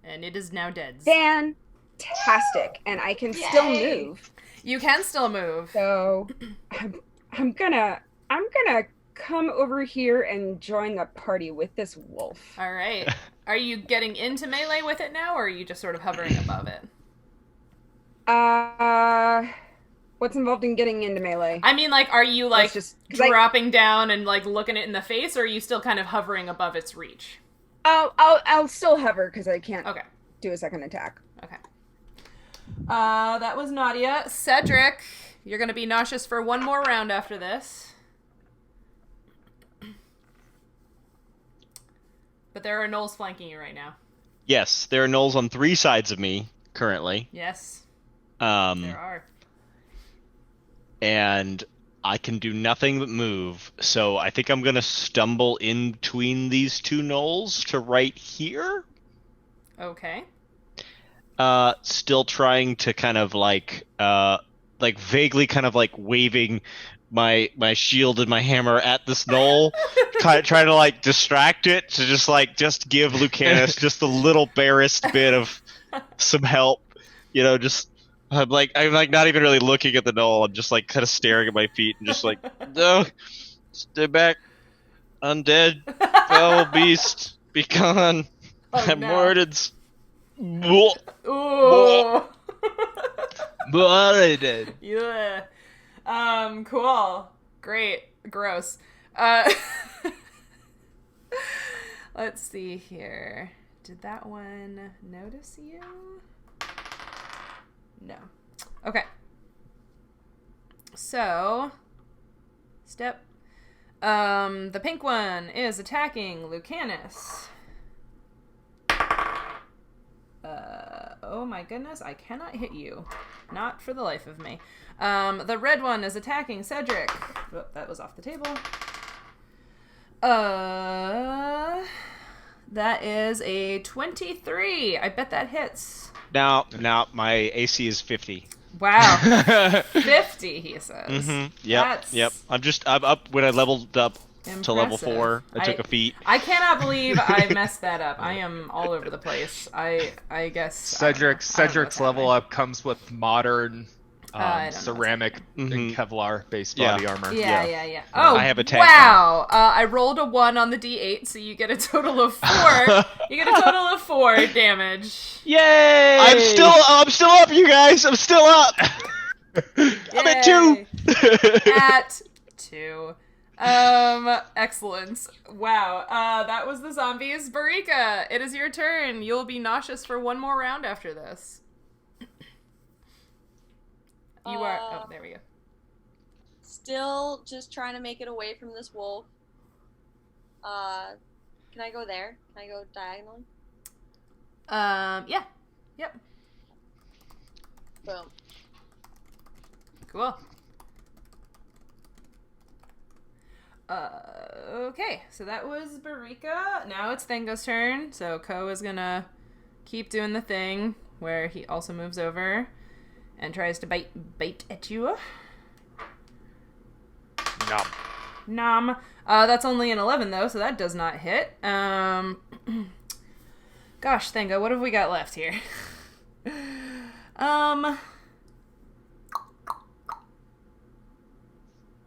And it is now dead. Fantastic. And I can still move. You can still move. So I'm gonna come over here and join the party with this wolf. All right. Are you getting into melee with it now, or are you just sort of hovering above it? What's involved in getting into melee? I mean, like, are you, like, dropping down and, like, looking it in the face, or are you still kind of hovering above its reach? I'll still hover, because I can't do a second attack. Okay. That was Nautia. Cedric, you're going to be nauseous for one more round after this. But there are gnolls flanking you right now. Yes, there are gnolls on 3 sides of me, currently. Yes. There are. And I can do nothing but move, so I think I'm going to stumble in between these 2 gnolls to right here. Okay. Still trying to kind of like vaguely kind of like waving my shield and my hammer at this gnoll, trying to like distract it to just give Lucanus just a little barest bit of some help, I'm not even really looking at the gnoll. I'm just like kind of staring at my feet and just like, no, stay back, undead, foul beast, be gone. Oh, I'm no. wardens. Ooh. Blooded. Yeah. Cool. Great. Gross. Let's see here. Did that one notice you? No. Okay. So, step. The pink one is attacking Lucanus. Oh my goodness, I cannot hit you. Not for the life of me. The red one is attacking Cedric. Oh, that was off the table. That is a 23. I bet that hits. Now, my AC is 50. Wow. 50, he says. Mm-hmm. Yep. I'm up when I leveled up to level 4. I took a feat. I cannot believe I messed that up. I am all over the place. I guess Cedric's level up comes with modern ceramic and Kevlar based body armor. Yeah. Oh, I have a tag. Wow. I rolled a 1 on the D8, so you get a total of 4. You get a total of 4 damage. Yay! I'm still up, you guys. I'm still up. I'm at 2. At 2. Excellent. Wow. That was the zombies. Barika, it is your turn. You'll be nauseous for one more round after this. You are. Oh, there we go. Still just trying to make it away from this wolf. Can I go there? Can I go diagonally? Yeah. Yep. Boom. Cool. Okay, so that was Barika. Now it's Thenga's turn. So Ko is gonna keep doing the thing where he also moves over and tries to bite at you. Nom. That's only an 11 though, so that does not hit. Gosh, Thenga, what have we got left here?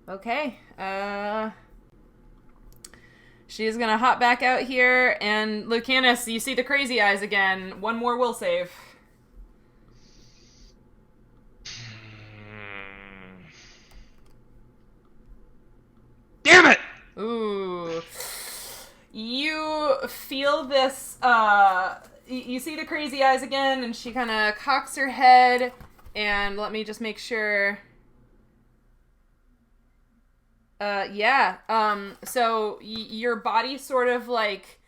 Okay. She's gonna hop back out here, and Lucanus, you see the crazy eyes again. One more will save. Damn it! Ooh. You feel this, you see the crazy eyes again, and she kind of cocks her head, and let me just make sure. So your body sort of, like,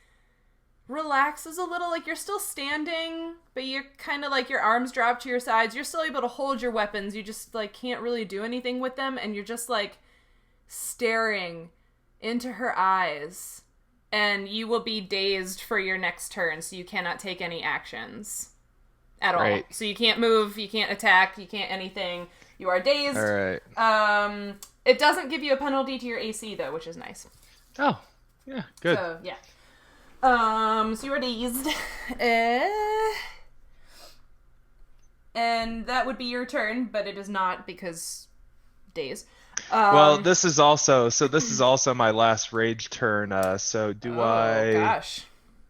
relaxes a little, like you're still standing, but you're kind of like your arms drop to your sides. You're still able to hold your weapons. You just, like, can't really do anything with them, and you're just, like, staring into her eyes, and you will be dazed for your next turn, so you cannot take any actions at all. So you can't move, you can't attack, you can't anything. You are dazed. All right. It doesn't give you a penalty to your AC though, which is nice. Oh, yeah, good. So yeah. So you are dazed, and that would be your turn, but it is not because daze. Well, this is also my last rage turn. So do I? Oh gosh.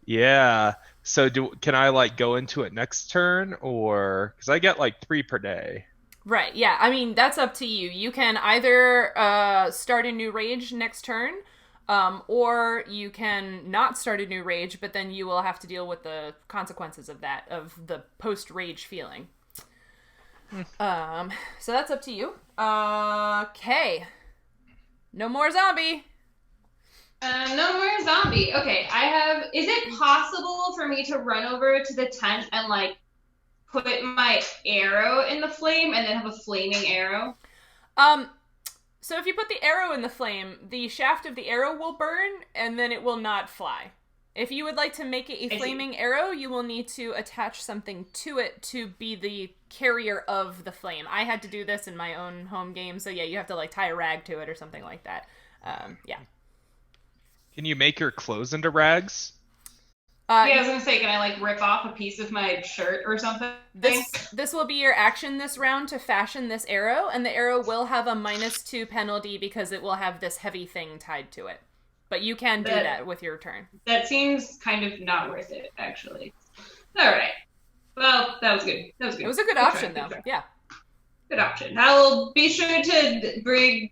Yeah. So can I, like, go into it next turn, or because I get like 3 per day? Right. Yeah. I mean, that's up to you. You can either start a new rage next turn, or you can not start a new rage, but then you will have to deal with the consequences of that, of the post-rage feeling. So that's up to you. Okay. No more zombie. No more zombie. Okay, is it possible for me to run over to the tent and, like, put my arrow in the flame and then have a flaming arrow? So if you put the arrow in the flame, the shaft of the arrow will burn, and then it will not fly. If you would like to make it a flaming arrow, you will need to attach something to it to be the carrier of the flame. I had to do this in my own home game, so yeah, you have to, like, tie a rag to it or something like that. Yeah. Can you make your clothes into rags? I was gonna say, can I, like, rip off a piece of my shirt or something? This will be your action this round to fashion this arrow, and the arrow will have a -2 penalty because it will have this heavy thing tied to it. But you can do that with your turn. That seems kind of not worth it, actually. All right. Well, that was good. It was a good option, though. Yeah. Good option. I will be sure to bring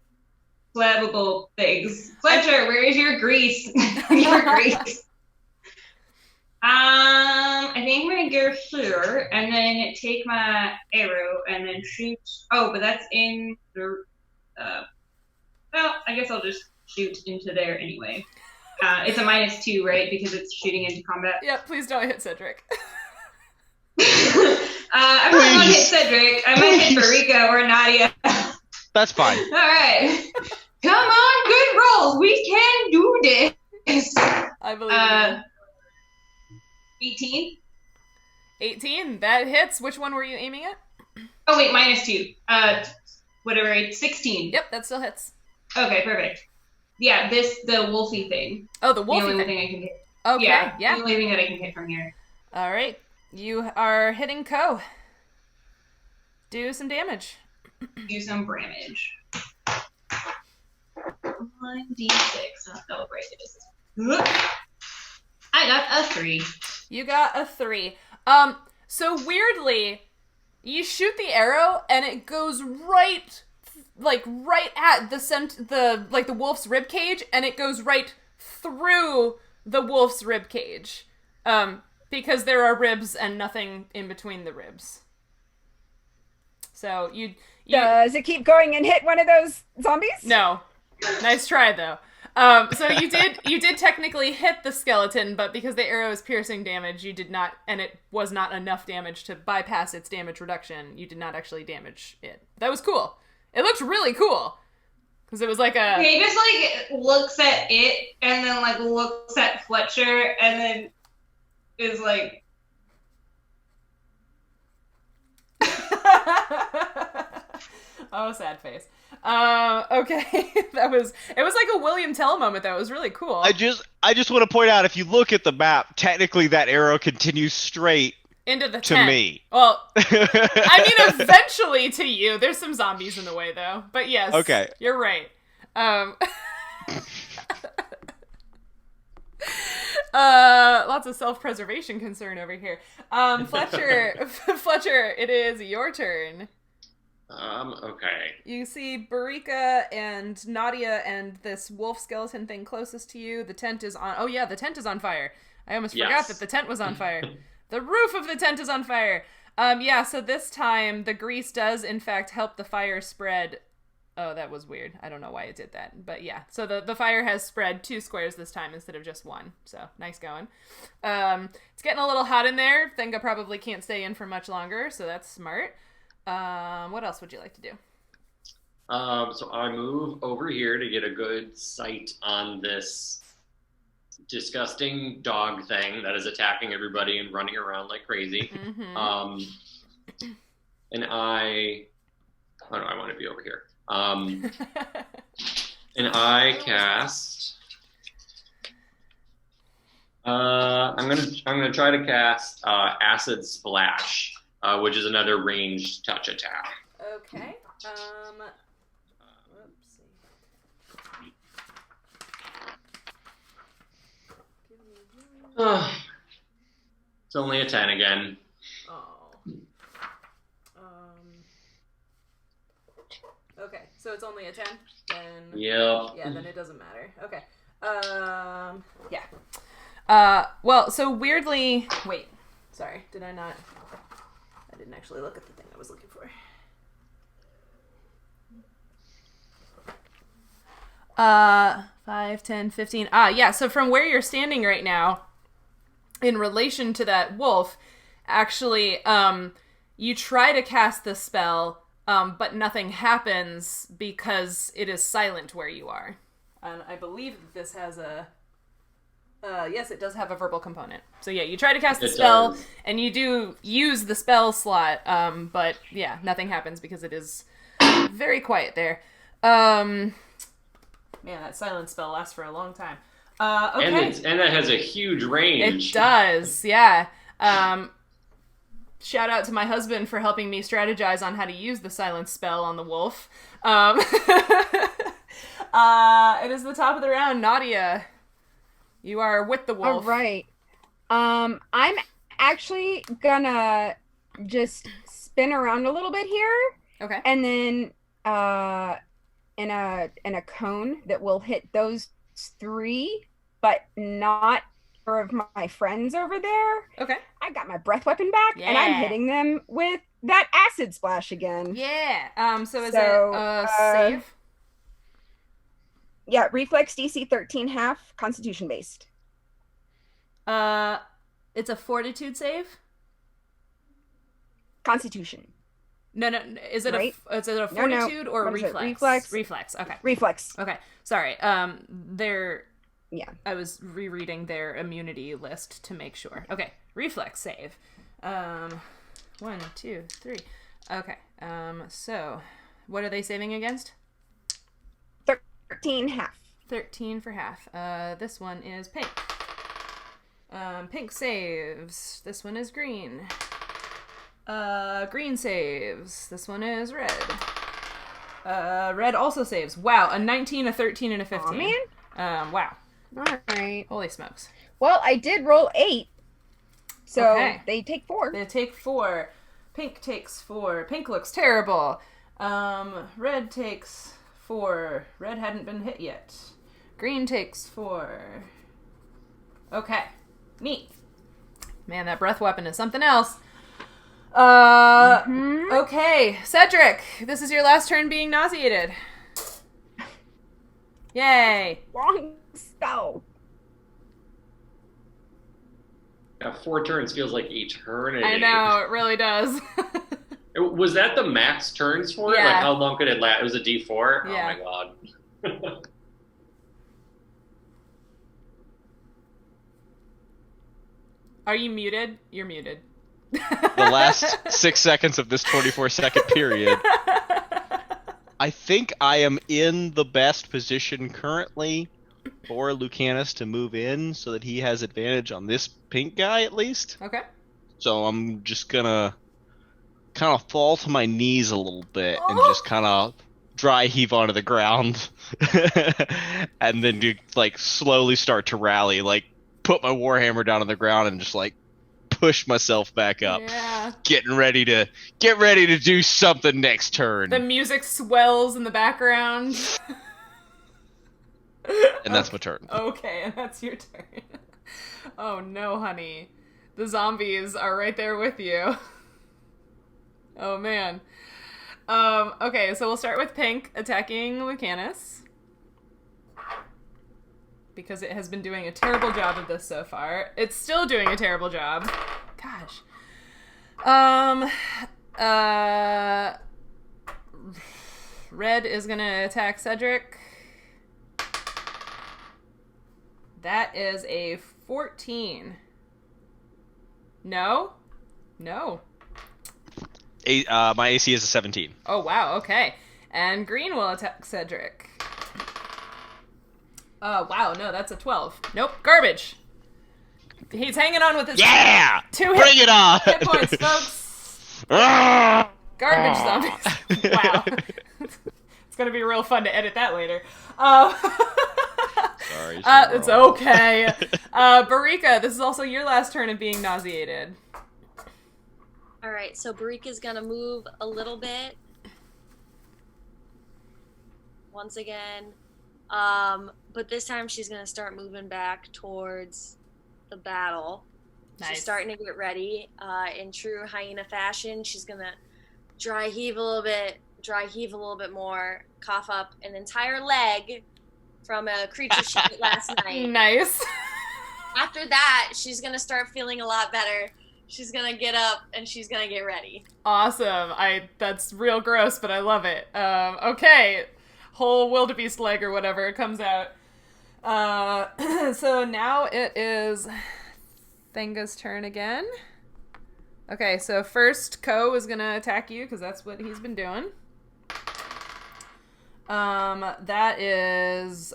flammable things. Fletcher, where is your grease? Your grease. I think I'm gonna go here and then take my arrow and then shoot. Oh, but that's in the. Well, I guess I'll just shoot into there anyway. It's a -2, right? Because it's shooting into combat. Yep, please don't hit Cedric. I probably won't hit Cedric. I might hit Barika or Nautia. That's fine. All right. Come on, good rolls. We can do this. I believe in you. 18? 18, that hits. Which one were you aiming at? Oh, wait, -2. Whatever, 16. Yep, that still hits. Okay, perfect. Yeah, the wolfy thing. Oh, the wolfy The only thing. thing I can hit. Okay, yeah. The only thing that I can hit from here. All right, you are hitting Co. Do some damage. Do some damage. 1d6. Oh, right, it is. I got a 3. You got a 3. So weirdly, you shoot the arrow and it goes right at the wolf's rib cage, and it goes right through the wolf's rib cage. Because there are ribs and nothing in between the ribs. So you Does it keep going and hit one of those zombies? No. Nice try though. So you did technically hit the skeleton, but because the arrow is piercing damage, you did not, and it was not enough damage to bypass its damage reduction, you did not actually damage it. That was cool. It looked really cool. Because it was like a... He just, looks at it, and then, looks at Fletcher, and then is like... Oh, sad face. Okay. It was like a William Tell moment, though. It was really cool. I just want to point out, if you look at the map, technically that arrow continues straight into the to tent. me. Well, I mean, eventually to you. There's some zombies in the way, though. But yes, okay, you're right. Lots of self-preservation concern over here. Fletcher, it is your turn. Okay. You see Barika and Nautia and this wolf skeleton thing closest to you. The tent is on... Oh, yeah, the tent is on fire. I almost forgot that the tent was on fire. The roof of the tent is on fire. Yeah, so this time the grease does, in fact, help the fire spread. Oh, that was weird. I don't know why it did that. But yeah, so the fire has spread 2 squares this time instead of just 1. So, nice going. It's getting a little hot in there. Thenga probably can't stay in for much longer, so that's smart. What else would you like to do? So I move over here to get a good sight on this disgusting dog thing that is attacking everybody and running around like crazy. Mm-hmm. And I want to be over here. And I cast. I'm gonna try to cast Acid Splash, which is another ranged touch attack. Okay. It's only a 10 again. Oh. Okay, so it's only a 10? Then... Yep. Yeah, then it doesn't matter. Okay. Yeah. Well, so weirdly... Wait. Sorry, did I not... I didn't actually look at the thing I was looking for. 5, 10, 15... yeah, so from where you're standing right now, in relation to that wolf, actually, you try to cast the spell, but nothing happens because it is silent where you are. And I believe that this has a... yes, it does have a verbal component. So yeah, you try to cast the spell, and you do use the spell slot, but yeah, nothing happens because it is very quiet there. Man, that silent spell lasts for a long time. Okay. And that has a huge range. It does, yeah. Shout out to my husband for helping me strategize on how to use the silence spell on the wolf. It is the top of the round. Nautia, you are with the wolf. All right. I'm actually gonna just spin around a little bit here Okay. And then in a cone that will hit those 3, but not of my friends over there. Okay. I got my breath weapon back, and I'm hitting them with that acid splash again. Yeah. So is it save? Yeah, reflex DC 13 half, Constitution based. It's a fortitude save. Constitution. No. Is it right? is it a fortitude or what reflex? Reflex. Reflex. Okay. Reflex. Okay. Sorry. Yeah. I was rereading their immunity list to make sure. Okay. Reflex save. 1, 2, 3. Okay. So what are they saving against? 13 half. 13 for half. This one is pink. Pink saves. This one is green. Green saves. This one is red. Red also saves. Wow, a 19, a 13, and a 15. Oh, man. Wow. All right. Holy smokes. Well, I did roll 8, so Okay. they take 4. They take 4. Pink takes 4. Pink looks terrible. Red takes 4. Red hadn't been hit yet. Green takes 4. Okay. Neat. Man, that breath weapon is something else. Okay. Cedric, this is your last turn being nauseated. Yay. Long spell. Yeah, 4 turns feels like eternity. I know, it really does. Was that the max turns for it? Yeah. Like, how long could it last? It was a D4? Yeah. Oh, my God. Are you muted? You're muted. The last 6 seconds of this 24-second period. I think I am in the best position currently for Lucanus to move in so that he has advantage on this pink guy at least. Okay. So I'm just gonna kind of fall to my knees a little bit and just kind of dry heave onto the ground. And then do, like, slowly start to rally, like put my warhammer down on the ground and just like push myself back up. Yeah. Get ready to do something next turn. The music swells in the background. And that's my turn. Okay, and that's your turn. Oh no, honey. The zombies are right there with you. Oh man. Okay, so we'll start with Pink attacking Lucanus. Because it has been doing a terrible job of this so far. It's still doing a terrible job. Gosh. Red is gonna attack Cedric. That is a 14. No? No. My AC is a 17. Oh, wow, okay. And green will attack Cedric. Wow, no, that's a 12. Nope, garbage. He's hanging on with his 2 Bring it on! hit points, folks. Garbage zombies. Wow. It's gonna be real fun to edit that later. Sorry. It's okay. Barika, this is also your last turn of being nauseated. Alright, so Barika's gonna move a little bit. Once again. But this time she's gonna start moving back towards the battle. Nice. She's starting to get ready. In true hyena fashion, she's gonna dry heave a little bit more, cough up an entire leg from a creature she ate last night. Nice. After that, she's gonna start feeling a lot better. She's gonna get up and she's gonna get ready. Awesome. That's real gross, but I love it. Okay. Whole wildebeest leg or whatever comes out. So now it is Thenga's turn again. Okay, so first Ko is gonna attack you because that's what he's been doing. That is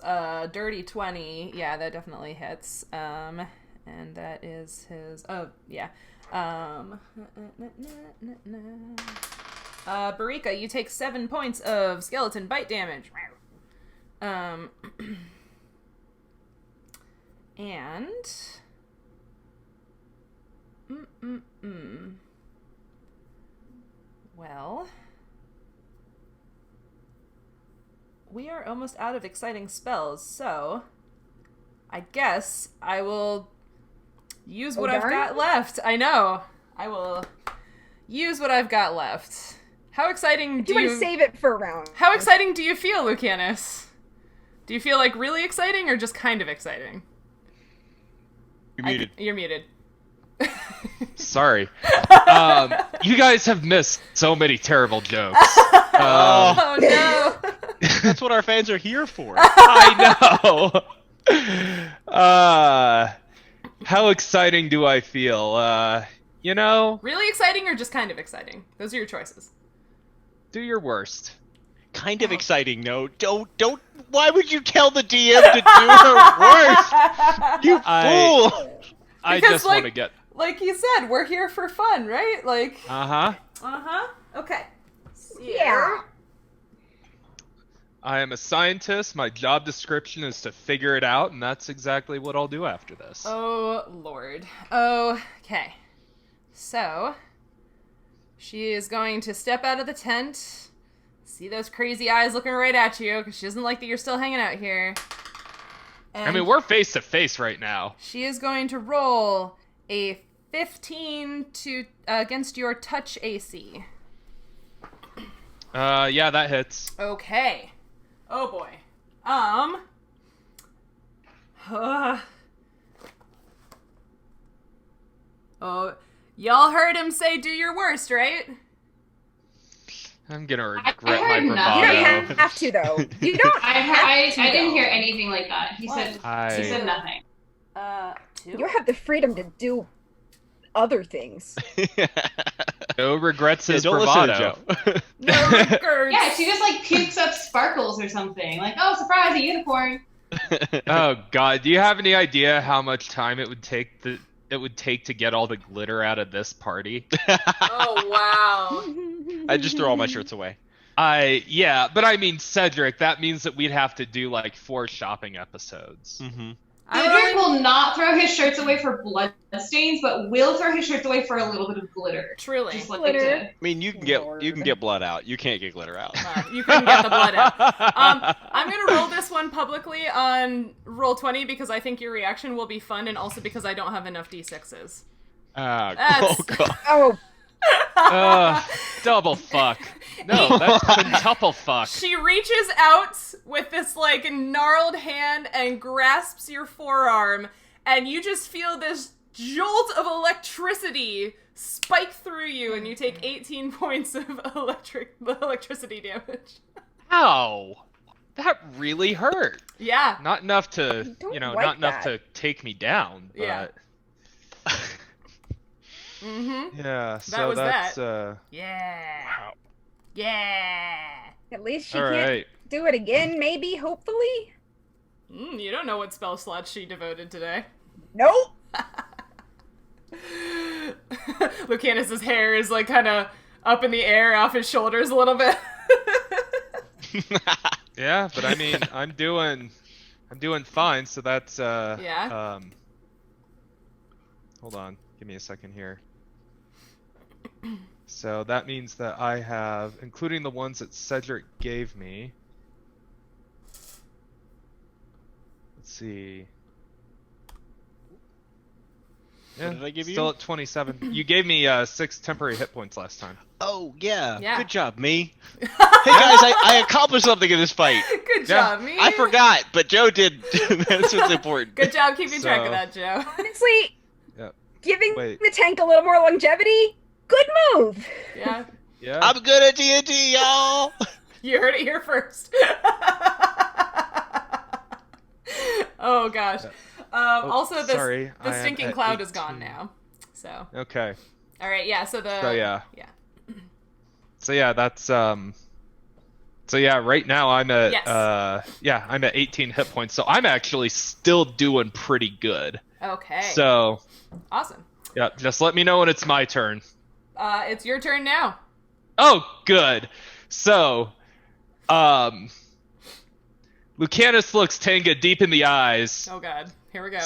dirty 20. Yeah, that definitely hits. And that is his. Oh yeah. Barika, you take 7 points of skeleton bite damage. And well, we are almost out of exciting spells, so I guess I will use what I've got left. I know. I will use what I've got left. How exciting do you... want to save it for a round. How exciting do you feel, Lucanus? Do you feel like really exciting or just kind of exciting? You're muted. You're muted. Sorry. You guys have missed so many terrible jokes. Oh no. That's what our fans are here for. I know. How exciting do I feel? You know? Really exciting or just kind of exciting? Those are your choices. Do your worst. Kind of exciting. No, don't. Why would you tell the DM to do her worst? You fool! I Because, just want to get... Like you said, we're here for fun, right? Like... Uh-huh. Okay. Yeah. I am a scientist. My job description is to figure it out, and that's exactly what I'll do after this. Oh, Lord. Okay. So, she is going to step out of the tent, see those crazy eyes looking right at you, because she doesn't like that you're still hanging out here. And I mean, we're face to face right now. she is going to roll a 15 against your touch AC. Yeah, that hits. Okay. Oh boy. Oh, y'all heard him say do your worst, right? I'm gonna regret I heard my nothing. bravado. You don't have to, though. You don't I to, didn't though. hear anything like that. He What? said nothing. 2. You have the freedom to do other things. No regrets his don't bravado. listen to Joe. No regrets. Yeah, she just like pukes up sparkles or something. Like, oh, surprise, a unicorn. Oh god, do you have any idea how much time it would take to get all the glitter out of this party? Oh, wow. I just throw all my shirts away. Yeah, but I mean, Cedric, that means that we'd have to do like 4 shopping episodes. Mm-hmm. Cedric will not throw his shirts away for blood stains, but will throw his shirts away for a little bit of glitter. Truly. Just like Glitter. to... I mean, you can get blood out. You can't get glitter out. You couldn't get the blood out. I'm going to roll this one publicly on Roll20 because I think your reaction will be fun and also because I don't have enough D6s. Oh god. Oh, Double fuck. No, that's quintuple fuck. She reaches out with this, like, gnarled hand and grasps your forearm, and you just feel this jolt of electricity spike through you, and you take 18 points of electricity damage. Ow. That really hurt. Yeah. Not enough to, Don't not like enough that. to take me down, but... Yeah. Mm-hmm. Yeah, so was that's, Yeah. Wow. Yeah. at least she All can't right. do it again, maybe, hopefully? You don't know what spell slots she devoted today. Nope. Lucanus's hair is, like, kind of up in the air off his shoulders a little bit. Yeah, but I mean, I'm doing fine, so that's, Yeah. Hold on, give me a second here. So that means that I have, including the ones that Cedric gave me. Let's see. Yeah, did I give you? still at 27. You gave me 6 temporary hit points last time. Oh yeah. Yeah. Good job, me. Hey guys, I accomplished something in this fight. Good Yeah. job, me. I forgot, but Joe did. That's what's important. Good job keeping track of So- that, Joe. Honestly, Yep. giving Wait. the tank a little more longevity, good move. Yeah. Yeah. I'm good at D&D, y'all. You heard it here first. Oh gosh. Also, sorry, I the am stinking at cloud is 18. gone now. So, Okay. all right, yeah. So So yeah. yeah. So yeah, that's So yeah, right now I'm at Yes. I'm at 18 hit points. So I'm actually still doing pretty good. Okay. So Awesome. yeah, just let me know when it's my turn. It's your turn now. Oh, good. So, Lucanus looks Thenga deep in the eyes. Oh god. Here we go.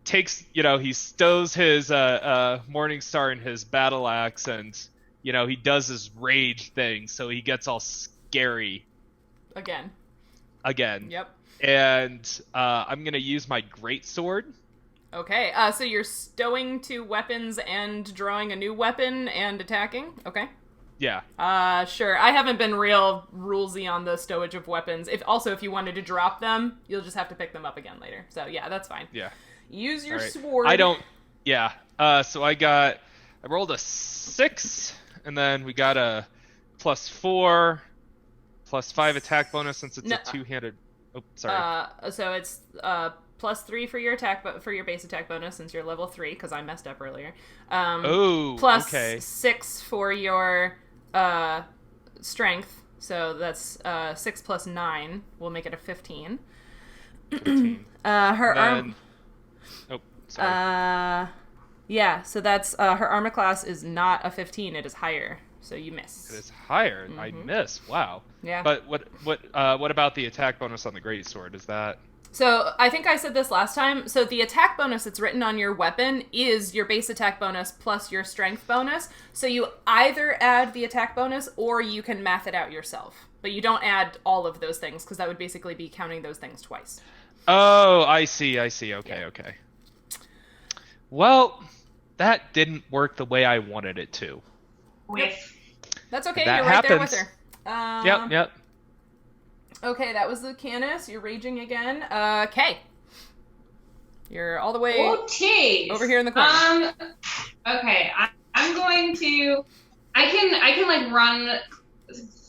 Takes, he stows his Morning Star in his battle axe, and he does his rage thing, so he gets all scary, Again. Yep. And I'm going to use my greatsword. Okay, so you're stowing 2 weapons and drawing a new weapon and attacking? Okay. Yeah. Sure. I haven't been real rulesy on the stowage of weapons. If you wanted to drop them, you'll just have to pick them up again later. So yeah, that's fine. Yeah. Use your Right. sword. Yeah. So I rolled a 6, and then we got a +4, +5 attack bonus since it's a two-handed. Oh, sorry. So it's +3 for your for your base attack bonus since you're level 3 because I messed up earlier. Plus okay. 6 for your strength. So that's 6 plus 9. We'll make it a 15. 15. Her arm. Oh, sorry. Yeah. So that's her armor class is not a 15. It is higher. So you miss. It is higher. Mm-hmm. I miss. Wow. Yeah. But what about the attack bonus on the greatsword? Is that? So I think I said this last time. So the attack bonus that's written on your weapon is your base attack bonus plus your strength bonus. So you either add the attack bonus or you can math it out yourself. But you don't add all of those things because that would basically be counting those things twice. Oh, I see. Okay. Well, that didn't work the way I wanted it to. Yep. That's okay. That You're right happens. there with her. Yep. Okay, that was Lucanus. You're raging again. Kay. You're all the way over here in the corner. Okay, I'm going to. I can like run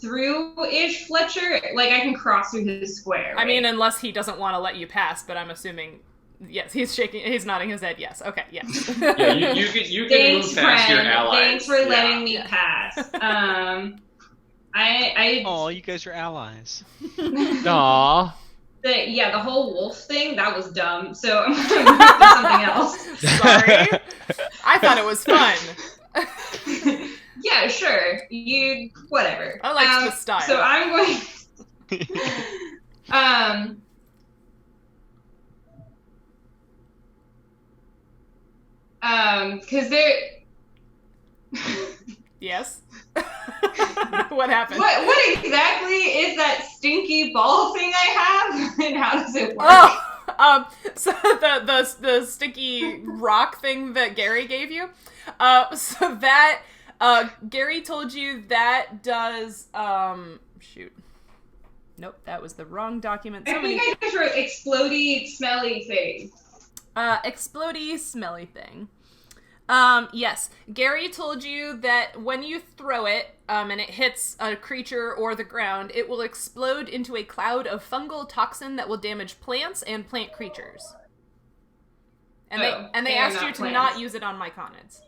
through-ish Fletcher. Like I can cross through his square. Right? I mean, unless he doesn't want to let you pass, but I'm assuming. Yes, he's nodding his head. Yes. Okay. Yes. Yeah, you can move past your allies. Thanks for letting me pass. Oh, you guys are allies. Aww. The whole wolf thing, that was dumb. So I'm going to move to something else. Sorry. I thought it was fun. Yeah, sure. Whatever. I liked the style. So I'm going. Because they're. Yes. What happened? What exactly is that stinky ball thing I have, and how does it work? Oh, so the sticky rock thing that Gary gave you. So that Gary told you that does shoot. Nope, that was the wrong document. I think I just wrote explodey, smelly thing. Explodey, smelly thing. Yes. Gary told you that when you throw it, and it hits a creature or the ground, it will explode into a cloud of fungal toxin that will damage plants and plant creatures. And they asked you to not use it on myconids.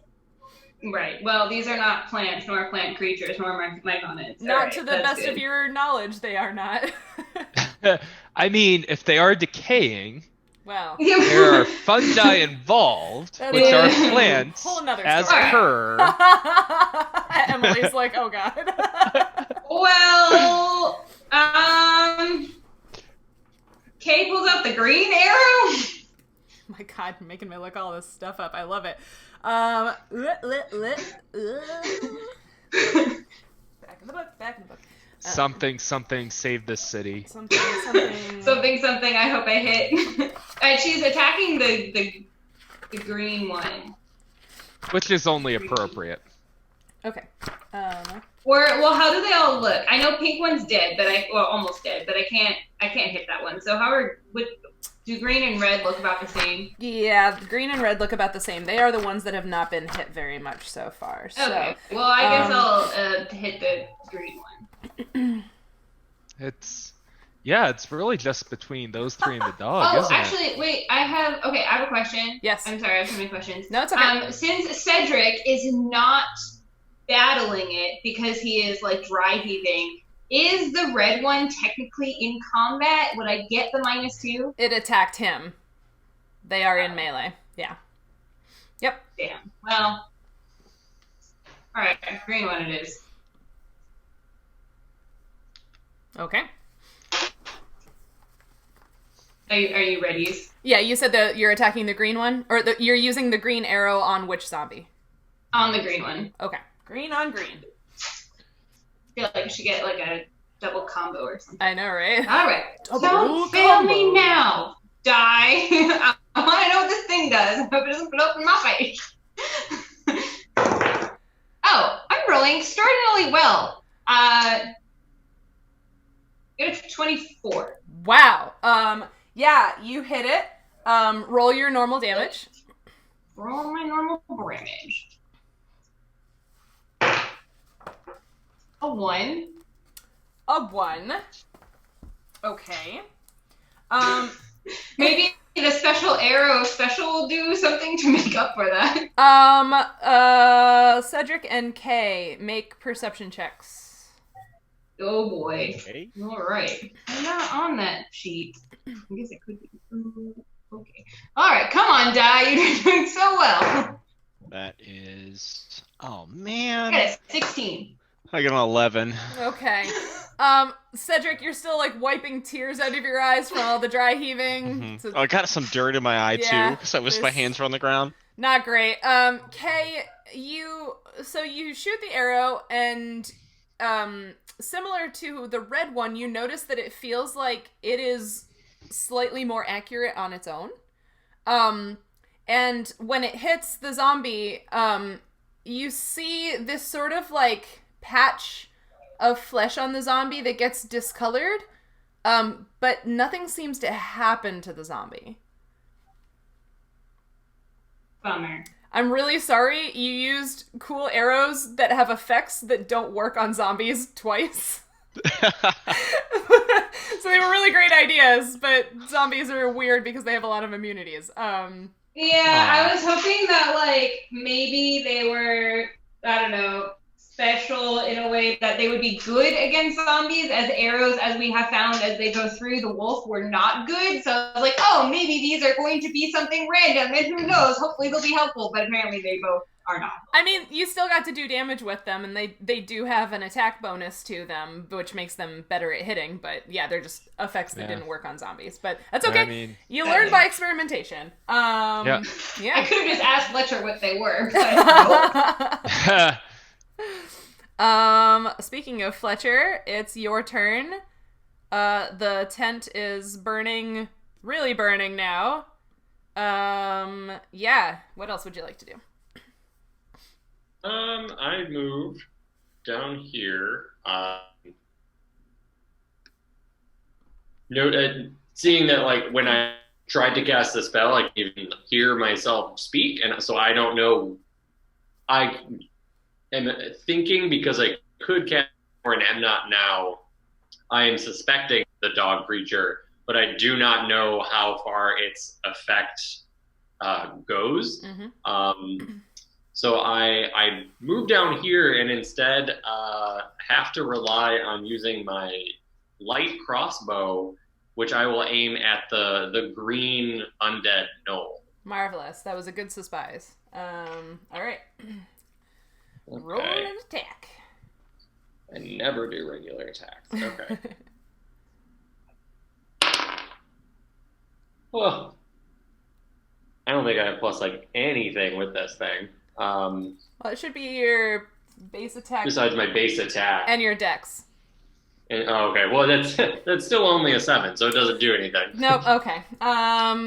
Right. Well, these are not plants, nor plant creatures, nor myconids. Not to the best of your knowledge, they are not. I mean, if they are decaying... Well, there are fungi involved, which are plants, whole nother as story. per. Emily's like, oh god. Well, Kay pulls out the green arrow. My god, you're making me look all this stuff up. I love it. Back in the book. Something, save this city. Something. Something, I hope I hit. She's attacking the green one. Which is only appropriate. Okay. Well, how do they all look? I know pink one's dead, almost dead, but I can't hit that one. So do green and red look about the same? Yeah, green and red look about the same. They are the ones that have not been hit very much so far. So, okay. Well, I guess I'll hit the green one. It's really just between those three and the dog, isn't actually, wait, I have a question. Yes. I'm sorry, I have so many questions. No, it's okay. Since Cedric is not battling it because he is like dry heaving, is the red one technically in combat? Would I get the -2? It attacked him. They are in melee. Yeah. Yep. Damn. Well. Alright, green one it is. Okay. Are you ready? Yeah, you said that you're attacking the green one? Or you're using the green arrow on which zombie? On the green one. Okay. Green on green. I feel like I should get like a double combo or something. I know, right? All right. Double Don't fail me combo. now. Die. I want to know what this thing does. I hope it doesn't blow up in my face. Oh, I'm rolling extraordinarily well. It's 24. Wow. Yeah, you hit it. Roll your normal damage. Roll my normal damage. A 1. A 1. Okay. Maybe the special arrow special will do something to make up for that. Cedric and Kay, make perception checks. Oh boy. Okay. Alright. I'm not on that sheet. I guess it could be. Okay. Alright, come on, Die. You're doing so well. That is... Oh, I man. got a 16. I got an 11. Okay. Cedric, you're still like wiping tears out of your eyes from all the dry heaving. Mhm. So- Oh, I got some dirt in my eye, Yeah, too, because I wish my this- hands were on the ground. Not great. Kay, you shoot the arrow and similar to the red one, you notice that it feels like it is slightly more accurate on its own. And when it hits the zombie, you see this sort of like patch of flesh on the zombie that gets discolored, but nothing seems to happen to the zombie. Bummer. I'm really sorry you used cool arrows that have effects that don't work on zombies twice. So they were really great ideas, but zombies are weird because they have a lot of immunities. Yeah, I was hoping that, like, maybe they were, I don't know, special in a way that they would be good against zombies, as arrows, as we have found as they go through the wolf, were not good. So I was like, oh, maybe these are going to be something random, and who knows, hopefully they'll be helpful, but apparently they both are not. I mean, you still got to do damage with them, and they do have an attack bonus to them, which makes them better at hitting, but yeah, they're just effects that didn't work on zombies. But that's okay. I mean, you learn by experimentation. Yeah. I could have just asked Fletcher what they were, but nope. Speaking of Fletcher, it's your turn. The tent is burning, really burning now. Yeah, what else would you like to do? I moved down here. Seeing that, like, when I tried to cast the spell, I could even hear myself speak, and so I don't know. I am thinking, because I could cast more and am not now, I am suspecting the dog creature, but I do not know how far its effect goes. Mm-hmm. So I moved down here and instead have to rely on using my light crossbow, which I will aim at the green undead gnoll. Marvelous. That was a good suspice. All right. Roll Okay. an attack. I never do regular attacks. Okay. Well, I don't think I have plus like anything with this thing. Well, it should be your base attack Besides my base attack. and your dex. Okay, well that's still only a 7, so it doesn't do anything. Nope, okay.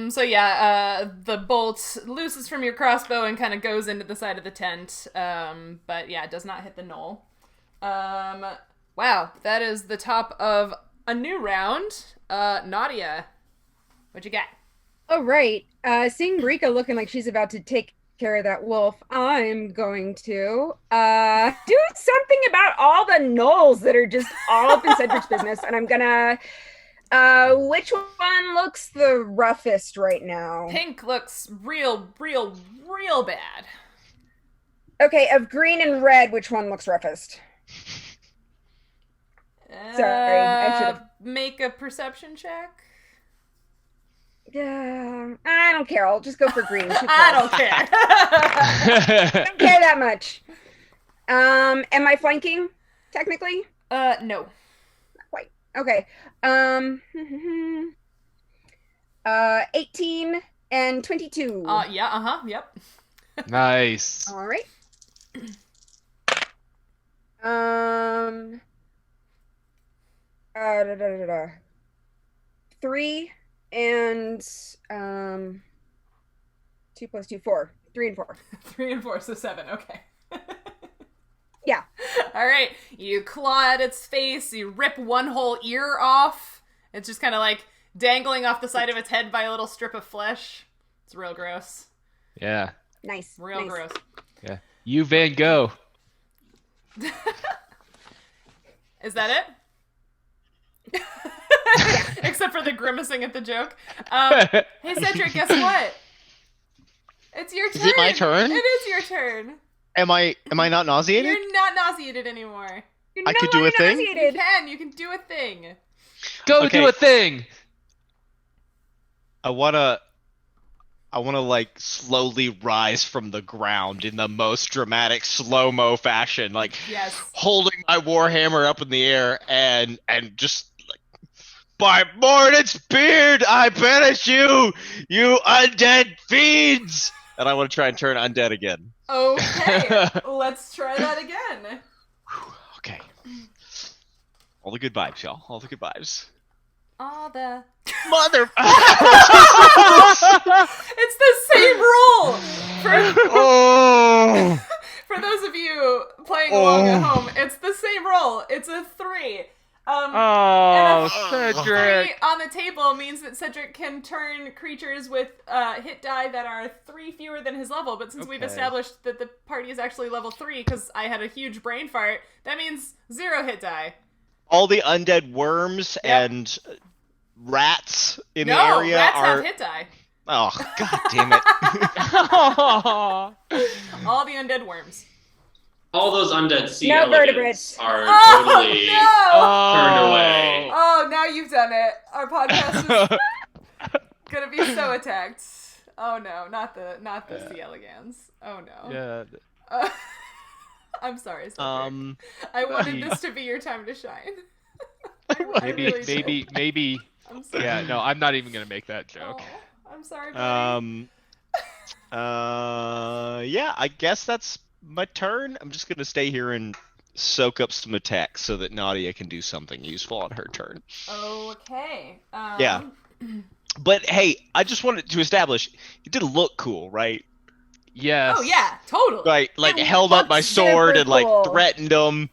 So yeah, the bolt looses from your crossbow and kind of goes into the side of the tent. But yeah, it does not hit the gnoll. Wow, that is the top of a new round. Nautia, what you got? Oh, right. Seeing Barika looking like she's about to take care of that wolf, I'm going to do something about all the gnolls that are just all up in Cedric's business, and I'm gonna which one looks the roughest right now? Pink looks real bad. Okay, of green and red, which one looks roughest? Sorry, I should've- Make a perception check. I don't care. I'll just go for green. I don't care. I don't care that much. Am I flanking? Technically? No. Not quite. Okay. 18 and 22. Yeah, yep. Nice. All right. 3 and 2 plus 2, 4. 3 and 4. 3 and 4, so 7. Okay. Yeah. All right. You claw at its face. You rip one whole ear off. It's just kind of like dangling off the side of its head by a little strip of flesh. It's real gross. Yeah. Nice. Real nice. gross. Yeah. You Van Gogh. Is that it? Except for the grimacing at the joke. Hey, Cedric, guess what? It's your turn. Is it my turn? It is your turn. Am I not nauseated? You're not nauseated anymore. You're I could do a thing? You can do a thing. Go Okay. do a thing. I wanna like slowly rise from the ground in the most dramatic slow-mo fashion, like Yes. holding my warhammer up in the air and just like, by Mordet's beard, I banish you, you undead fiends! And I want to try and turn undead again. Okay, let's try that again. Okay. All the good vibes, y'all. All the good vibes. All the... Mother... It's the same roll! Oh! For those of you playing along at home, it's the same roll. It's a 3. Oh, and a Cedric. 3 on the table means that Cedric can turn creatures with hit die that are 3 fewer than his level. But since we've Okay. established that the party is actually level 3 because I had a huge brain fart, that means 0 hit die. All the undead worms and rats in the No, area rats are... have hit die. Oh, god damn it. All the undead worms. All those undead sea No elegants vertebrates. are Oh, totally no! turned away. Oh, now you've done it. Our podcast is gonna be so attacked. Oh no, not the sea elegans. Oh no. Yeah. I'm sorry, Cedric. I I wanted this to be your time to shine. I really did. Maybe. I'm sorry. Yeah, no, I'm not even gonna make that joke. Oh, I'm sorry, buddy. Yeah, I guess that's my turn. I'm just gonna stay here and soak up some attacks so that Nautia can do something useful on her turn. Okay. Yeah. But hey, I just wanted to establish it did look cool, right? Yes. Oh yeah, totally. Like It held up my looks sword super and like cool. threatened them.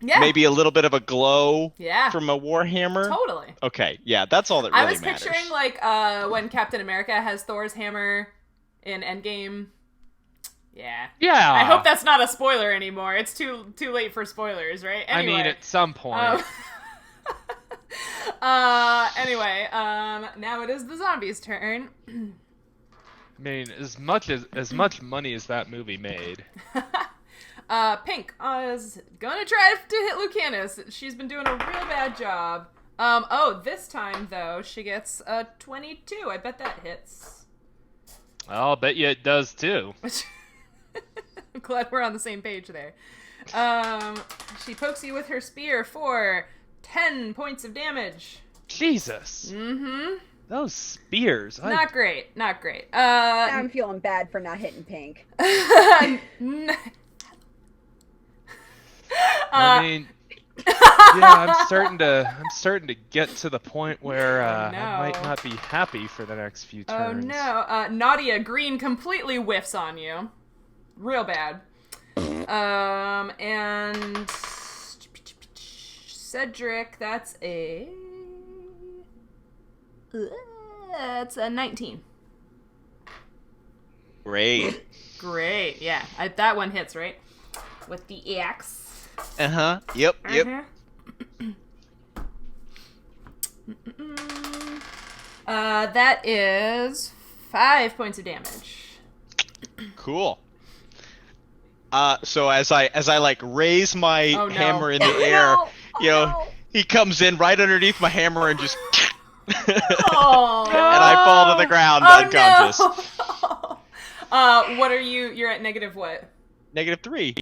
Yeah. Maybe a little bit of a glow Yeah. from a warhammer. Totally. Okay, yeah, that's all that really I was matters. picturing like when Captain America has Thor's hammer in Endgame. Yeah. Yeah. I hope that's not a spoiler anymore. It's too late for spoilers, right? Anyway. I mean, at some point. Anyway, now it is the zombies' turn. I mean, as much money as that movie made. Pink is gonna try to hit Lucanus. She's been doing a real bad job. This time though, she gets a 22. I bet that hits. I'll bet you it does too. I'm glad we're on the same page there. She pokes you with her spear for 10 points of damage. Jesus. Mm-hmm. Those spears. Not great. Not great. I'm feeling bad for not hitting pink. I mean, yeah, I'm starting to get to the point where I might not be happy for the next few turns. Oh no. Nautia green completely whiffs on you. Real bad. And Cedric, that's a 19. Great. Great. Yeah. That one hits, right? With the axe. Uh-huh. Yep. That is 5 points of damage. Cool. So as I like raise my hammer in the air, he comes in right underneath my hammer and just Oh, and I fall to the ground unconscious. No. What are you? You're at negative what? -3.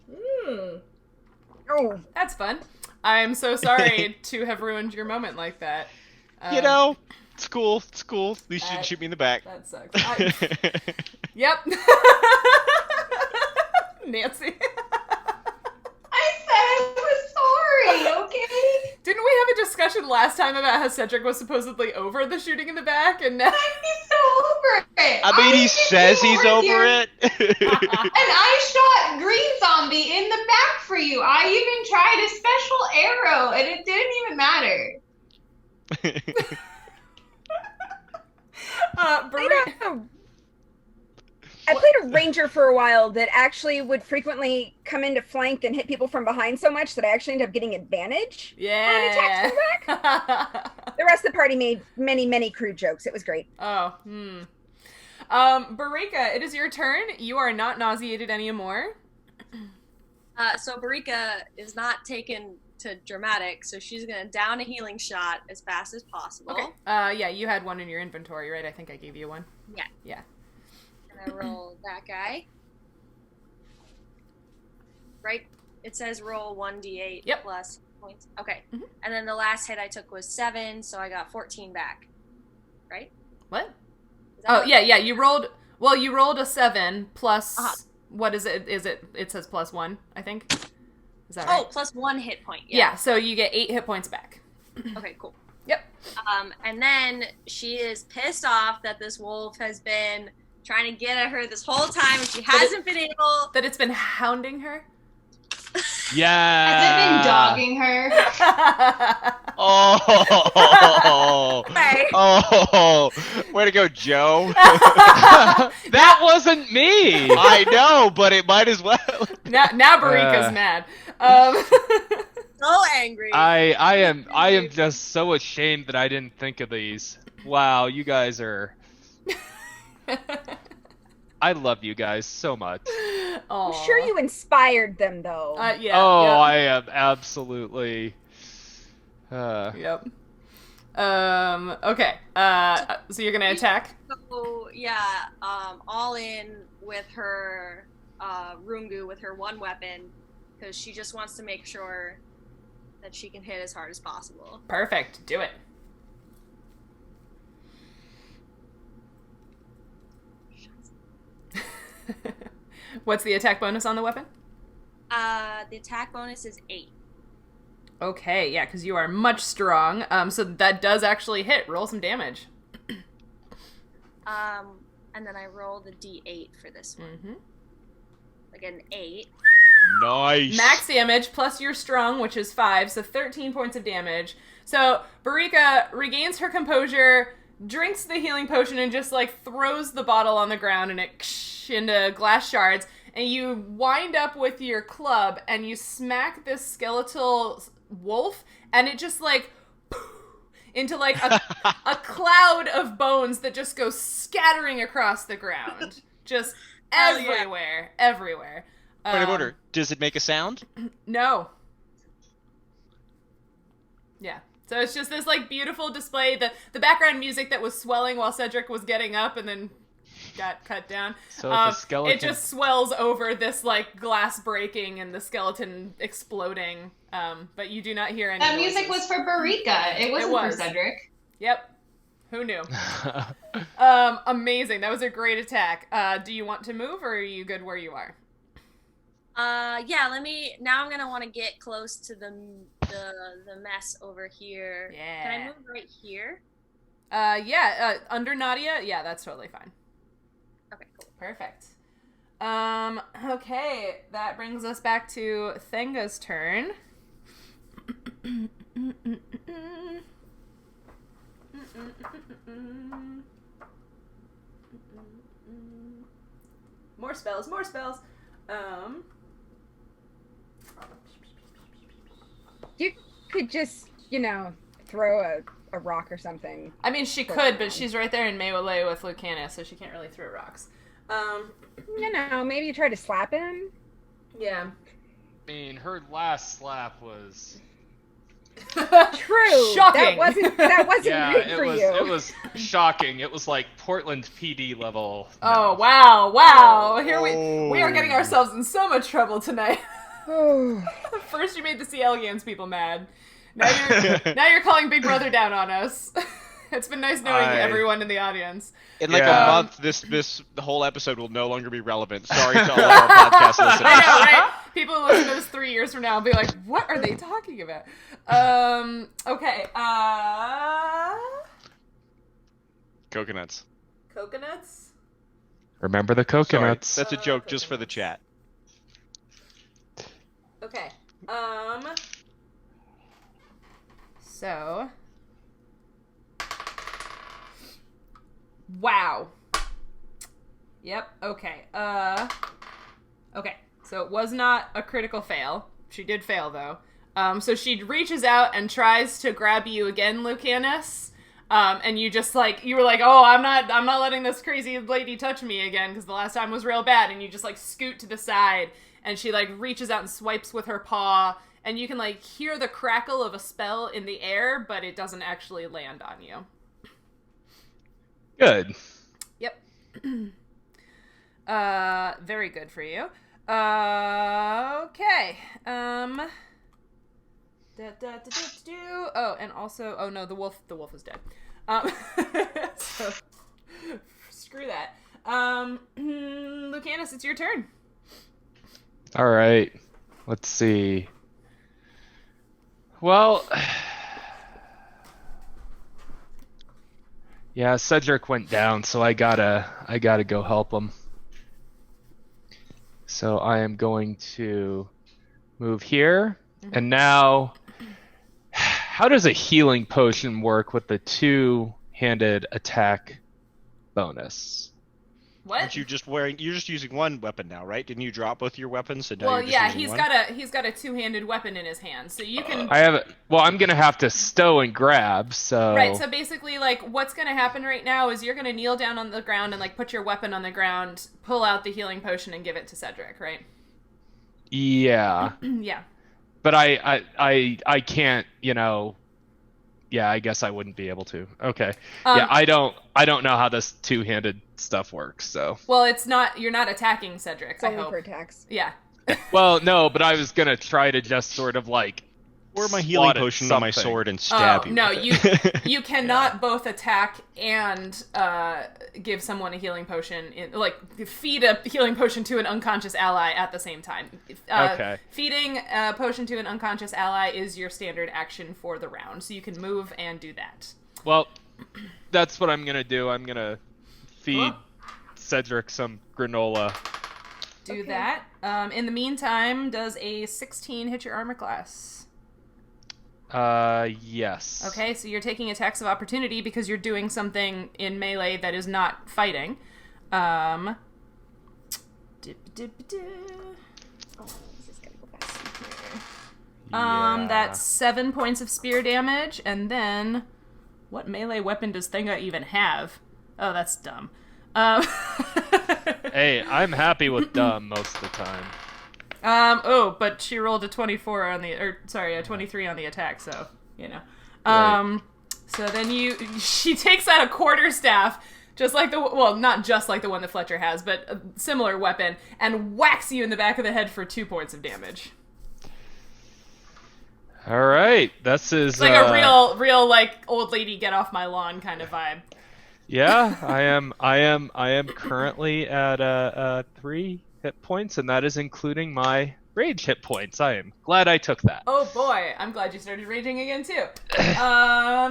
Oh, That's fun. I'm so sorry to have ruined your moment like that. It's cool. It's cool. At least you didn't shoot me in the back. That sucks. Yep. Nancy. I said I was sorry, okay? Didn't we have a last time about how Cedric was supposedly over the shooting in the back, and now He's so over it. I mean, he says he's over here. it. And I shot Green Zombie in the back for you. I even tried a special arrow, and it didn't even matter. I played a ranger for a while that actually would frequently come into flank and hit people from behind so much that I actually ended up getting advantage on attacks from the back. The rest of the party made many crude jokes. It was great. Oh, Barika, it is your turn. You are not nauseated anymore. So Barika is not taken to dramatic, so she's gonna down a healing shot as fast as possible. Okay. Yeah, you had one in your inventory, right? I think I gave you one. Yeah. Yeah. And I roll that guy. Right? It says roll 1d8 Yep. plus points. Okay. Mhm. And then the last hit I took was 7, so I got 14 back. Right? What? Is that Oh, right? yeah, you rolled, well, you rolled a 7 plus, Uh-huh. what is it? It says plus 1, I think. Is that Oh, right? plus 1 hit point. Yeah, so you get 8 hit points back. Okay, cool. Yep. And then she is pissed off that this wolf has been trying to get at her this whole time and she hasn't been able. That it's been hounding her? Yeah. Has it been dogging her? Oh. Okay. Oh. Way to go, Joe. That wasn't me. I know, but it might as well. Now Barika's mad. So angry. I am just so ashamed that I didn't think of these. Wow, you guys are. I love you guys so much. I'm sure you inspired them, though. Yeah. Oh, Yep. I am absolutely. Yep. Okay. So you're gonna attack? So yeah, all in with her Rungu with her one weapon because she just wants to make sure that she can hit as hard as possible. Perfect. Do it. What's the attack bonus on the weapon? The attack bonus is 8. Okay, yeah, because you are much strong. So that does actually hit. Roll some damage. And then I roll the d8 for this one. Mm-hmm. Like an 8. Nice. Max damage plus you're strong, which is 5, so 13 points of damage. So Barika regains her composure, drinks the healing potion, and just like throws the bottle on the ground, and it into glass shards. And you wind up with your club, and you smack this skeletal wolf, and it just like into like a cloud of bones that just goes scattering across the ground, just everywhere, everywhere. Point of order. Does it make a sound? No. Yeah. So it's just this like beautiful display. The background music that was swelling while Cedric was getting up and then got cut down. So the skeleton. It just swells over this like glass breaking and the skeleton exploding. But you do not hear any That noises. music was for Barika. It wasn't for Cedric. Yep. Who knew? Amazing. That was a great attack. Do you want to move or are you good where you are? Yeah, now I'm gonna want to get close to the mess over here. Yeah. Can I move right here? Under Nautia? Yeah, that's totally fine. Okay, cool. Perfect. Okay, that brings us back to Thenga's turn. More spells. You could just, throw a rock or something. I mean, she could, but she's right there in melee with Lucanus, so she can't really throw rocks. Maybe you try to slap him. Yeah. I mean, her last slap was. True. Shocking. That wasn't Yeah, great for you. it was shocking. It was like Portland PD level. Oh, wow. Here we are getting ourselves in so much trouble tonight. First you made the C. elegans people mad. Now you're calling Big Brother down on us. It's been nice knowing everyone in the audience. In like a month, the whole episode will no longer be relevant. Sorry to all of our podcast listeners. I know, right? People who listen to this 3 years from now will be like, what are they talking about? Okay. Coconuts. Coconuts? Remember the coconuts. Sorry, that's a joke just for the chat. Okay. So. Wow. Yep. Okay. Okay. So it was not a critical fail. She did fail though. So she reaches out and tries to grab you again, Lucanus. And you just you were like, oh, I'm not letting this crazy lady touch me again because the last time was real bad. And you just scoot to the side, and she reaches out and swipes with her paw, and you can hear the crackle of a spell in the air, but it doesn't actually land on you. Good. Yep. Very good for you. Okay. Oh, and also, oh no, the wolf is dead. So, screw that. Lucanus, it's your turn. All right. Let's see. Well, yeah, Cedric went down, so I gotta go help him. So I am going to move here, and now, how does a healing potion work with the two-handed attack bonus? What? Aren't you just you're just using one weapon now, right? Didn't you drop both your weapons? So now Well, you're just yeah, using he's got a two-handed weapon in his hand, so you can. I'm gonna have to stow and grab. So right. So basically, what's gonna happen right now is you're gonna kneel down on the ground and put your weapon on the ground, pull out the healing potion, and give it to Cedric, right? Yeah. Yeah. But I can't, yeah, I guess I wouldn't be able to. Okay. Yeah, I don't know how this two-handed stuff works, so. Well, you're not attacking Cedric, It's I only hope. for attacks. Yeah. Well, no, but I was gonna try to just sort of pour my healing potion on my sword and stab you. No, with it. you cannot both attack and give someone a healing potion, feed a healing potion to an unconscious ally at the same time. Okay. Feeding a potion to an unconscious ally is your standard action for the round, so you can move and do that. Well, that's what I'm gonna do. I'm gonna feed Cedric some granola. Do that. In the meantime, does a 16 hit your armor class? Yes. Okay, so you're taking attacks of opportunity because you're doing something in melee that is not fighting. Oh, this is gonna go fast here. Yeah. That's 7 points of spear damage, and then what melee weapon does Thenga even have? Oh, that's dumb. Hey, I'm happy with dumb most of the time. But she rolled a 24 on a 23 on the attack, so, Right. So then she takes out a quarterstaff, just like not just like the one that Fletcher has, but a similar weapon, and whacks you in the back of the head for 2 points of damage. All right, this is It's a real old lady get off my lawn kind of vibe. Yeah, I am currently at 3 hit points, and that is including my rage hit points. I am glad I took that. Oh boy, I'm glad you started raging again too.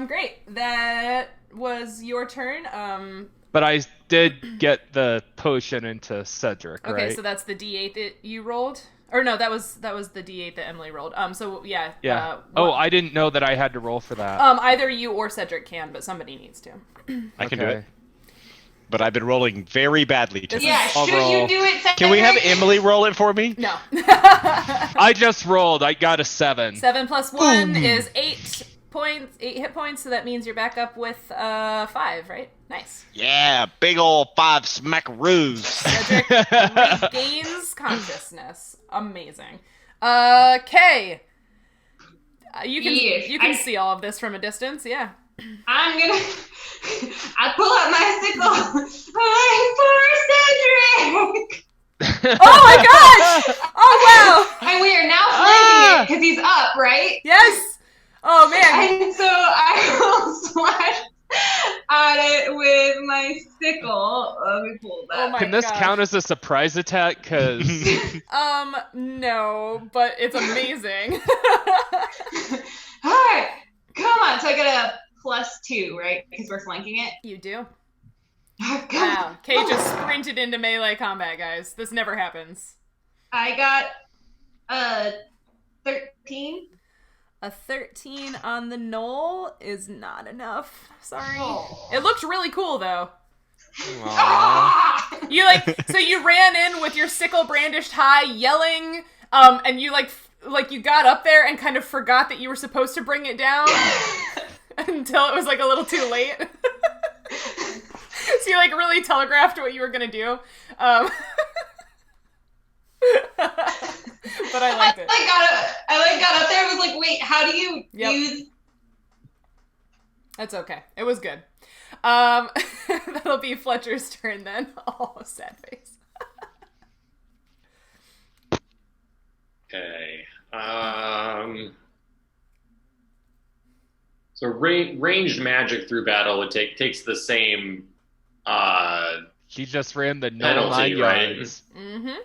Great. That was your turn. But I did get the potion into Cedric, right? Okay, so that's the D8 that you rolled? Or no, that was the D8 that Emily rolled. So yeah. Yeah. I didn't know that I had to roll for that. Either you or Cedric can, but somebody needs to. I can do it. But I've been rolling very badly today. Yeah, should you do it, Cedric? Can we have Emily roll it for me? No. I just rolled. I got a 7. 7 plus 1 is 8 hit points, so that means you're back up with 5, right? Nice. Yeah, big ol' 5 smackaroos. Cedric regains consciousness. Amazing. Okay. You can see all of this from a distance, yeah. I pull out my sickle. For Cedric! Oh my gosh! Oh wow! And we are now flanking it because he's up, right? Yes! Oh man! And so I will slash at it with my my sickle. Let me pull that. Oh my Can this gosh. count as a surprise attack? Because No, but it's amazing. Alright, come on. So I get a +2, right? Because we're flanking it. You do. Come Wow. on. Kate just sprinted into melee combat, guys. This never happens. I got a 13. A 13 on the Gnoll is not enough. Sorry. Oh. It looked really cool, though. Ah! You so you ran in with your sickle brandished high, yelling, and you you got up there and kind of forgot that you were supposed to bring it down until it was a little too late. So you really telegraphed what you were gonna do. But I liked it. I got up there and was like, wait, how do you use... That's okay. It was good. That'll be Fletcher's turn then. Oh, sad face. Okay. So ranged magic through battle takes the same he just ran the penalty, 9 right? yards. Mm-hmm.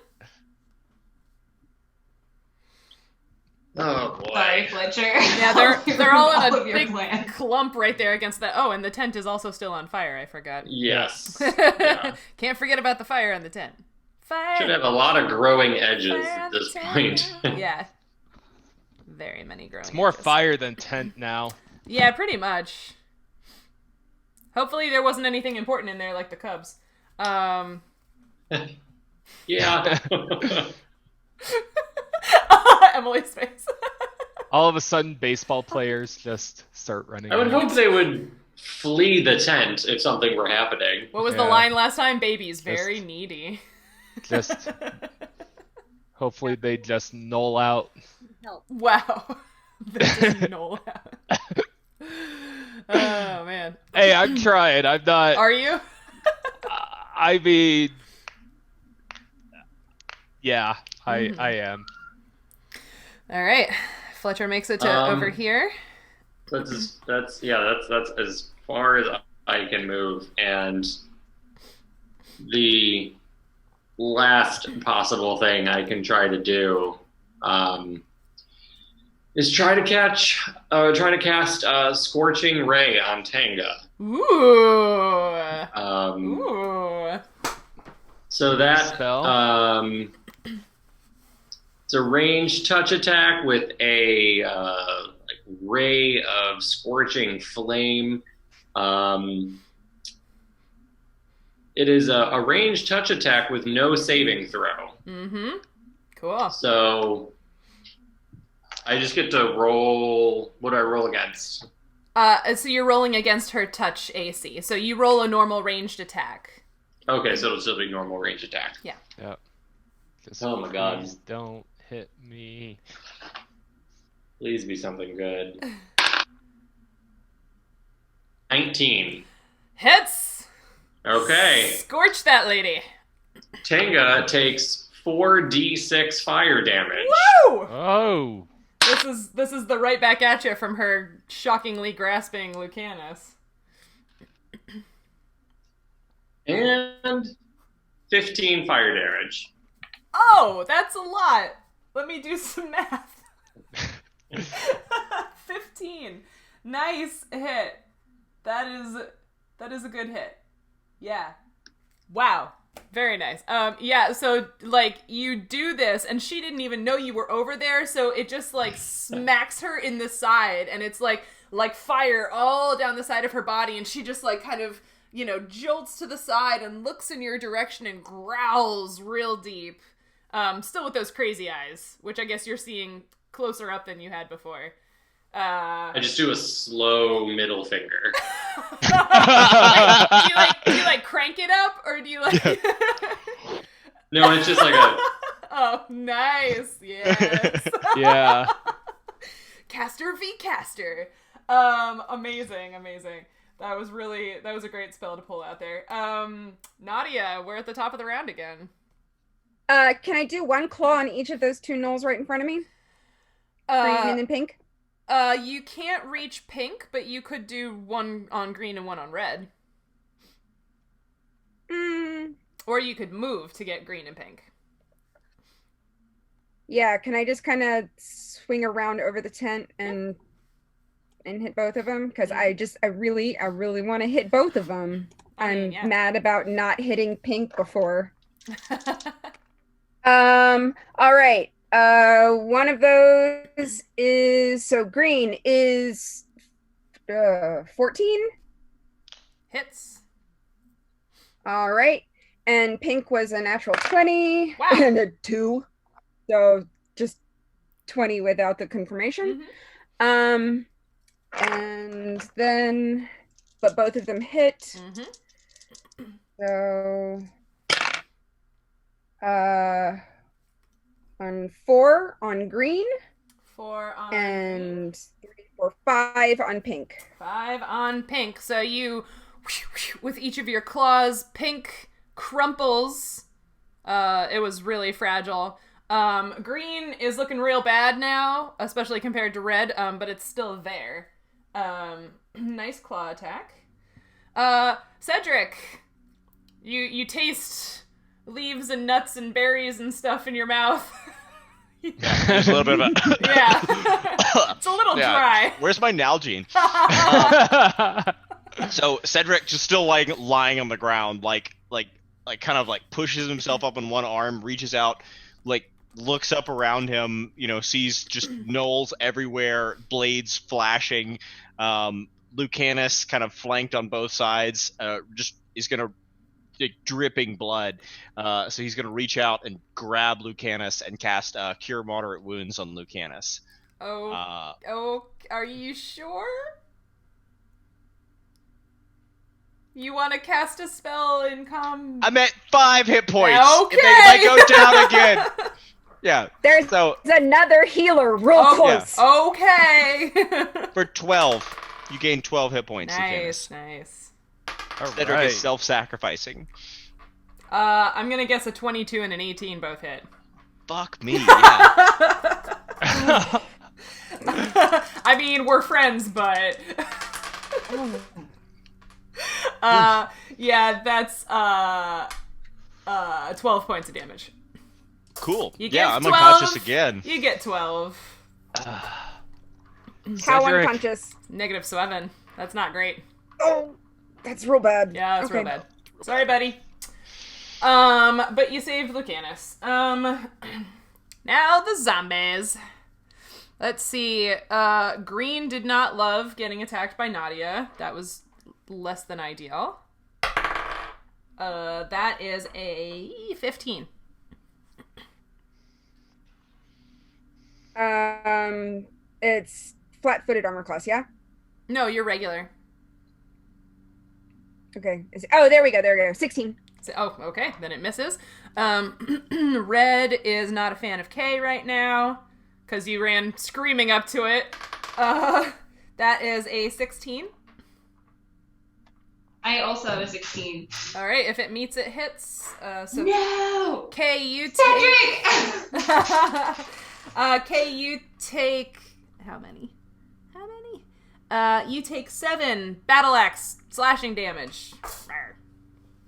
Oh boy. Sorry, Fletcher. Yeah, they're all in All a of your big plans. clump right there against the... Oh, and the tent is also still on fire. I forgot. Yes. Yeah. Can't forget about the fire in the tent. Fire. Should have a lot of growing edges Fire at on the this tent. point. Yeah. Very many growing It's more edges. fire than tent now. Yeah, pretty much. Hopefully there wasn't anything important in there like the Cubs. Yeah. Emily's face. All of a sudden, baseball players just start running. I would around. hope they would flee the tent if something were happening. What was the Yeah. line last time? Baby's very needy. Just hopefully they just null out. Help. Wow. That doesn't know that. Oh, man. Hey, I'm trying. I'm not. Are you? I mean, yeah, I am. All right. Fletcher makes it to over here. That's as far as I can move, and the last possible thing I can try to do is try to cast Scorching Ray on Thenga. Ooh. Ooh. So that Spell? it's a ranged touch attack with a ray of scorching flame. It is a ranged touch attack with no saving throw. Mm-hmm. Cool. So I just get to roll. What do I roll against? So you're rolling against her touch AC. So you roll a normal ranged attack. Okay, so it'll still be normal range attack. Yeah. Yep. Just Oh my God. please don't hit me. Please be something good. 19. Hits. Okay. Scorch that lady. Thenga takes 4d6 fire damage. Woo! Oh. This is the right back at you from her shockingly grasping Lucanus. And 15 fire damage. Oh, that's a lot. Let me do some math. 15. Nice hit. That is a good hit. Yeah. Wow. Very nice. Yeah, so, you do this, and she didn't even know you were over there, so it just, smacks her in the side, and it's, like fire all down the side of her body, and she just, kind of, jolts to the side and looks in your direction and growls real deep. Still with those crazy eyes, which I guess you're seeing closer up than you had before. I just do a slow middle finger. Do you crank it up, or do you No, it's just like a... Oh, nice. Yes. Yeah. Caster v. Caster. Amazing. That was a great spell to pull out there. Nautia, we're at the top of the round again. Can I do one claw on each of those two gnolls right in front of me? Green and then pink? You can't reach pink, but you could do one on green and one on red. Or you could move to get green and pink. Yeah, can I just kind of swing around over the tent and hit both of them? Because I really want to hit both of them. I'm mad about not hitting pink before. All right. One of those is, so green is 14. Hits. All right. And pink was a natural 20. Wow. And a 2. So just 20 without the confirmation. And then, but both of them hit. So, on 4 on green. 4 on and 3, 4, 5 on pink. 5 on pink. So you, with each of your claws, pink crumples. It was really fragile. Green is looking real bad now, especially compared to red, but it's still there. Nice claw attack. Cedric, you taste leaves and nuts and berries and stuff in your mouth. There's a little bit of a... Yeah. It's a little dry. Where's my Nalgene? So Cedric just still lying on the ground, like kind of pushes himself up on one arm, reaches out, looks up around him, sees just gnolls everywhere, blades flashing. Lucanus kind of flanked on both sides, just is gonna dripping blood. So he's gonna reach out and grab Lucanus and cast Cure Moderate Wounds on Lucanus. Oh, are you sure? You want to cast a spell in I'm at 5 hit points. Okay. If they go down again. Yeah. There's another healer real close. Yeah. Okay. For 12, you gain 12 hit points. Nice. Cedric is self-sacrificing. I'm gonna guess a 22 and an 18 both hit. Fuck me. Yeah. I mean, we're friends, but yeah, that's 12 points of damage. Cool. I'm 12, unconscious again. You get 12. How unconscious? -7. That's not great. Oh, that's real bad. Yeah, that's real bad. Sorry, buddy. But you saved Lucanus. Now the zombies. Let's see. Green did not love getting attacked by Nautia. That was less than ideal. That is a 15. It's flat-footed armor class, yeah? No, you're regular. Okay. There we go. 16. Okay. Then it misses. Red is not a fan of K right now, because you ran screaming up to it. That is a 16. I also have a 16. All right. If it meets, it hits. No! K, you Cedric! take... K, you take... How many? You take 7 battle axe slashing damage.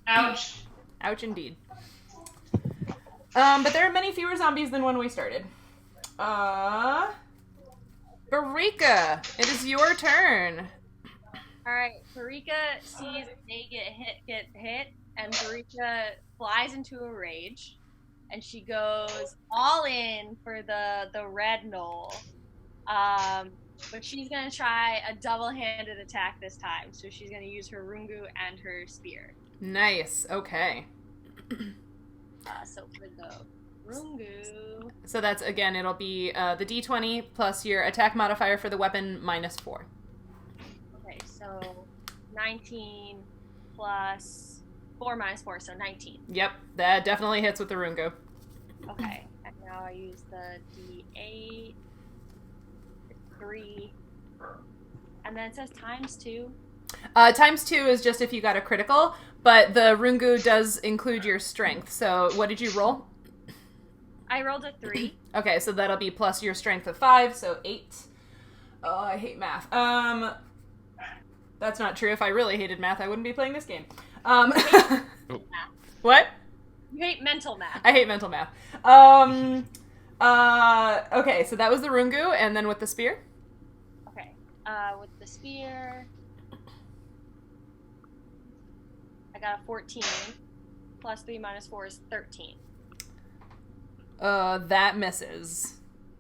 Ouch. Ouch indeed. But there are many fewer zombies than when we started. Barika, it is your turn. Alright, Barika sees they get hit, and Barika flies into a rage, and she goes all in for the red gnoll. But she's gonna try a double-handed attack this time, so she's gonna use her rungu and her spear. Nice. Okay. So for the rungu. So that's, again, it'll be the d20 plus your attack modifier for the weapon -4. Okay, so 19 plus 4 minus 4, so 19. Yep, that definitely hits with the rungu. Okay, and now I use the d8, 3, and then it says ×2. ×2 is just if you got a critical, but the rungu does include your strength. So what did you roll? I rolled a 3. Okay, so that'll be plus your strength of 5, so 8. Oh, I hate math. That's not true. If I really hated math, I wouldn't be playing this game. What? You hate mental math. I hate mental math. Okay, so that was the Rungu, and then with the spear? Okay. With the spear, I got a 14. Plus 3 minus 4 is 13. That misses.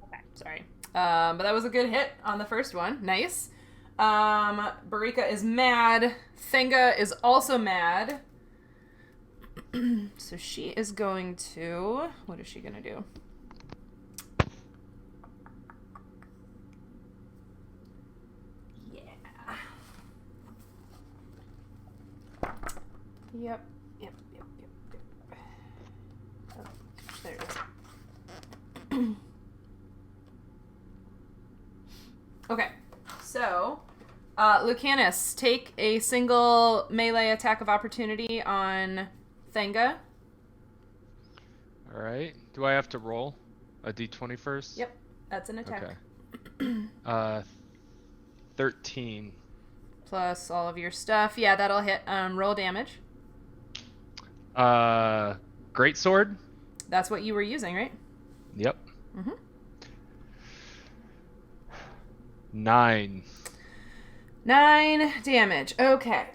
Okay. Sorry. But that was a good hit on the first one. Nice. Barika is mad. Thenga is also mad. So she is going to... What is she going to do? Yeah. Yep. Oh, there it is. Okay. So, Lucanus, take a single melee attack of opportunity on Thenga. Alright. Do I have to roll a d20 first? Yep, that's an attack. Okay. 13. Plus all of your stuff. Yeah, that'll hit. Roll damage. Greatsword? That's what you were using, right? Yep. Mm-hmm. 9. 9 damage. Okay.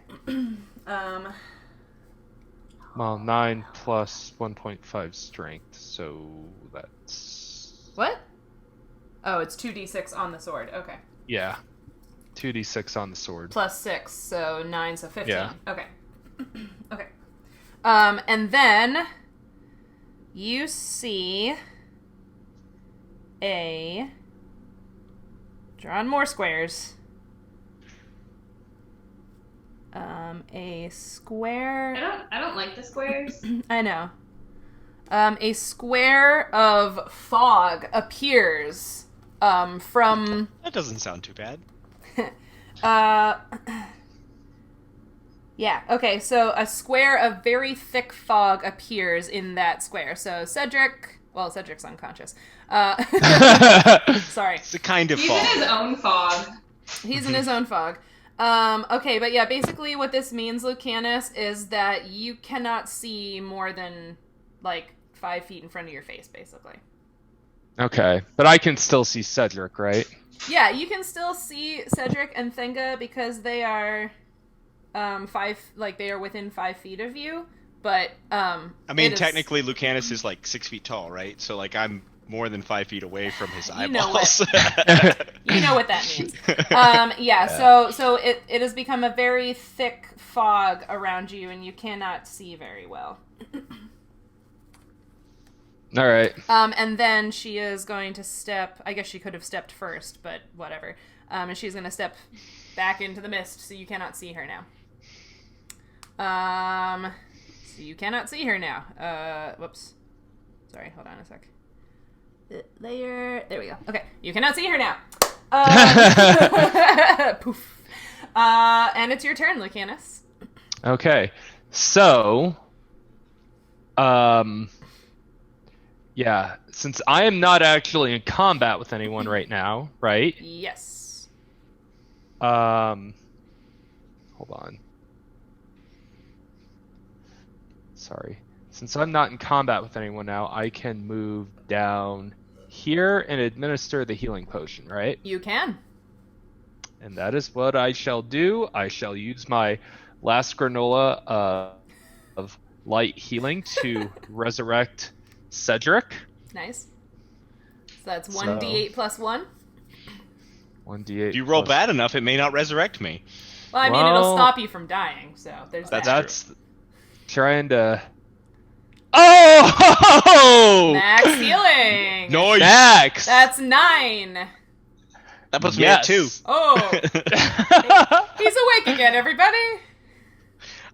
Well, 9 plus 1.5 strength, so that's... What? Oh, it's 2d6 on the sword. Okay. Yeah. 2d6 on the sword. Plus 6, so 9, so 15. Yeah. Okay. Okay. And then you see drawn more squares. A square. I don't like the squares. I know. A square of fog appears from... That doesn't sound too bad. Yeah, okay, so a square of very thick fog appears in that square. So Cedric... Well, Cedric's unconscious. Sorry. It's a kind of He's fog. in his own fog. He's in his own fog. Okay, but yeah, basically what this means, Lucanus, is that you cannot see more than, 5 feet in front of your face, basically. Okay, but I can still see Cedric, right? Yeah, you can still see Cedric and Thenga because they are, they are within 5 feet of you, but, I mean, technically, Lucanus is 6 feet tall, right? So, I'm more than 5 feet away from his eyeballs. You know what that means. Yeah. So it has become a very thick fog around you, and you cannot see very well. All right. And then she is going to step. I guess she could have stepped first, but whatever. And she's going to step back into the mist, so you cannot see her now. So you cannot see her now. Whoops. Sorry. Hold on a sec. Layer. There we go. Okay, you cannot see her now. Poof. And it's your turn, Lucanus. Okay, so, yeah, since I am not actually in combat with anyone right now, right? Yes. Hold on. Sorry. Since I'm not in combat with anyone now, I can move down here and administer the healing potion, right? You can. And that is what I shall do. I shall use my last granola of light healing to resurrect Cedric. Nice. So that's 1d8 plus 1. 1d8. If you roll bad enough, it may not resurrect me. Well, I mean, it'll stop you from dying, so there's that. That's trying to... Oh! Max healing! Nice! Max! That's 9. That puts me at 2. Oh! He's awake again, everybody!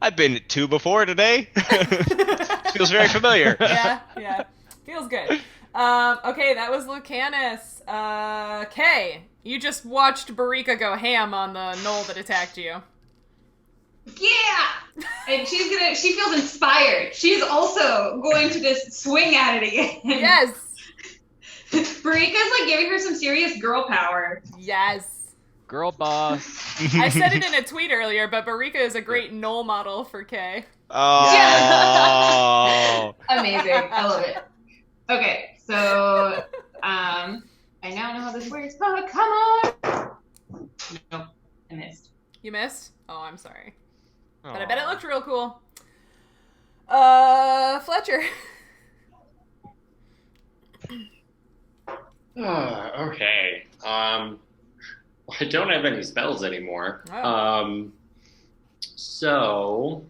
I've been at 2 before today. Feels very familiar. Yeah. Feels good. Okay, that was Lucanus. Kay, you just watched Barika go ham on the gnoll that attacked you. Yeah! And she feels inspired. She's also going to just swing at it again. Yes! Barika's giving her some serious girl power. Yes. Girl boss. I said it in a tweet earlier, but Barika is a great gnoll model for Kay. Oh. Amazing. I love it. Okay, so I now know how this works, but come on. Nope, I missed. You missed? Oh, I'm sorry. But I Aw. bet it looked real cool. Fletcher. Okay. I don't have any spells anymore. Oh. So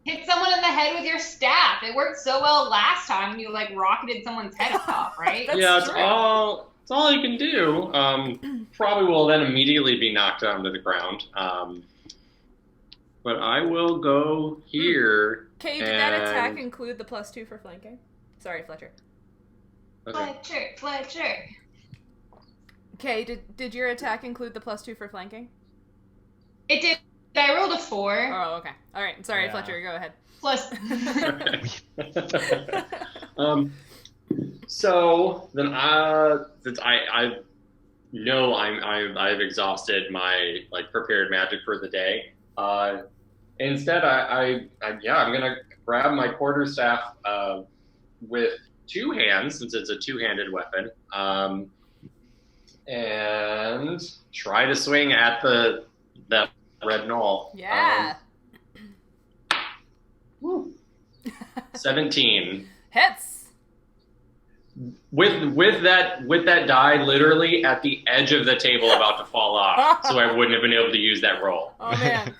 Hit someone in the head with your staff. It worked so well last time when you like rocketed someone's head off, right? That's yeah, it's true. all you can do. Probably will then immediately be knocked down to the ground. But I will go here. Okay, did that attack include the +2 for flanking? Sorry, Fletcher. Okay. Fletcher. Okay, did your attack include the +2 for flanking? It did. I rolled a 4. Oh, okay. All right. Sorry, Yeah. Fletcher. Go ahead. Plus. So then, since I know I've exhausted my prepared magic for the day. Instead, I'm gonna grab my quarterstaff with 2 hands, since it's a 2-handed weapon, and try to swing at that red gnoll. Yeah. 17. Hits. With that die literally at the edge of the table about to fall off, so I wouldn't have been able to use that roll. Oh man,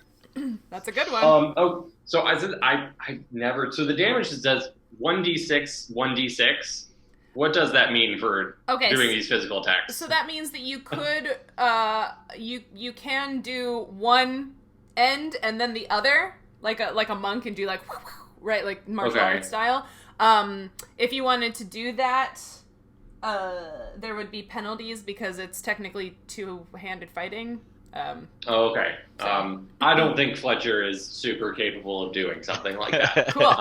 that's a good one. So I said I never. So the damage says 1d6, 1d6. What does that mean for doing these physical attacks? So that means that you could, you can do one end and then the other, like a monk, and do right, like martial arts style. If you wanted to do that, there would be penalties because it's technically 2-handed fighting. Okay. I don't think Fletcher is super capable of doing something like that. Cool.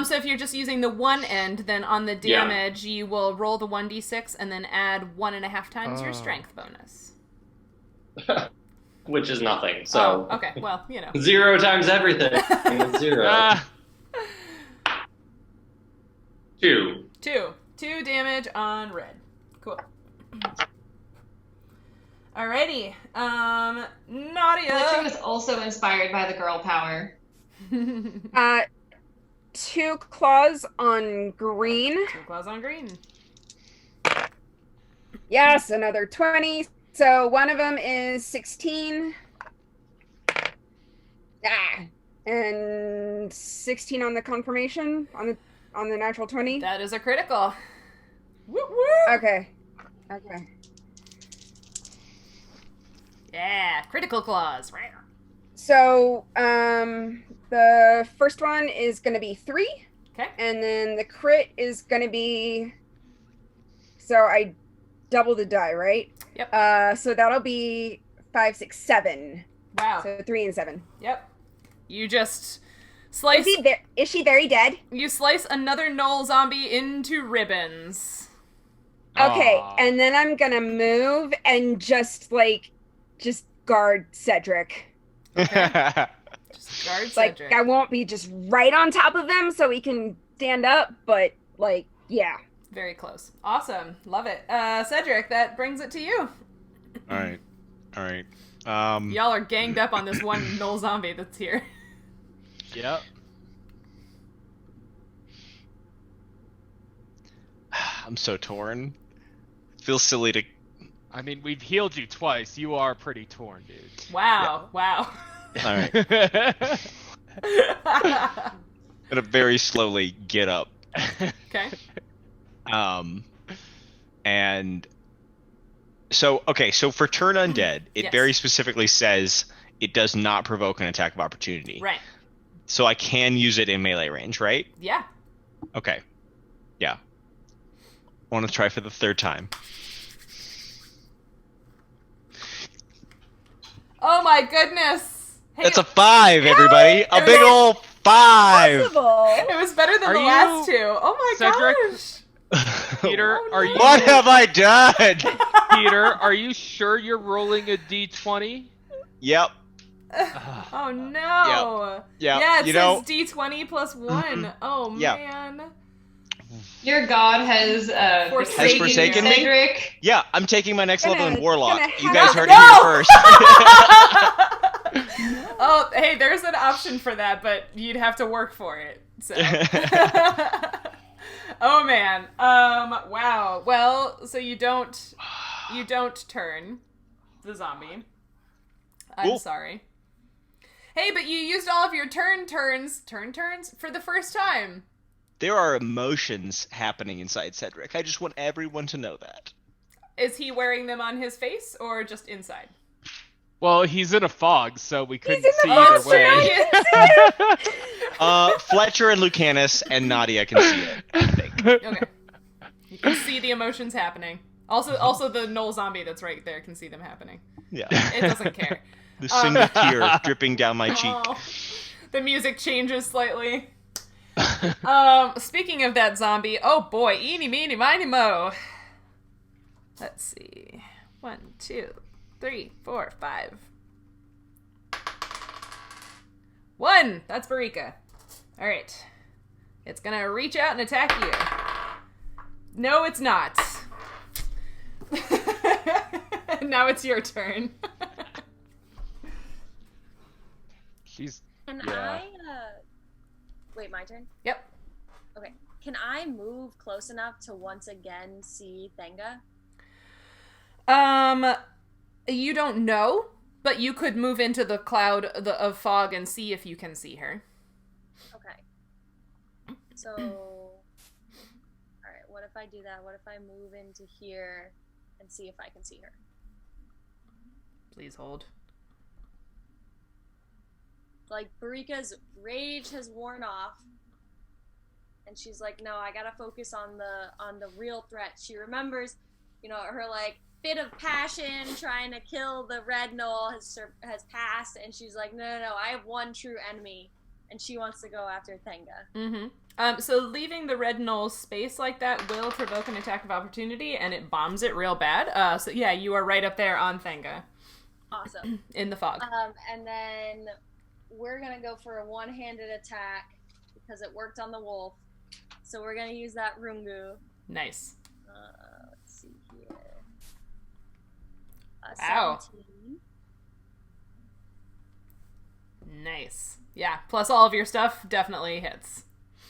So if you're just using the one end, then on the damage, you will roll the 1d6 and then add 1.5 times your strength bonus. Which is nothing. So. Oh, okay. Well, 0 times everything. 0. 2. 2 damage on red. Cool. Alrighty. Nautia. Fletcher was also inspired by the girl power. 2 claws on green. 2 claws on green. Yes, another 20. So one of them is 16. And 16 on the confirmation on the natural 20. That is a critical. Whoop whoop. Okay. Yeah, critical claws. So the first one is going to be 3. Okay. And then the crit is going to be. So I double the die, right? Yep. So that'll be 5, 6, 7. Wow. So 3 and 7. Yep. You just slice. Is she very dead? You slice another Gnoll zombie into ribbons. Okay, Aww. and then I'm gonna move and just guard Cedric. Just guard Cedric. I won't be just right on top of him so he can stand up, but yeah. Very close. Awesome. Love it. Cedric, that brings it to you. All right. Y'all are ganged up on this one Gnoll zombie that's here. Yep. I'm so torn. Feels silly to. I mean, we've healed you twice. You are pretty torn, dude. Wow. Wow. All right. Gonna very slowly get up. Okay. And so for turn undead, it Yes. very specifically says it does not provoke an attack of opportunity. Right. So I can use it in melee range, right? Yeah. Okay. Yeah. I want to try for the 3rd time. Oh my goodness. Hey, That's a 5, everybody. A big ol' 5. Possible. it was better than Are the you- last 2. Oh my Cedric? gosh. Peter, Oh, are no. you What have I done? Peter, are you sure you're rolling a d20? Yep. Oh no. Yeah. Yeah, it you says know, D20 plus 1. Oh Yeah. man. Your god has Forsaken me? Cedric. yeah, I'm taking my next level in Gonna Warlock. You have guys to- heard it here first. Oh, hey, there's an option for that, but you'd have to work for it. So. Oh man. Wow. Well, so you don't turn the zombie. I'm Cool. sorry. Hey, but you used all of your turns for the first time. There are emotions happening inside Cedric. I just want everyone to know that. Is he wearing them on his face or just inside? Well, he's in a fog, so we couldn't in see the either fog, way. Fletcher and Lucanus and Nautia can see it, I think. Okay. You can see the emotions happening. Also the Gnoll zombie that's right there can see them happening. Yeah. It doesn't care. The single tear dripping down my cheek. Oh, the music changes slightly. Speaking of that zombie, oh boy, eeny, meeny, miny, mo. Let's see. 1, 2, 3, 4, 5. 1! That's Barika. Alright. It's gonna reach out and attack you. No, it's not. Now it's your turn. She's Can Yeah. Wait, my turn? Yep. Okay. Can I move close enough to once again see Thenga? You don't know, but you could move into the cloud of fog and see if you can see her. Okay. So, alright, what if I do that? What if I move into here and see if I can see her? Please hold. Like, Barika's rage has worn off, and she's like, no, I gotta focus on the real threat. She remembers, her, like, bit of passion trying to kill the red gnoll has passed, and she's like, no, I have one true enemy, and she wants to go after Thenga. Mm-hmm. So leaving the red gnoll space like that will provoke an attack of opportunity, and it bombs it real bad. So yeah, you are right up there on Thenga. Awesome. In the fog. And then we're gonna go for a one-handed attack because it worked on the wolf. So we're gonna use that Rungu. Nice. Let's see here. Ow. 17. Nice. Yeah, plus all of your stuff definitely hits.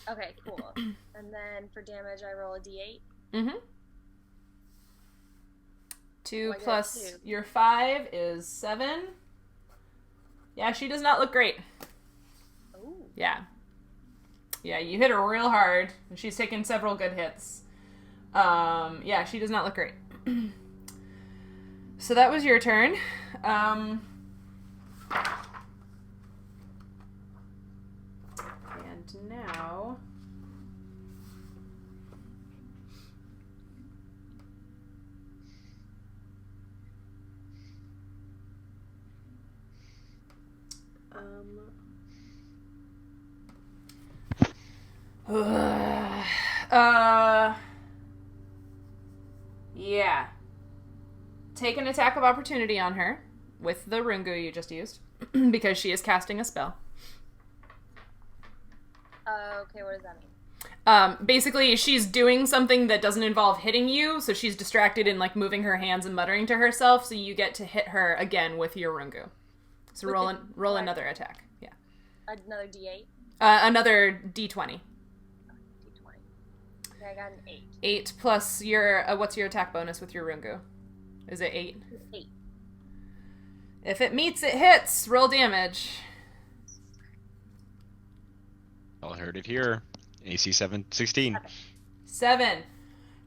Okay, cool. And then for damage, I roll a d8. Mm-hmm. 2 I got plus 2. your 5 is 7. Yeah, she does not look great. Ooh. Yeah. Yeah, you hit her real hard, and she's taken several good hits. Yeah, she does not look great. So that was your turn. And now... Yeah. Take an attack of opportunity on her with the Rungu you just used because she is casting a spell. Okay, what does that mean? Basically, she's doing something that doesn't involve hitting you, so she's distracted in, like, moving her hands and muttering to herself, so you get to hit her again with your Rungu. So With roll another attack. Yeah. Another d8? Another d20. D20. Okay, I got an 8. 8 plus your... what's your attack bonus with your Rungu? Is it 8? 8. If it meets, it hits. Roll damage. I'll heard it here. AC 16. 7.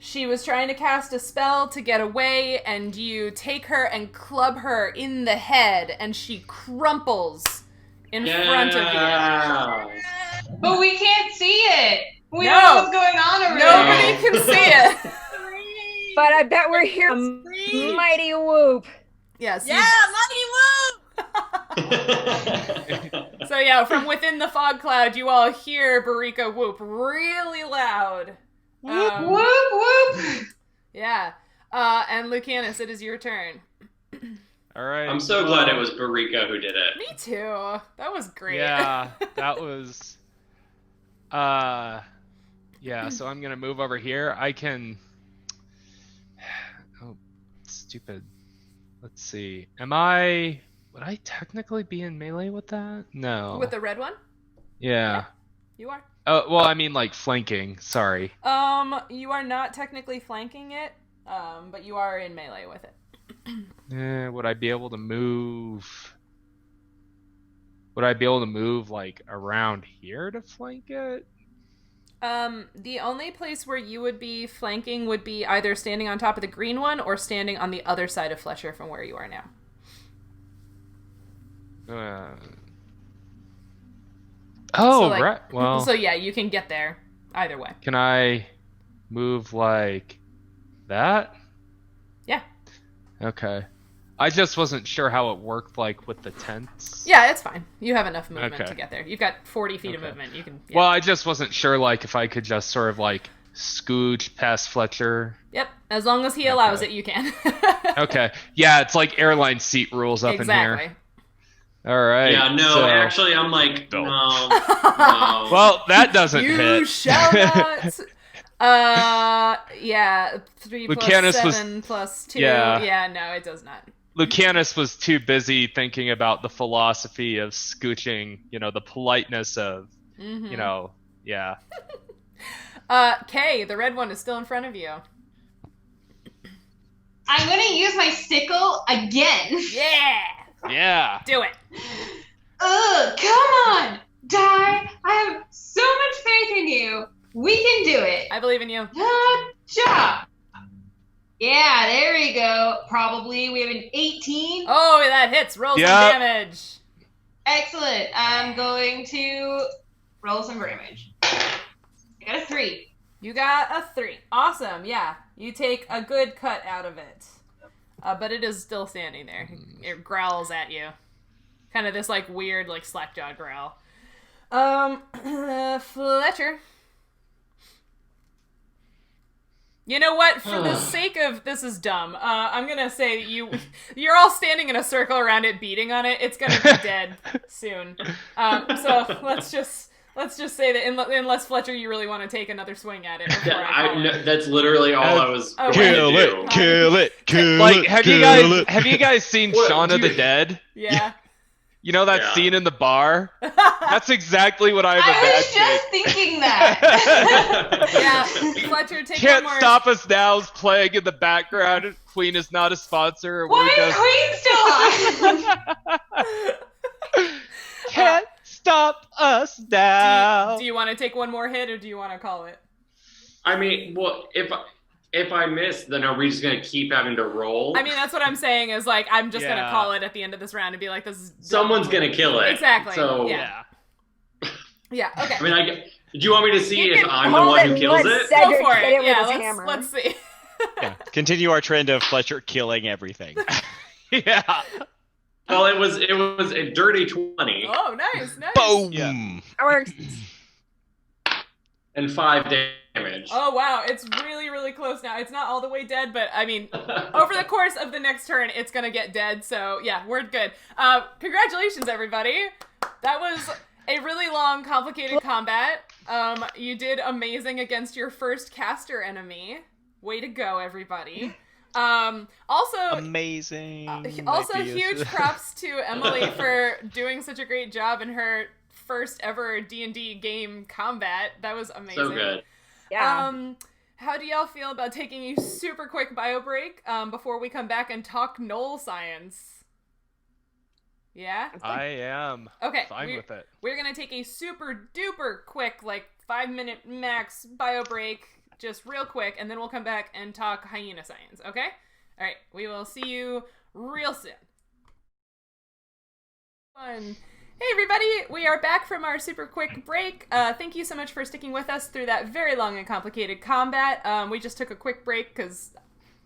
She was trying to cast a spell to get away, and you take her and club her in the head, and she crumples in front of you. But we can't see it. We No. don't know what's going on over Nobody there. can see it. But I bet we're here. Mighty whoop. Yes. Yeah, mighty woo! So yeah, from within the fog cloud, you all hear Barika whoop really loud. Whoop, whoop. Yeah. And Lucanus, it is your turn. All right. I'm so glad it was Barika who did it. Me too. That was great. Yeah, that was. Yeah. So I'm gonna move over here. I can. Oh, stupid. Let's see. Would I technically be in melee with that? No. With the red one? Yeah. You are. Oh, well, I mean like flanking. Sorry. You are not technically flanking it, but you are in melee with it. Would I be able to move? Would I be able to move like around here to flank it? The only place where you would be flanking would be either standing on top of the green one or standing on the other side of Fletcher from where you are now. Right. Well, so yeah, you can get there either way. Can I move like that? Yeah. Okay. I just wasn't sure how it worked, like with the tents. Yeah, it's fine. You have enough movement Okay. to get there. You've got 40 feet of movement. You can. Yeah. Well, I just wasn't sure, like, if I could just sort of like scooch past Fletcher. Yep. As long as he allows it, you can. Okay. Yeah, it's like airline seat rules up in exactly. here. All right. Yeah, no, so- actually, I'm like, Bill. no. Well, that doesn't You hit. shall not. Yeah, 3 plus Lucanus was- 7 plus 2. Yeah. Yeah, no, it does not. Lucanus was too busy thinking about the philosophy of scooching, the politeness of, yeah. Kay, the red one is still in front of you. I'm gonna use my sickle again. Yeah! Yeah. Do it. Ugh, come on! Die! I have so much faith in you. We can do it. I believe in you. Cha! Yeah, there we go. Probably. We have an 18. Oh, that hits. Roll some damage. Excellent. I'm going to roll some damage. I got a 3. You got a 3. Awesome, yeah. You take a good cut out of it. But it is still standing there. It growls at you. Kind of this, like, weird, like, slack-jawed growl. Fletcher. You know what? For the sake of this is dumb. I'm gonna say you're all standing in a circle around it, beating on it. It's gonna be dead soon. So let's just say that unless Fletcher, you really want to take another swing at it. Before I call it. That's literally all I was going to Kill do. it, kill it, kill Like, it. have you guys seen What, Shaun of the dude? Dead? Yeah. You know that Yeah. scene in the bar? That's exactly what I have I was imagined. just thinking that. Yeah. Fletcher, take Can't one more. Stop Us Now is playing in the background. Queen is not a sponsor. Why We're is just- Queen still on? Can't stop us now. Do you want to take one more hit, or do you want to call it? I mean, well, if I miss, then are we just going to keep having to roll? I mean, that's what I'm saying. Is like I'm just gonna Yeah. call it at the end of this round and be like, "This is dumb." Someone's going to kill it. Exactly. So, Yeah. Yeah. Okay. I mean, do you want me to see You if can I'm the hold one it who and kills let it? Cedric Go for hit it. it with Yeah. his hammer. Let's see. Yeah. Continue our trend of Fletcher killing everything. Yeah. Well, it was a dirty 20 Oh, nice. Boom. Yeah. That works. and 5 damage. Oh wow, it's really, really close now. It's not all the way dead, but I mean, over the course of the next turn, it's gonna get dead. So yeah, we're good. Congratulations, everybody. That was a really long, complicated combat. You did amazing against your first caster enemy. Way to go, everybody. Also, Amazing. also Might be huge props to Emily for doing such a great job in her first ever D&D game combat. That was amazing. So good. Yeah. How do y'all feel about taking a super quick bio break before we come back and talk Gnoll science? Yeah? I am Okay. fine with it. We're gonna take a super duper quick, like 5-minute max bio break, just real quick, and then we'll come back and talk hyena science, okay? Alright, we will see you real soon. Fun. Hey everybody, we are back from our super quick break. Thank you so much for sticking with us through that very long and complicated combat. We just took a quick break because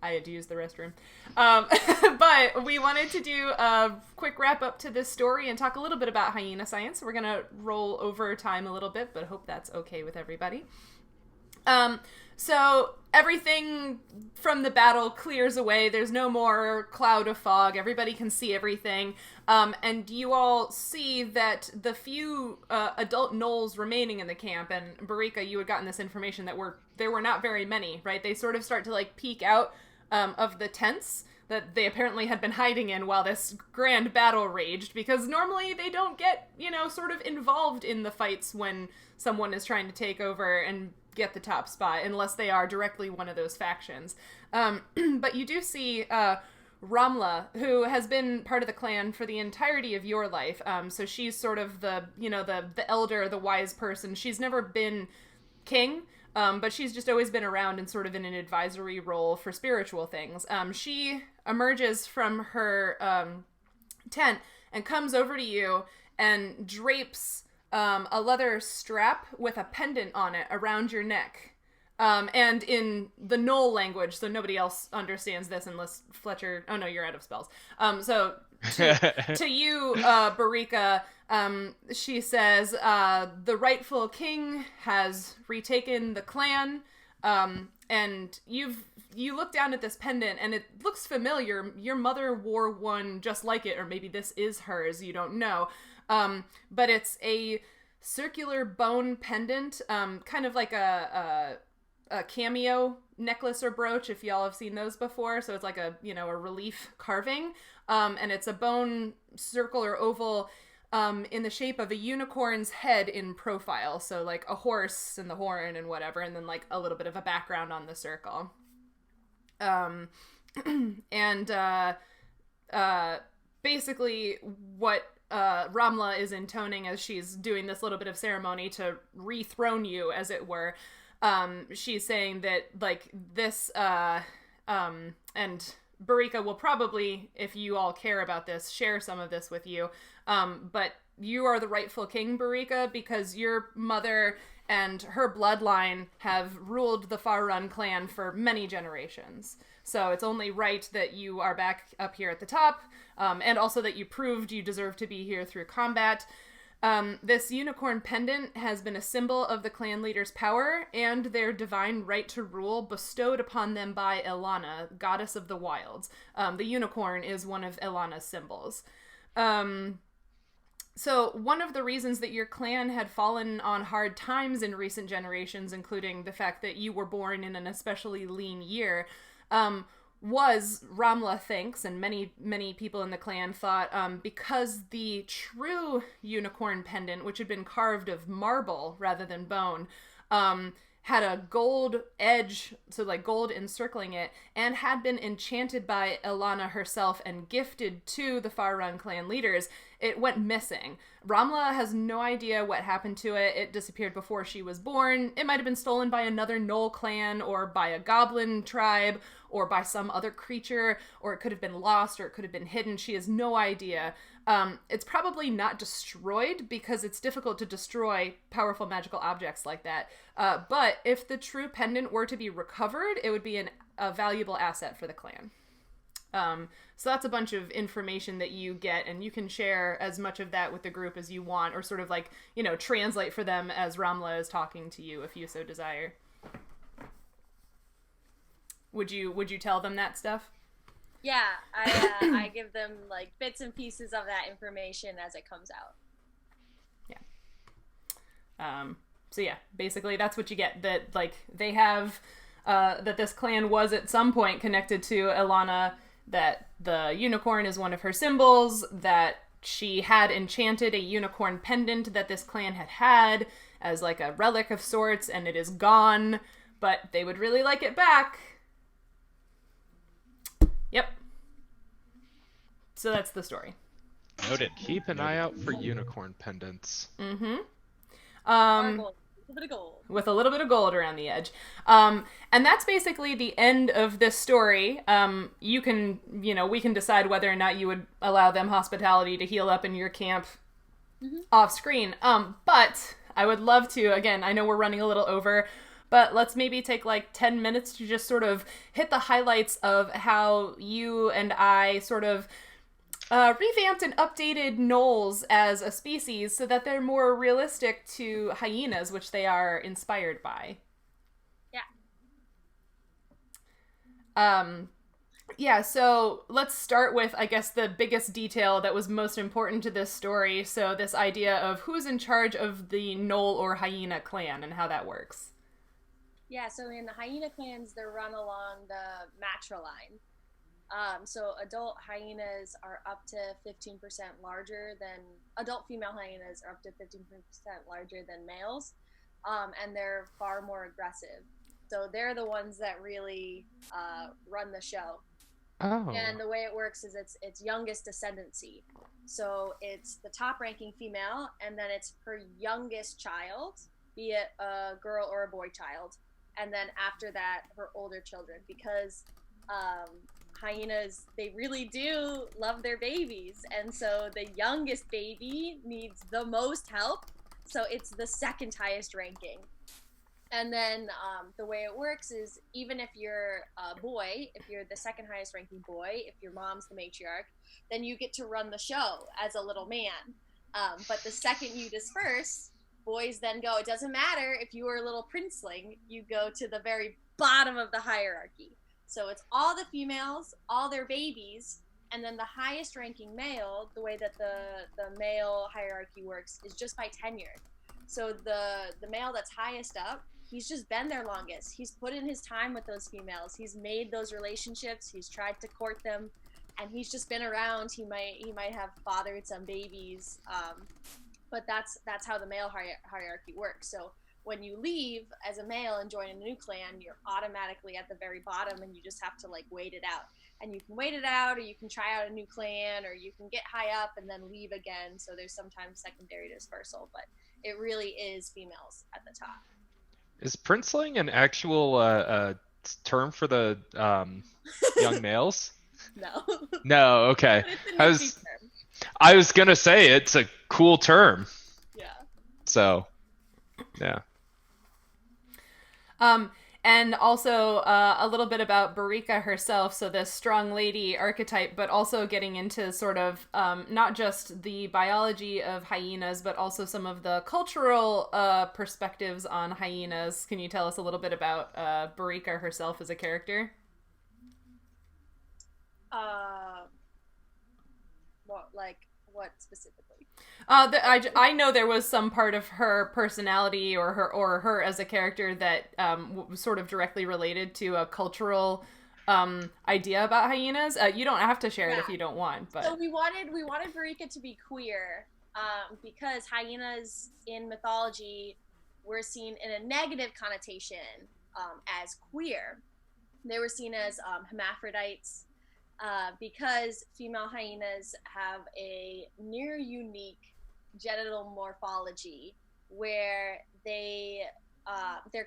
I had to use the restroom. But we wanted to do a quick wrap up to this story and talk a little bit about hyena science. We're going to roll over time a little bit, but hope that's okay with everybody. So everything from the battle clears away. There's no more cloud of fog. Everybody can see everything. And you all see that the few adult Gnolls remaining in the camp, and Barika, you had gotten this information that there were not very many, right? They sort of start to like peek out of the tents that they apparently had been hiding in while this grand battle raged, because normally they don't get, sort of involved in the fights when someone is trying to take over and get the top spot, unless they are directly one of those factions. But you do see Ramla, who has been part of the clan for the entirety of your life. So she's sort of the elder, the wise person. She's never been king, but she's just always been around and sort of in an advisory role for spiritual things. She emerges from her tent and comes over to you and drapes a leather strap with a pendant on it around your neck. And in the Gnoll language, so nobody else understands this unless Fletcher... Oh, no, you're out of spells. So to you, Barika, she says, the rightful king has retaken the clan, and you look down at this pendant, and it looks familiar. Your mother wore one just like it, or maybe this is hers, you don't know. But it's a circular bone pendant, kind of like a cameo necklace or brooch, if y'all have seen those before. So it's like a relief carving, and it's a bone circle or oval in the shape of a unicorn's head in profile. So like a horse and the horn and whatever, and then like a little bit of a background on the circle. Basically what Ramla is intoning as she's doing this little bit of ceremony to rethrone you, as it were. She's saying that, like, this, and Barika will probably, if you all care about this, share some of this with you. But you are the rightful king, Barika, because your mother and her bloodline have ruled the Farrun clan for many generations. So it's only right that you are back up here at the top, and also that you proved you deserve to be here through combat. This unicorn pendant has been a symbol of the clan leader's power and their divine right to rule bestowed upon them by Ilana, goddess of the wilds. The unicorn is one of Ilana's symbols. So one of the reasons that your clan had fallen on hard times in recent generations, including the fact that you were born in an especially lean year, was, Ramla thinks, and many people in the clan thought, because the true unicorn pendant, which had been carved of marble rather than bone, had a gold edge, so like gold encircling it, and had been enchanted by Ilana herself and gifted to the Farrun clan leaders, it went missing. Ramla has no idea what happened to it. It disappeared before she was born. It might have been stolen by another Gnoll clan, or by a goblin tribe, or by some other creature, or it could have been lost, or it could have been hidden. She has no idea. It's probably not destroyed, because it's difficult to destroy powerful magical objects like that. But if the true pendant were to be recovered, it would be a valuable asset for the clan. So that's a bunch of information that you get, and you can share as much of that with the group as you want, or sort of like, translate for them as Ramla is talking to you, if you so desire. Would you tell them that stuff? Yeah, I give them like bits and pieces of that information as it comes out. Yeah. So yeah, basically that's what you get. That like they have that this clan was at some point connected to Ilana. That the unicorn is one of her symbols. That she had enchanted a unicorn pendant that this clan had as like a relic of sorts, and it is gone. But they would really like it back. Yep. So that's the story. Noted. Keep an eye out for unicorn pendants. Mm-hmm. Gold. With a little bit of gold around the edge. And that's basically the end of this story. We can decide whether or not you would allow them hospitality to heal up in your camp off screen. But I would love to, again, I know we're running a little over, but let's maybe take like 10 minutes to just sort of hit the highlights of how you and I sort of revamped and updated Gnolls as a species so that they're more realistic to hyenas, which they are inspired by. Yeah. Yeah, so let's start with, I guess, the biggest detail that was most important to this story. So this idea of who's in charge of the Gnoll or hyena clan and how that works. Yeah, so in the hyena clans, they're run along the matriline. So adult hyenas are up to 15% larger than adult female hyenas are up to 15% larger than males, and they're far more aggressive. So they're the ones that really run the show. Oh. And the way it works is it's youngest ascendancy. So it's the top ranking female, and then it's her youngest child, be it a girl or a boy child, and then after that her older children, because hyenas, they really do love their babies, and so the youngest baby needs the most help, so it's the second highest ranking. And then the way it works is, even if you're a boy, if you're the second highest ranking boy, if your mom's the matriarch, then you get to run the show as a little man. But the second you disperse, boys then go, it doesn't matter if you were a little princeling, you go to the very bottom of the hierarchy. So it's all the females, all their babies, and then the highest ranking male, the way that the male hierarchy works is just by tenure. So the male that's highest up, he's just been there longest. He's put in his time with those females. He's made those relationships. He's tried to court them, and he's just been around. He might have fathered some babies, but that's how the male hierarchy works. So when you leave as a male and join a new clan, you're automatically at the very bottom, and you just have to like wait it out. And you can wait it out, or you can try out a new clan, or you can get high up and then leave again. So there's sometimes secondary dispersal, but it really is females at the top. Is princeling an actual term for the young males? No. No, okay. It's a term. I was gonna say it's a cool term. Yeah. So, yeah. And also a little bit about Barika herself, so this strong lady archetype, but also getting into sort of not just the biology of hyenas, but also some of the cultural perspectives on hyenas. Can you tell us a little bit about Barika herself as a character? What specifically? I know there was some part of her personality or her as a character that was sort of directly related to a cultural idea about hyenas. You don't have to share it if you don't want, but so we wanted Barika to be queer because hyenas in mythology were seen in a negative connotation as queer. They were seen as hermaphrodites. Because female hyenas have a near unique genital morphology where their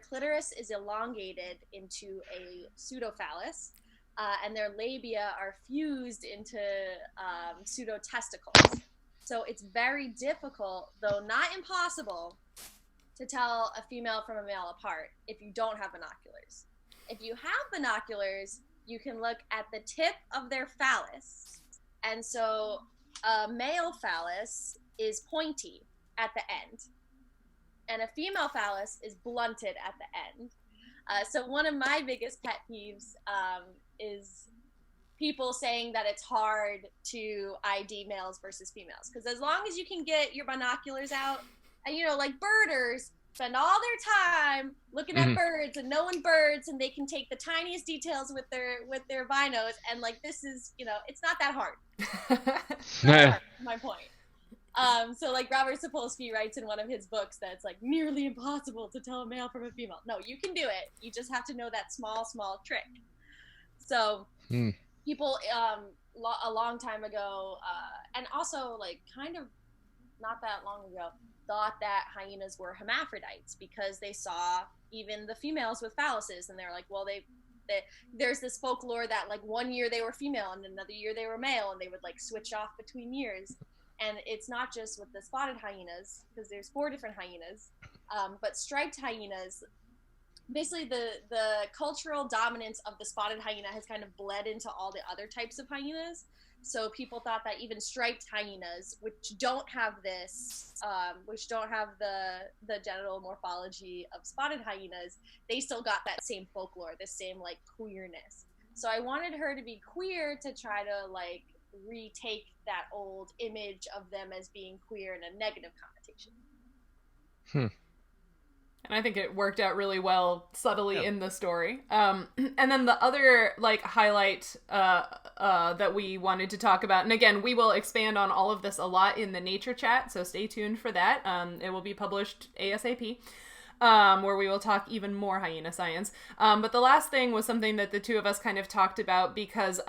clitoris is elongated into a pseudophallus, and their labia are fused into pseudotesticles. So it's very difficult, though not impossible, to tell a female from a male apart if you don't have binoculars. If you have binoculars, you can look at the tip of their phallus. And so a male phallus is pointy at the end, and a female phallus is blunted at the end. So one of my biggest pet peeves is people saying that it's hard to ID males versus females. Because as long as you can get your binoculars out, and like birders spend all their time looking at birds and knowing birds, and they can take the tiniest details with their binos, and like this is it's not that hard. It's not hard, my point. So like Robert Sapolsky writes in one of his books that it's like nearly impossible to tell a male from a female. No, you can do it. You just have to know that small trick. So people a long time ago, and also like kind of not that long ago, thought that hyenas were hermaphrodites because they saw even the females with phalluses, and they're like, well, there's this folklore that like one year they were female and another year they were male, and they would like switch off between years. And it's not just with the spotted hyenas, because there's 4 different hyenas, but striped hyenas, basically the cultural dominance of the spotted hyena has kind of bled into all the other types of hyenas. So people thought that even striped hyenas, which don't have the genital morphology of spotted hyenas, they still got that same folklore, the same like queerness. So I wanted her to be queer to try to like retake that old image of them as being queer in a negative connotation. And I think it worked out really well subtly in the story. And then the other like highlight that we wanted to talk about, and again, we will expand on all of this a lot in the nature chat, so stay tuned for that. It will be published ASAP, where we will talk even more hyena science. But the last thing was something that the two of us kind of talked about, because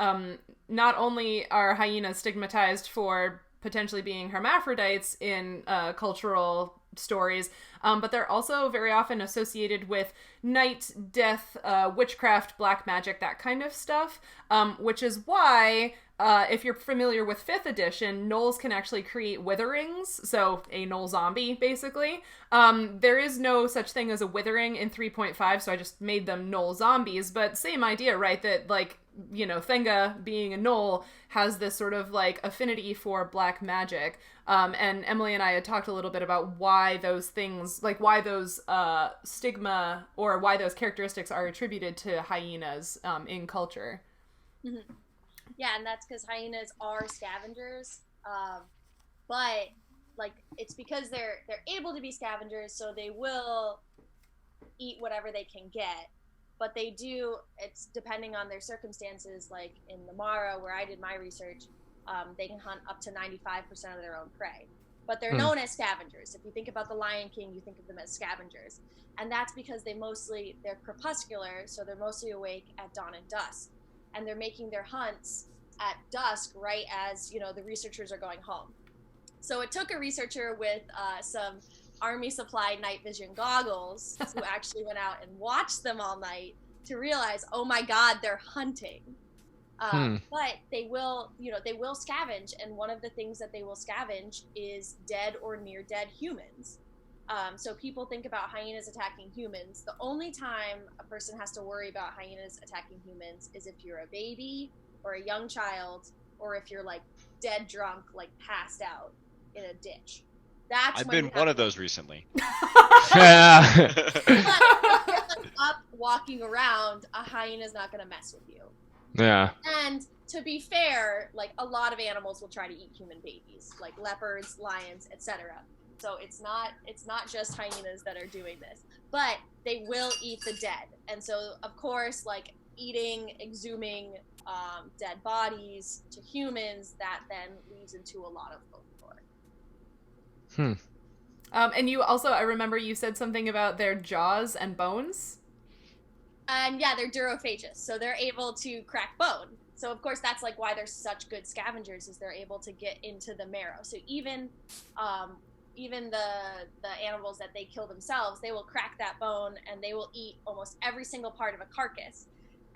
not only are hyenas stigmatized for potentially being hermaphrodites in cultural stories, but they're also very often associated with night, death, witchcraft, black magic, that kind of stuff, which is why if you're familiar with 5th edition, Gnolls can actually create witherings, so a Gnoll zombie, basically. There is no such thing as a withering in 3.5, so I just made them Gnoll zombies, but same idea, right? That, like, you know, Thenga, being a Gnoll, has this sort of, like, affinity for black magic. And Emily and I had talked a little bit about why those things, like, why those stigma, or why those characteristics are attributed to hyenas in culture. Mm-hmm. Yeah, and that's because hyenas are scavengers, but like it's because they're able to be scavengers, so they will eat whatever they can get. But they do, it's depending on their circumstances. Like in the Mara, where I did my research, they can hunt up to 95% of their own prey. But they're known as scavengers. If you think about the Lion King, you think of them as scavengers, and that's because they're crepuscular, so they're mostly awake at dawn and dusk. And they're making their hunts at dusk, right as, you know, the researchers are going home. So it took a researcher with some army supplied night vision goggles who actually went out and watched them all night to realize, oh my God, they're hunting. But they will scavenge, and one of the things that they will scavenge is dead or near dead humans. So people think about hyenas attacking humans. The only time a person has to worry about hyenas attacking humans is if you're a baby or a young child, or if you're like dead drunk, like passed out in a ditch. I've been one of those recently. Yeah. But if you're like, up walking around, a hyena's not going to mess with you. Yeah. And to be fair, like a lot of animals will try to eat human babies, like leopards, lions, etc. So it's not just hyenas that are doing this, but they will eat the dead. And so, of course, like exhuming dead bodies to humans, that then leads into a lot of folklore. And you also, I remember you said something about their jaws and bones. And yeah, they're durophagus, so they're able to crack bone. So of course that's like why they're such good scavengers, is they're able to get into the marrow. So even the animals that they kill themselves, they will crack that bone and they will eat almost every single part of a carcass.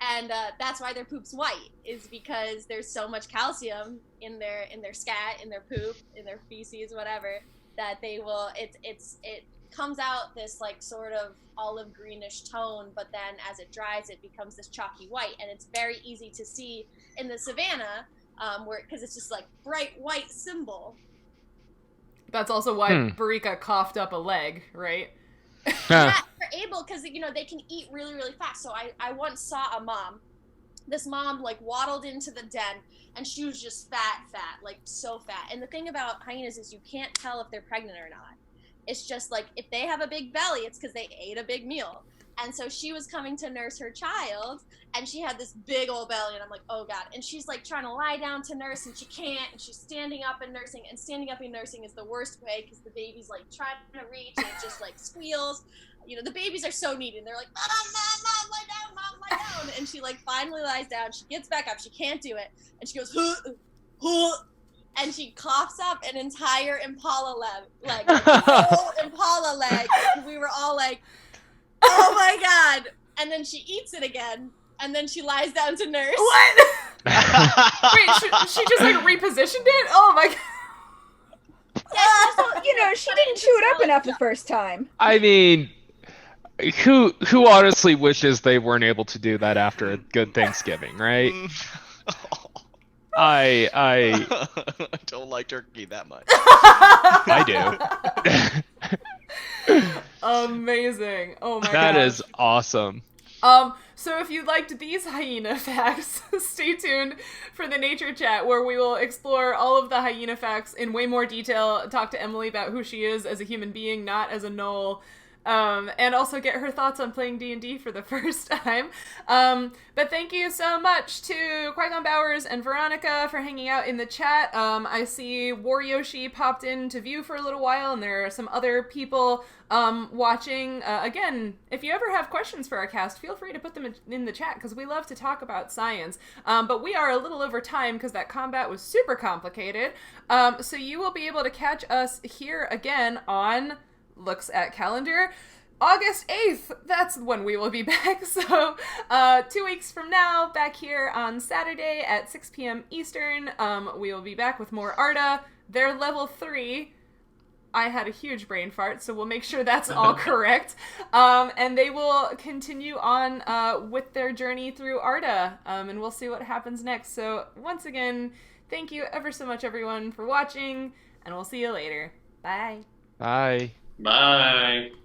And that's why their poop's white, is because there's so much calcium in their scat, in their poop, in their feces, whatever, that they will, it comes out this like sort of olive greenish tone, but then as it dries, it becomes this chalky white, and it's very easy to see in the savannah, because it's just like bright white symbol. That's also why Barika coughed up a leg, right? Yeah, they're able, because they can eat really, really fast. So I once saw a mom. This mom like waddled into the den, and she was just fat, like so fat. And the thing about hyenas is you can't tell if they're pregnant or not. It's just like if they have a big belly, it's because they ate a big meal. And so she was coming to nurse her child, and she had this big old belly, and I'm like, oh God. And she's like trying to lie down to nurse, and she can't, and she's standing up and nursing, and standing up and nursing is the worst way, because the baby's like trying to reach, and it just like squeals. The babies are so needy, and they're like, Mom, lie down, Mom, lie down. And she like finally lies down, she gets back up, she can't do it, and she goes, huh, and she coughs up an entire impala leg, whole impala leg, and we were all like, oh my God. And then she eats it again, and then she lies down to nurse. What? Wait, she just like repositioned it? Oh my God. Yeah, she didn't chew it up enough the first time. I mean, who honestly wishes they weren't able to do that after a good Thanksgiving, right? I don't like turkey that much. I do. Amazing. Oh my God. That is awesome. So if you liked these hyena facts, stay tuned for the nature chat where we will explore all of the hyena facts in way more detail, talk to Emily about who she is as a human being, not as a gnoll, and also get her thoughts on playing D&D for the first time. But thank you so much to Qui-Gon Bowers and Veronica for hanging out in the chat. I see War Yoshi popped in to view for a little while, and there are some other people watching. Again, if you ever have questions for our cast, feel free to put them in the chat, because we love to talk about science. But we are a little over time because that combat was super complicated. So you will be able to catch us here again on... looks at calendar, August 8th. That's when we will be back. So 2 weeks from now, back here on Saturday at 6 p.m. Eastern, we will be back with more Arda. They're level 3. I had a huge brain fart, so we'll make sure that's all correct. And they will continue on with their journey through Arda, and we'll see what happens next. So once again, thank you ever so much, everyone, for watching, and we'll see you later. Bye. Bye. Bye.